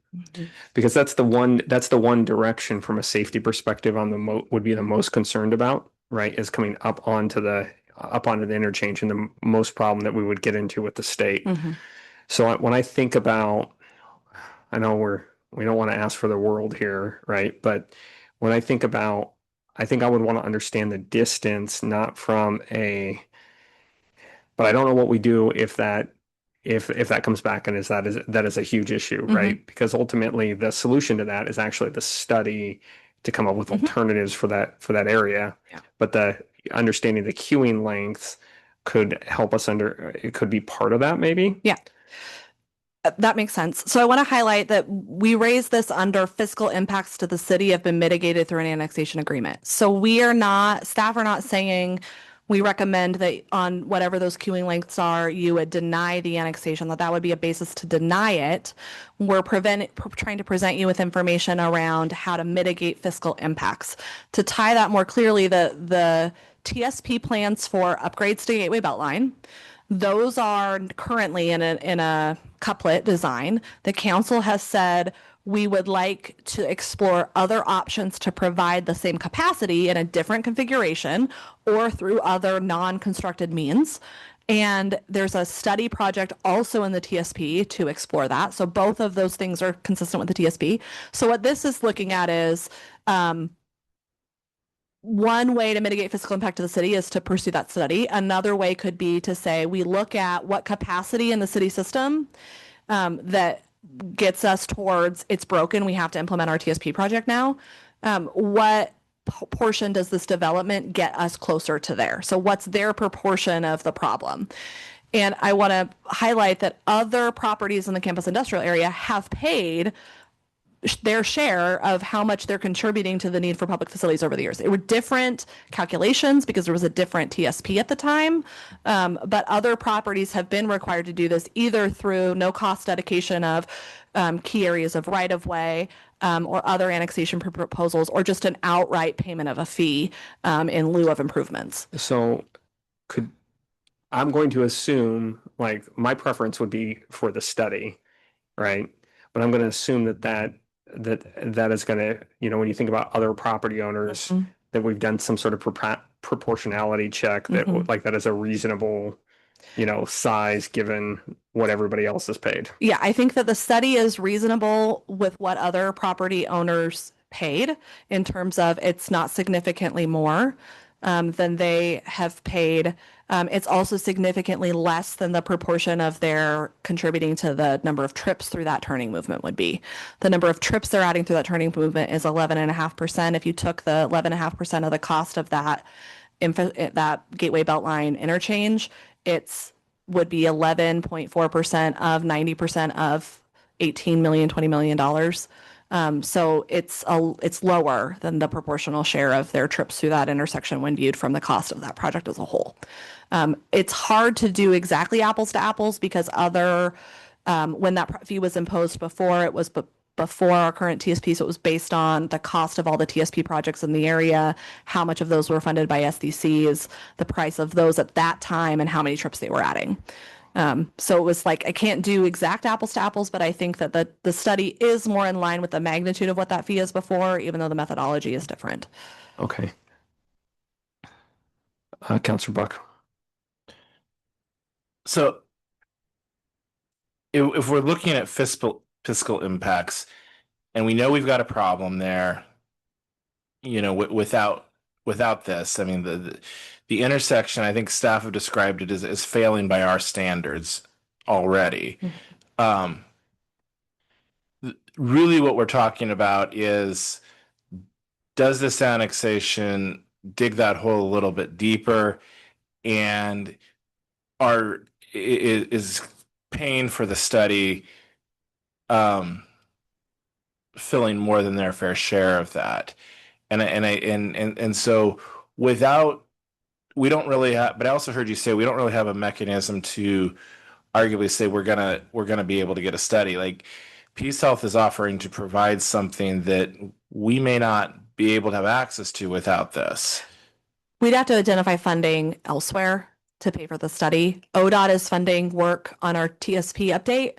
because that's the one direction from a safety perspective on would be the most concerned about, right? Is coming up onto the interchange, and the most problem that we would get into with the state. So when I think about, I know we don't want to ask for the world here, right? But when I think about, I think I would want to understand the distance, not from but I don't know what we do if that comes back and that is a huge issue, right? Because ultimately the solution to that is actually the study to come up with alternatives for that area. Yeah. But the understanding the queuing lengths could help us it could be part of that maybe. Yeah. That makes sense. So I want to highlight that we raised this under fiscal impacts to the city have been mitigated through an annexation agreement. So staff are not saying we recommend that on whatever those queuing lengths are, you would deny the annexation, that would be a basis to deny it. We're trying to present you with information around how to mitigate fiscal impacts. To tie that more clearly, the TSP plans for upgrades to Gateway Beltline, those are currently in a couplet design. The council has said we would like to explore other options to provide the same capacity in a different configuration or through other non-constructed means. And there's a study project also in the TSP to explore that. So both of those things are consistent with the TSP. So what this is looking at is one way to mitigate fiscal impact to the city is to pursue that study. Another way could be to say we look at what capacity in the city system that gets us towards it's broken, we have to implement our TSP project now. What portion does this development get us closer to there? So what's their proportion of the problem? And I want to highlight that other properties in the campus industrial area have paid their share of how much they're contributing to the need for public facilities over the years. It were different calculations because there was a different TSP at the time, but other properties have been required to do this either through no cost dedication of key areas of right of way or other annexation proposals, or just an outright payment of a fee in lieu of improvements. So I'm going to assume, like, my preference would be for the study, right? But I'm going to assume that is going to, when you think about other property owners, that we've done some sort of proportionality check that like that is a reasonable, size given what everybody else has paid. Yeah, I think that the study is reasonable with what other property owners paid in terms of it's not significantly more than they have paid. It's also significantly less than the proportion of their contributing to the number of trips through that turning movement would be. The number of trips they're adding through that turning movement is 11.5%. If you took the 11.5% of the cost of that Gateway Beltline interchange, would be 11.4% of 90% of $18 million, $20 million. So it's lower than the proportional share of their trips through that intersection when viewed from the cost of that project as a whole. It's hard to do exactly apples to apples because when that fee was imposed before, it was before our current TSP. So it was based on the cost of all the TSP projects in the area, how much of those were funded by SDCs, the price of those at that time, and how many trips they were adding. So it was like, I can't do exact apples to apples, but I think that the study is more in line with the magnitude of what that fee is before, even though the methodology is different. Okay. Counselor Buck. So if we're looking at fiscal impacts, and we know we've got a problem there, you know, without this, I mean, the intersection, I think staff have described it as failing by our standards already. Really what we're talking about is, does this annexation dig that hole a little bit deeper, and is paying for the study filling more than their fair share of that? And so without, we don't really have, but I also heard you say we don't really have a mechanism to arguably say we're gonna be able to get a study. Like, Peace Health is offering to provide something that we may not be able to have access to without this. We'd have to identify funding elsewhere to pay for the study. ODOT is funding work on our TSP update.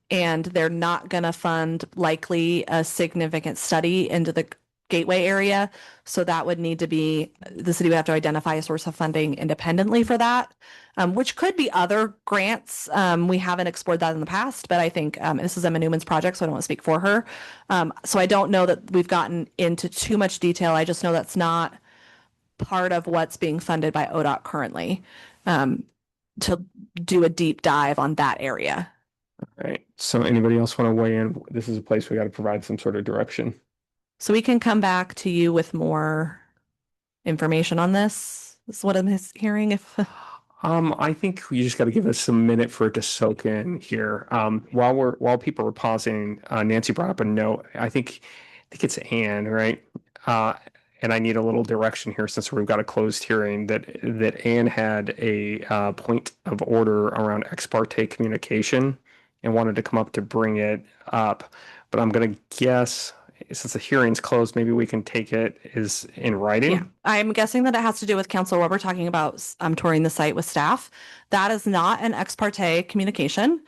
And they're not going to fund likely a significant study into the Gateway area. So that would need to be, the city would have to identify a source of funding independently for that, which could be other grants. We haven't explored that in the past, but I think this is Emma Newman's project, so I don't want to speak for her. So I don't know that we've gotten into too much detail. I just know that's not part of what's being funded by ODOT currently, to do a deep dive on that area. All right. So anybody else want to weigh in? This is a place we got to provide some sort of direction. So we can come back to you with more information on this. Is what I'm hearing. If I think you just got to give us a minute for it to soak in here. While people are pausing, Nancy brought up a note. I think it's Anne, right? And I need a little direction here since we've got a closed hearing. That Anne had a point of order around ex parte communication and wanted to come up to bring it up. But I'm going to guess, since the hearing's closed, maybe we can take it is in writing. yeah, I'm guessing that it has to do with Council Weber talking about touring the site with staff. That is not an ex parte communication,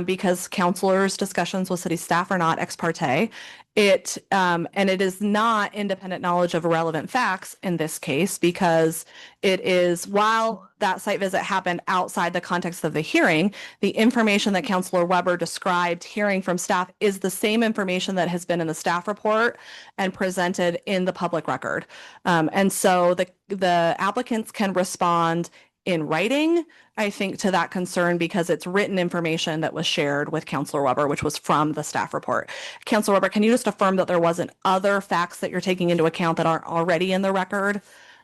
because councilors' discussions with city staff are not ex parte. And it is not independent knowledge of relevant facts in this case, because it is, while that site visit happened outside the context of the hearing, the information that Councilor Weber described hearing from staff is the same information that has been in the staff report and presented in the public record. And so the applicants can respond in writing, I think, to that concern, because it's written information that was shared with Councilor Weber, which was from the staff report. Councilor Weber, can you just affirm that there wasn't other facts that you're taking into account that aren't already in the record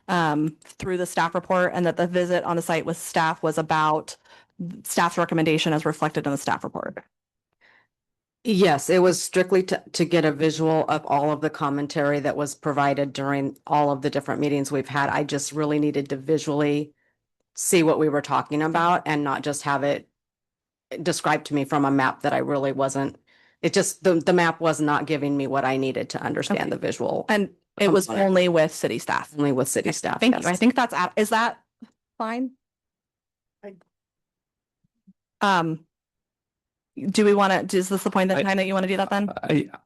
through the staff report, and that the visit on the site with staff was about staff's recommendation as reflected in the staff report? Yes, it was strictly to get a visual of all of the commentary that was provided during all of the different meetings we've had. I just really needed to visually see what we were talking about and not just have it described to me from a map that I really wasn't. It just, the map was not giving me what I needed to understand. Okay. The visual. And it was only with city staff. Only with city staff. Thank yes. you. I think that's, is that fine? Do we want to, is this the point in time that you want to do that then?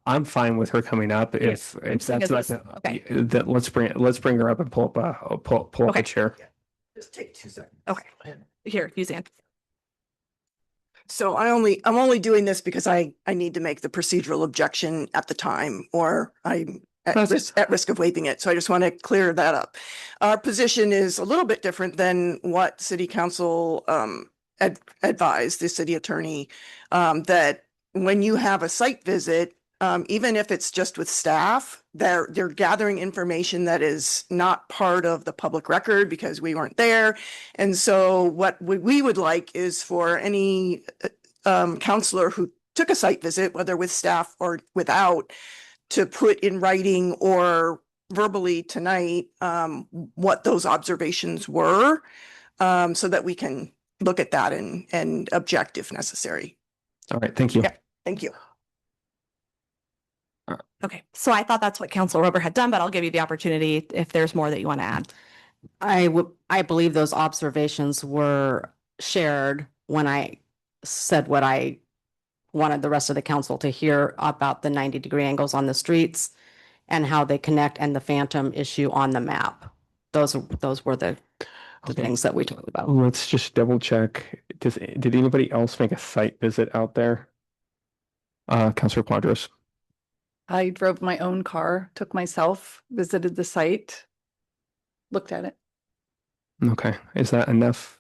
I'm fine with her coming up if that's not, okay. that let's bring her up and pull up Okay. a chair. Just take 2 seconds. Okay. Here, use Ann. So I'm only doing this because I need to make the procedural objection at the time, or I'm at risk of waiving it. So I just want to clear that up. Our position is a little bit different than what City Council advised, the city attorney, that when you have a site visit, even if it's just with staff, they're gathering information that is not part of the public record because we weren't there. And so what we would like is for any counselor who took a site visit, whether with staff or without, to put in writing or verbally tonight what those observations were, so that we can look at that and object if necessary. All right. Thank you. Yeah. Thank you. Okay, so I thought that's what Council Rubber had done, but I'll give you the opportunity if there's more that you want to add. I believe those observations were shared when I said what I wanted the rest of the council to hear about the 90-degree angles on the streets and how they connect and the phantom issue on the map. Those were the Okay. things that we talked about. Let's just double check. Did anybody else make a site visit out there? Councilor Quadros. I drove my own car, took myself, visited the site, looked at it. Okay, is that enough?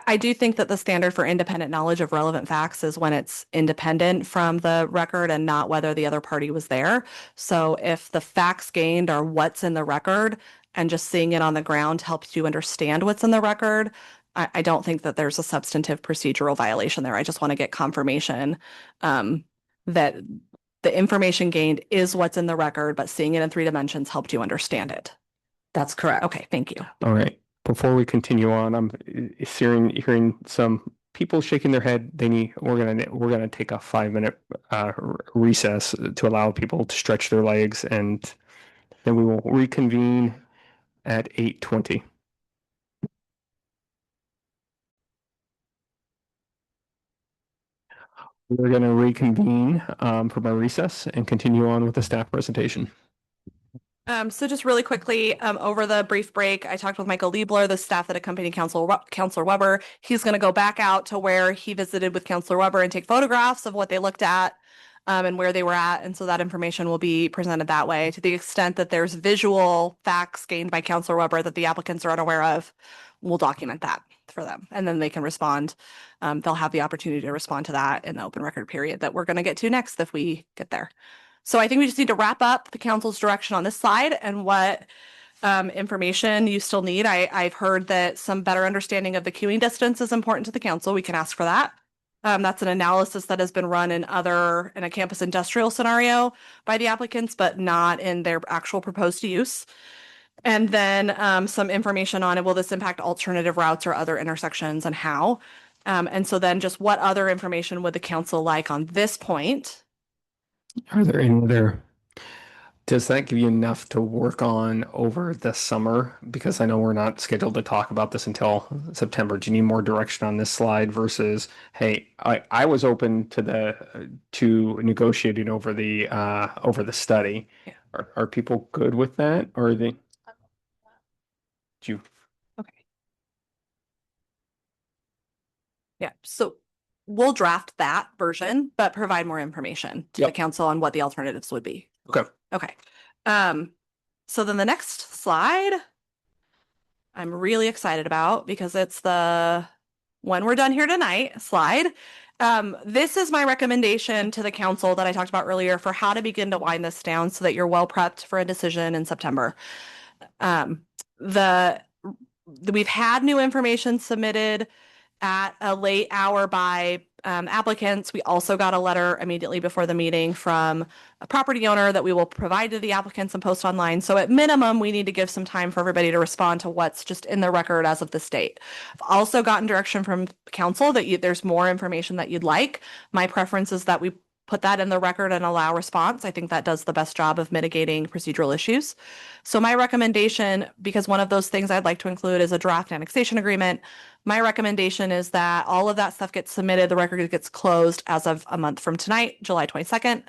I do think that the standard for independent knowledge of relevant facts is when it's independent from the record and not whether the other party was there. So if the facts gained are what's in the record and just seeing it on the ground helps you understand what's in the record, I don't think that there's a substantive procedural violation there. I just want to get confirmation that the information gained is what's in the record, but seeing it in 3 dimensions helped you understand it. That's correct. Okay, thank you. All right. Before we continue on, I'm hearing some people shaking their head. We're gonna take a 5-minute recess to allow people to stretch their legs, and then we will reconvene at 8:20. We're going to reconvene from our recess and continue on with the staff presentation. So just really quickly, over the brief break, I talked with Michael Liebler, the staff that accompanied Councilor Weber. He's going to go back out to where he visited with Councilor Weber and take photographs of what they looked at and where they were at. And so that information will be presented that way. To the extent that there's visual facts gained by Councilor Weber that the applicants are unaware of, we'll document that for them. And then they can respond. They'll have the opportunity to respond to that in the open record period that we're going to get to next if we get there. So I think we just need to wrap up the council's direction on this slide and what information you still need. I've heard that some better understanding of the queuing distance is important to the council. We can ask for that. That's an analysis that has been run in a campus industrial scenario by the applicants, but not in their actual proposed use. And then some information on it. Will this impact alternative routes or other intersections and how? And so then just what other information would the council like on this point? Are there any other? Does that give you enough to work on over the summer? Because I know we're not scheduled to talk about this until September. Do you need more direction on this slide versus, hey, I was open to negotiating over the study. Yeah. Are people good with that, or are they? Do you? Okay. Yeah. So we'll draft that version, but provide more information to the council on what the alternatives would be. Okay. Okay. So then the next slide, I'm really excited about because it's the when we're done here tonight slide. This is my recommendation to the council that I talked about earlier for how to begin to wind this down so that you're well prepped for a decision in September. We've had new information submitted at a late hour by applicants. We also got a letter immediately before the meeting from a property owner that we will provide to the applicants and post online. So at minimum, we need to give some time for everybody to respond to what's just in the record as of this date. I've also gotten direction from council that there's more information that you'd like. My preference is that we put that in the record and allow response. I think that does the best job of mitigating procedural issues. So my recommendation, because one of those things I'd like to include is a draft annexation agreement, my recommendation is that all of that stuff gets submitted, the record gets closed as of a month from tonight, July 22nd.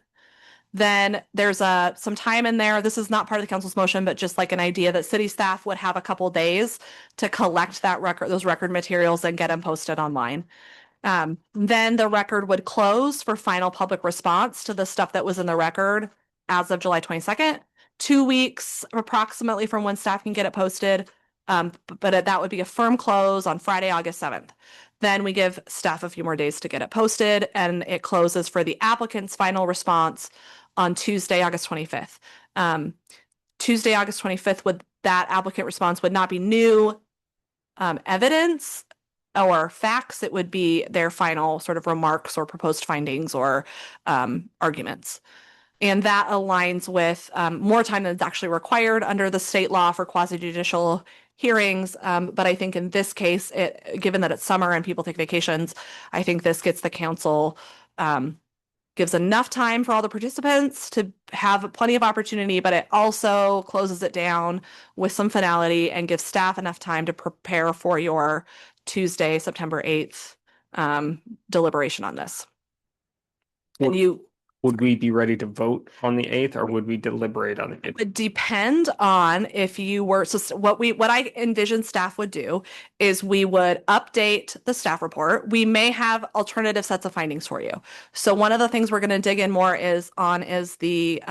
Then there's some time in there. This is not part of the council's motion, but just like an idea that city staff would have a couple days to collect those record materials and get them posted online. Then the record would close for final public response to the stuff that was in the record as of July 22nd, 2 weeks approximately from when staff can get it posted. But that would be a firm close on Friday, August 7th. Then we give staff a few more days to get it posted, and it closes for the applicant's final response on Tuesday, August 25th. Tuesday, August 25th, that applicant response would not be new evidence or facts. It would be their final sort of remarks or proposed findings or arguments. And that aligns with more time than is actually required under the state law for quasi-judicial hearings. But I think in this case, given that it's summer and people take vacations, I think this gets the council gives enough time for all the participants to have plenty of opportunity, but it also closes it down with some finality and gives staff enough time to prepare for your Tuesday, September 8th deliberation on this. And Would we be ready to vote on the 8th, or would we deliberate on the 8th? would depend on if you were, so what I envision staff would do is we would update the staff report. We may have alternative sets of findings for you. So one of the things we're going to dig in more is the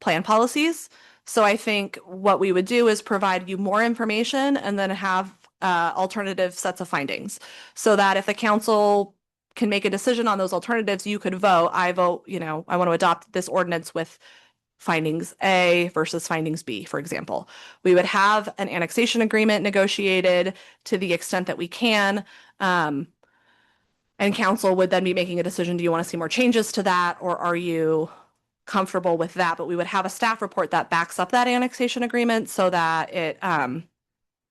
plan policies. So I think what we would do is provide you more information and then have alternative sets of findings, so that if the council can make a decision on those alternatives, you could vote. I vote, I want to adopt this ordinance with findings A versus findings B, for example. We would have an annexation agreement negotiated to the extent that we can. And council would then be making a decision. Do you want to see more changes to that, or are you comfortable with that? But we would have a staff report that backs up that annexation agreement so that it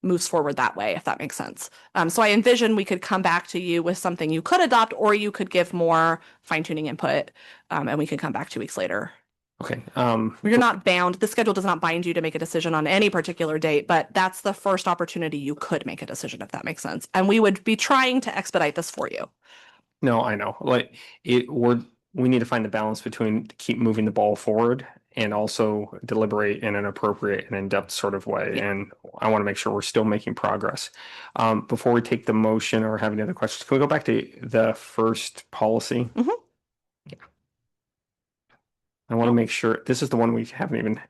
moves forward that way, if that makes sense. So I envision we could come back to you with something you could adopt, or you could give more fine-tuning input, and we could come back 2 weeks later. Okay. You're not bound. The schedule does not bind you to make a decision on any particular date, but that's the first opportunity you could make a decision, if that makes sense. And we would be trying to expedite this for you. No, I know. We need to find the balance between keep moving the ball forward and also deliberate in an appropriate and in-depth sort of way. Yeah. And I want to make sure we're still making progress. Before we take the motion or have any other questions, can we go back to the first policy? Mhm. Yeah. I want to make sure this is the one we haven't even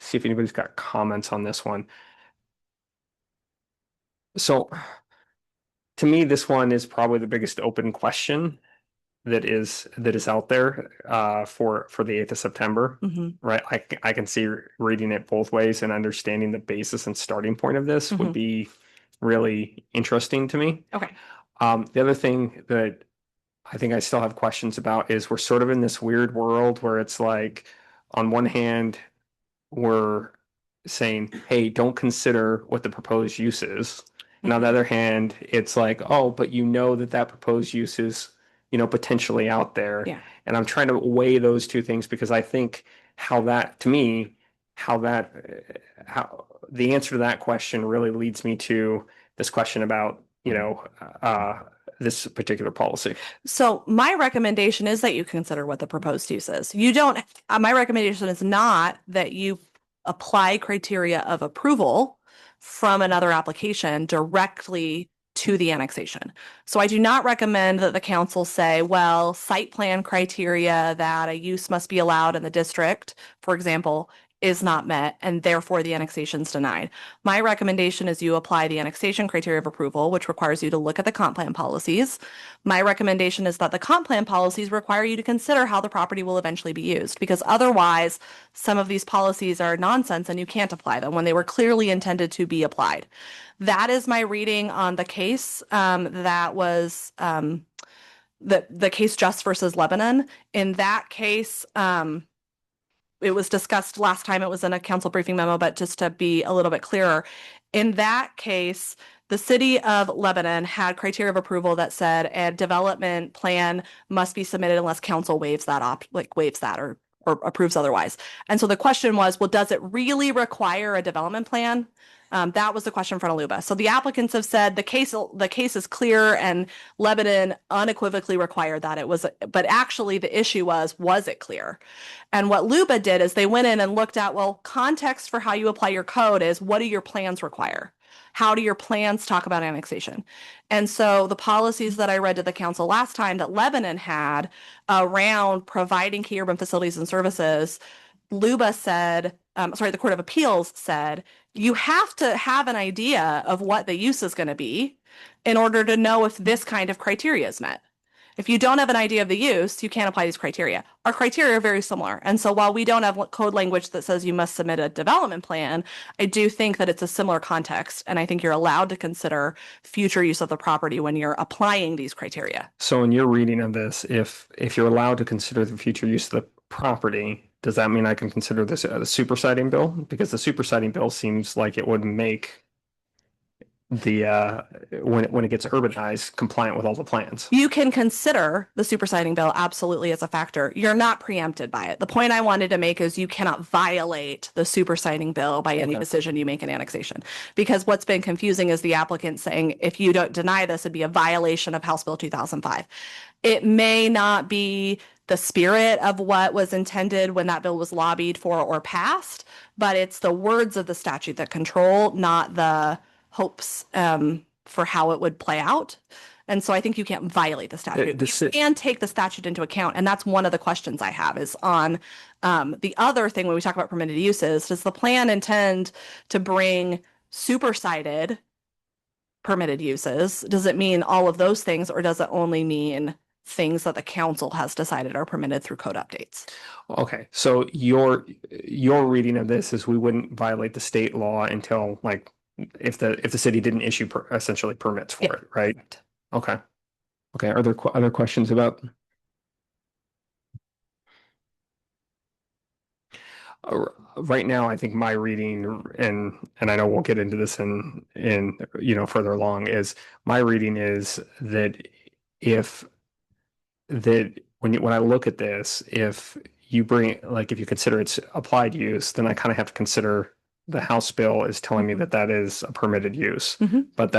see if anybody's got comments on this one. So to me, this one is probably the biggest open question that is out there for the 8th of September, right? I can see reading it both ways, and understanding the basis and starting point of this would be really interesting to me. Okay. The other thing that I think I still have questions about is we're sort of in this weird world where it's like, on one hand, we're saying, hey, don't consider what the proposed use is. And on the other hand, it's like, oh, but that proposed use is potentially out there. Yeah. And I'm trying to weigh those two things, because I think how the answer to that question really leads me to this question about, this particular policy. So my recommendation is that you consider what the proposed use is. My recommendation is not that you apply criteria of approval from another application directly to the annexation. So I do not recommend that the council say, well, site plan criteria that a use must be allowed in the district, for example, is not met, and therefore the annexation is denied. My recommendation is you apply the annexation criteria of approval, which requires you to look at the comp plan policies. My recommendation is that the comp plan policies require you to consider how the property will eventually be used, because otherwise some of these policies are nonsense and you can't apply them when they were clearly intended to be applied. That is my reading on the case that was the case Just versus Lebanon. In that case, it was discussed last time. It was in a council briefing memo, but just to be a little bit clearer, in that case, the city of Lebanon had criteria of approval that said a development plan must be submitted unless council waives that or approves otherwise. And so the question was, well, does it really require a development plan? That was the question in front of LUBA. So the applicants have said the case is clear, and Lebanon unequivocally required that it was, but actually the issue was it clear? And what LUBA did is they went in and looked at, well, context for how you apply your code is, what do your plans require? How do your plans talk about annexation? And so the policies that I read to the council last time that Lebanon had around providing key urban facilities and services, LUBA said, the Court of Appeals said, you have to have an idea of what the use is going to be in order to know if this kind of criteria is met. If you don't have an idea of the use, you can't apply these criteria. Our criteria are very similar. And so while we don't have code language that says you must submit a development plan, I do think that it's a similar context. And I think you're allowed to consider future use of the property when you're applying these criteria. So in your reading of this, if you're allowed to consider the future use of the property, does that mean I can consider this a supersiding bill? Because the supersiding bill seems like it would make when it gets urbanized, compliant with all the plans. You can consider the supersiding bill absolutely as a factor. You're not preempted by it. The point I wanted to make is you cannot violate the supersiding bill by any Okay. decision you make in annexation. Because what's been confusing is the applicant saying, if you don't deny this, it'd be a violation of House Bill 2005. It may not be the spirit of what was intended when that bill was lobbied for or passed, but it's the words of the statute that control, not the hopes for how it would play out. And so I think you can't violate the statute. You can take the statute into account. And that's one of the questions I have is on the other thing when we talk about permitted uses, does the plan intend to bring supersided permitted uses? Does it mean all of those things, or does it only mean things that the council has decided are permitted through code updates? Okay, so your reading of this is we wouldn't violate the state law until like if the city didn't issue essentially permits for Yeah. it, right? Okay. Okay, are there other questions about? Right now, I think my reading, and I know we'll get into this in further along, is my reading is that when I look at this, if you consider it's applied use, then I kind of have to consider the House bill is telling me that is a permitted use. Mhm. But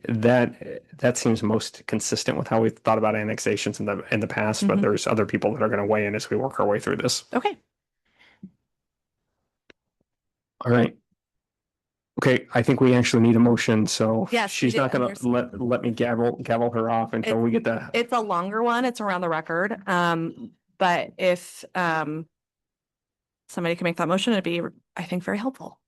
that seems most consistent with how we've thought about annexations in the past, but Mhm. there's other people that are going to weigh in as we work our way through this. Okay. All right. Okay, I think we actually need a motion, so Yes, we she's do, not and gonna let me gavel her off until we get the. It's a longer one. It's around the record. But if somebody can make that motion, it'd be, I think, very helpful.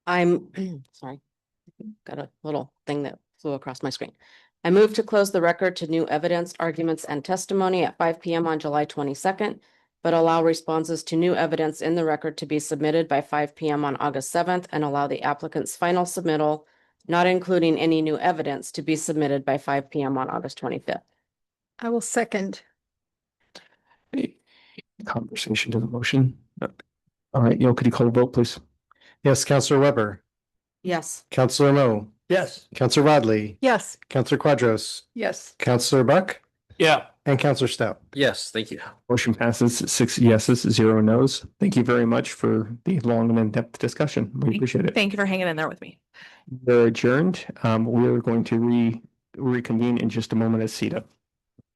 I'm sorry, got a little thing that flew across my screen. I move to close the record to new evidence, arguments, and testimony at 5 p.m. on July 22nd, but allow responses to new evidence in the record to be submitted by 5 p.m. on August 7th, and allow the applicant's final submittal, not including any new evidence, to be submitted by 5 p.m. on August 25th. I will second. Conversation to the motion. All right, could you call the vote, please? Yes, Counselor Weber, Yes. Counselor Mo, Yes. Counselor Rodley, Yes. Counselor Quadros, Yes. Counselor Buck, Yeah. and Counselor Stout. Yes, thank you. Motion passes 6 yeses, 0 nos. Thank you very much for the long and in-depth discussion. We appreciate it. Thank you for hanging in there with me. We're adjourned. We're going to reconvene in just a moment as CETA.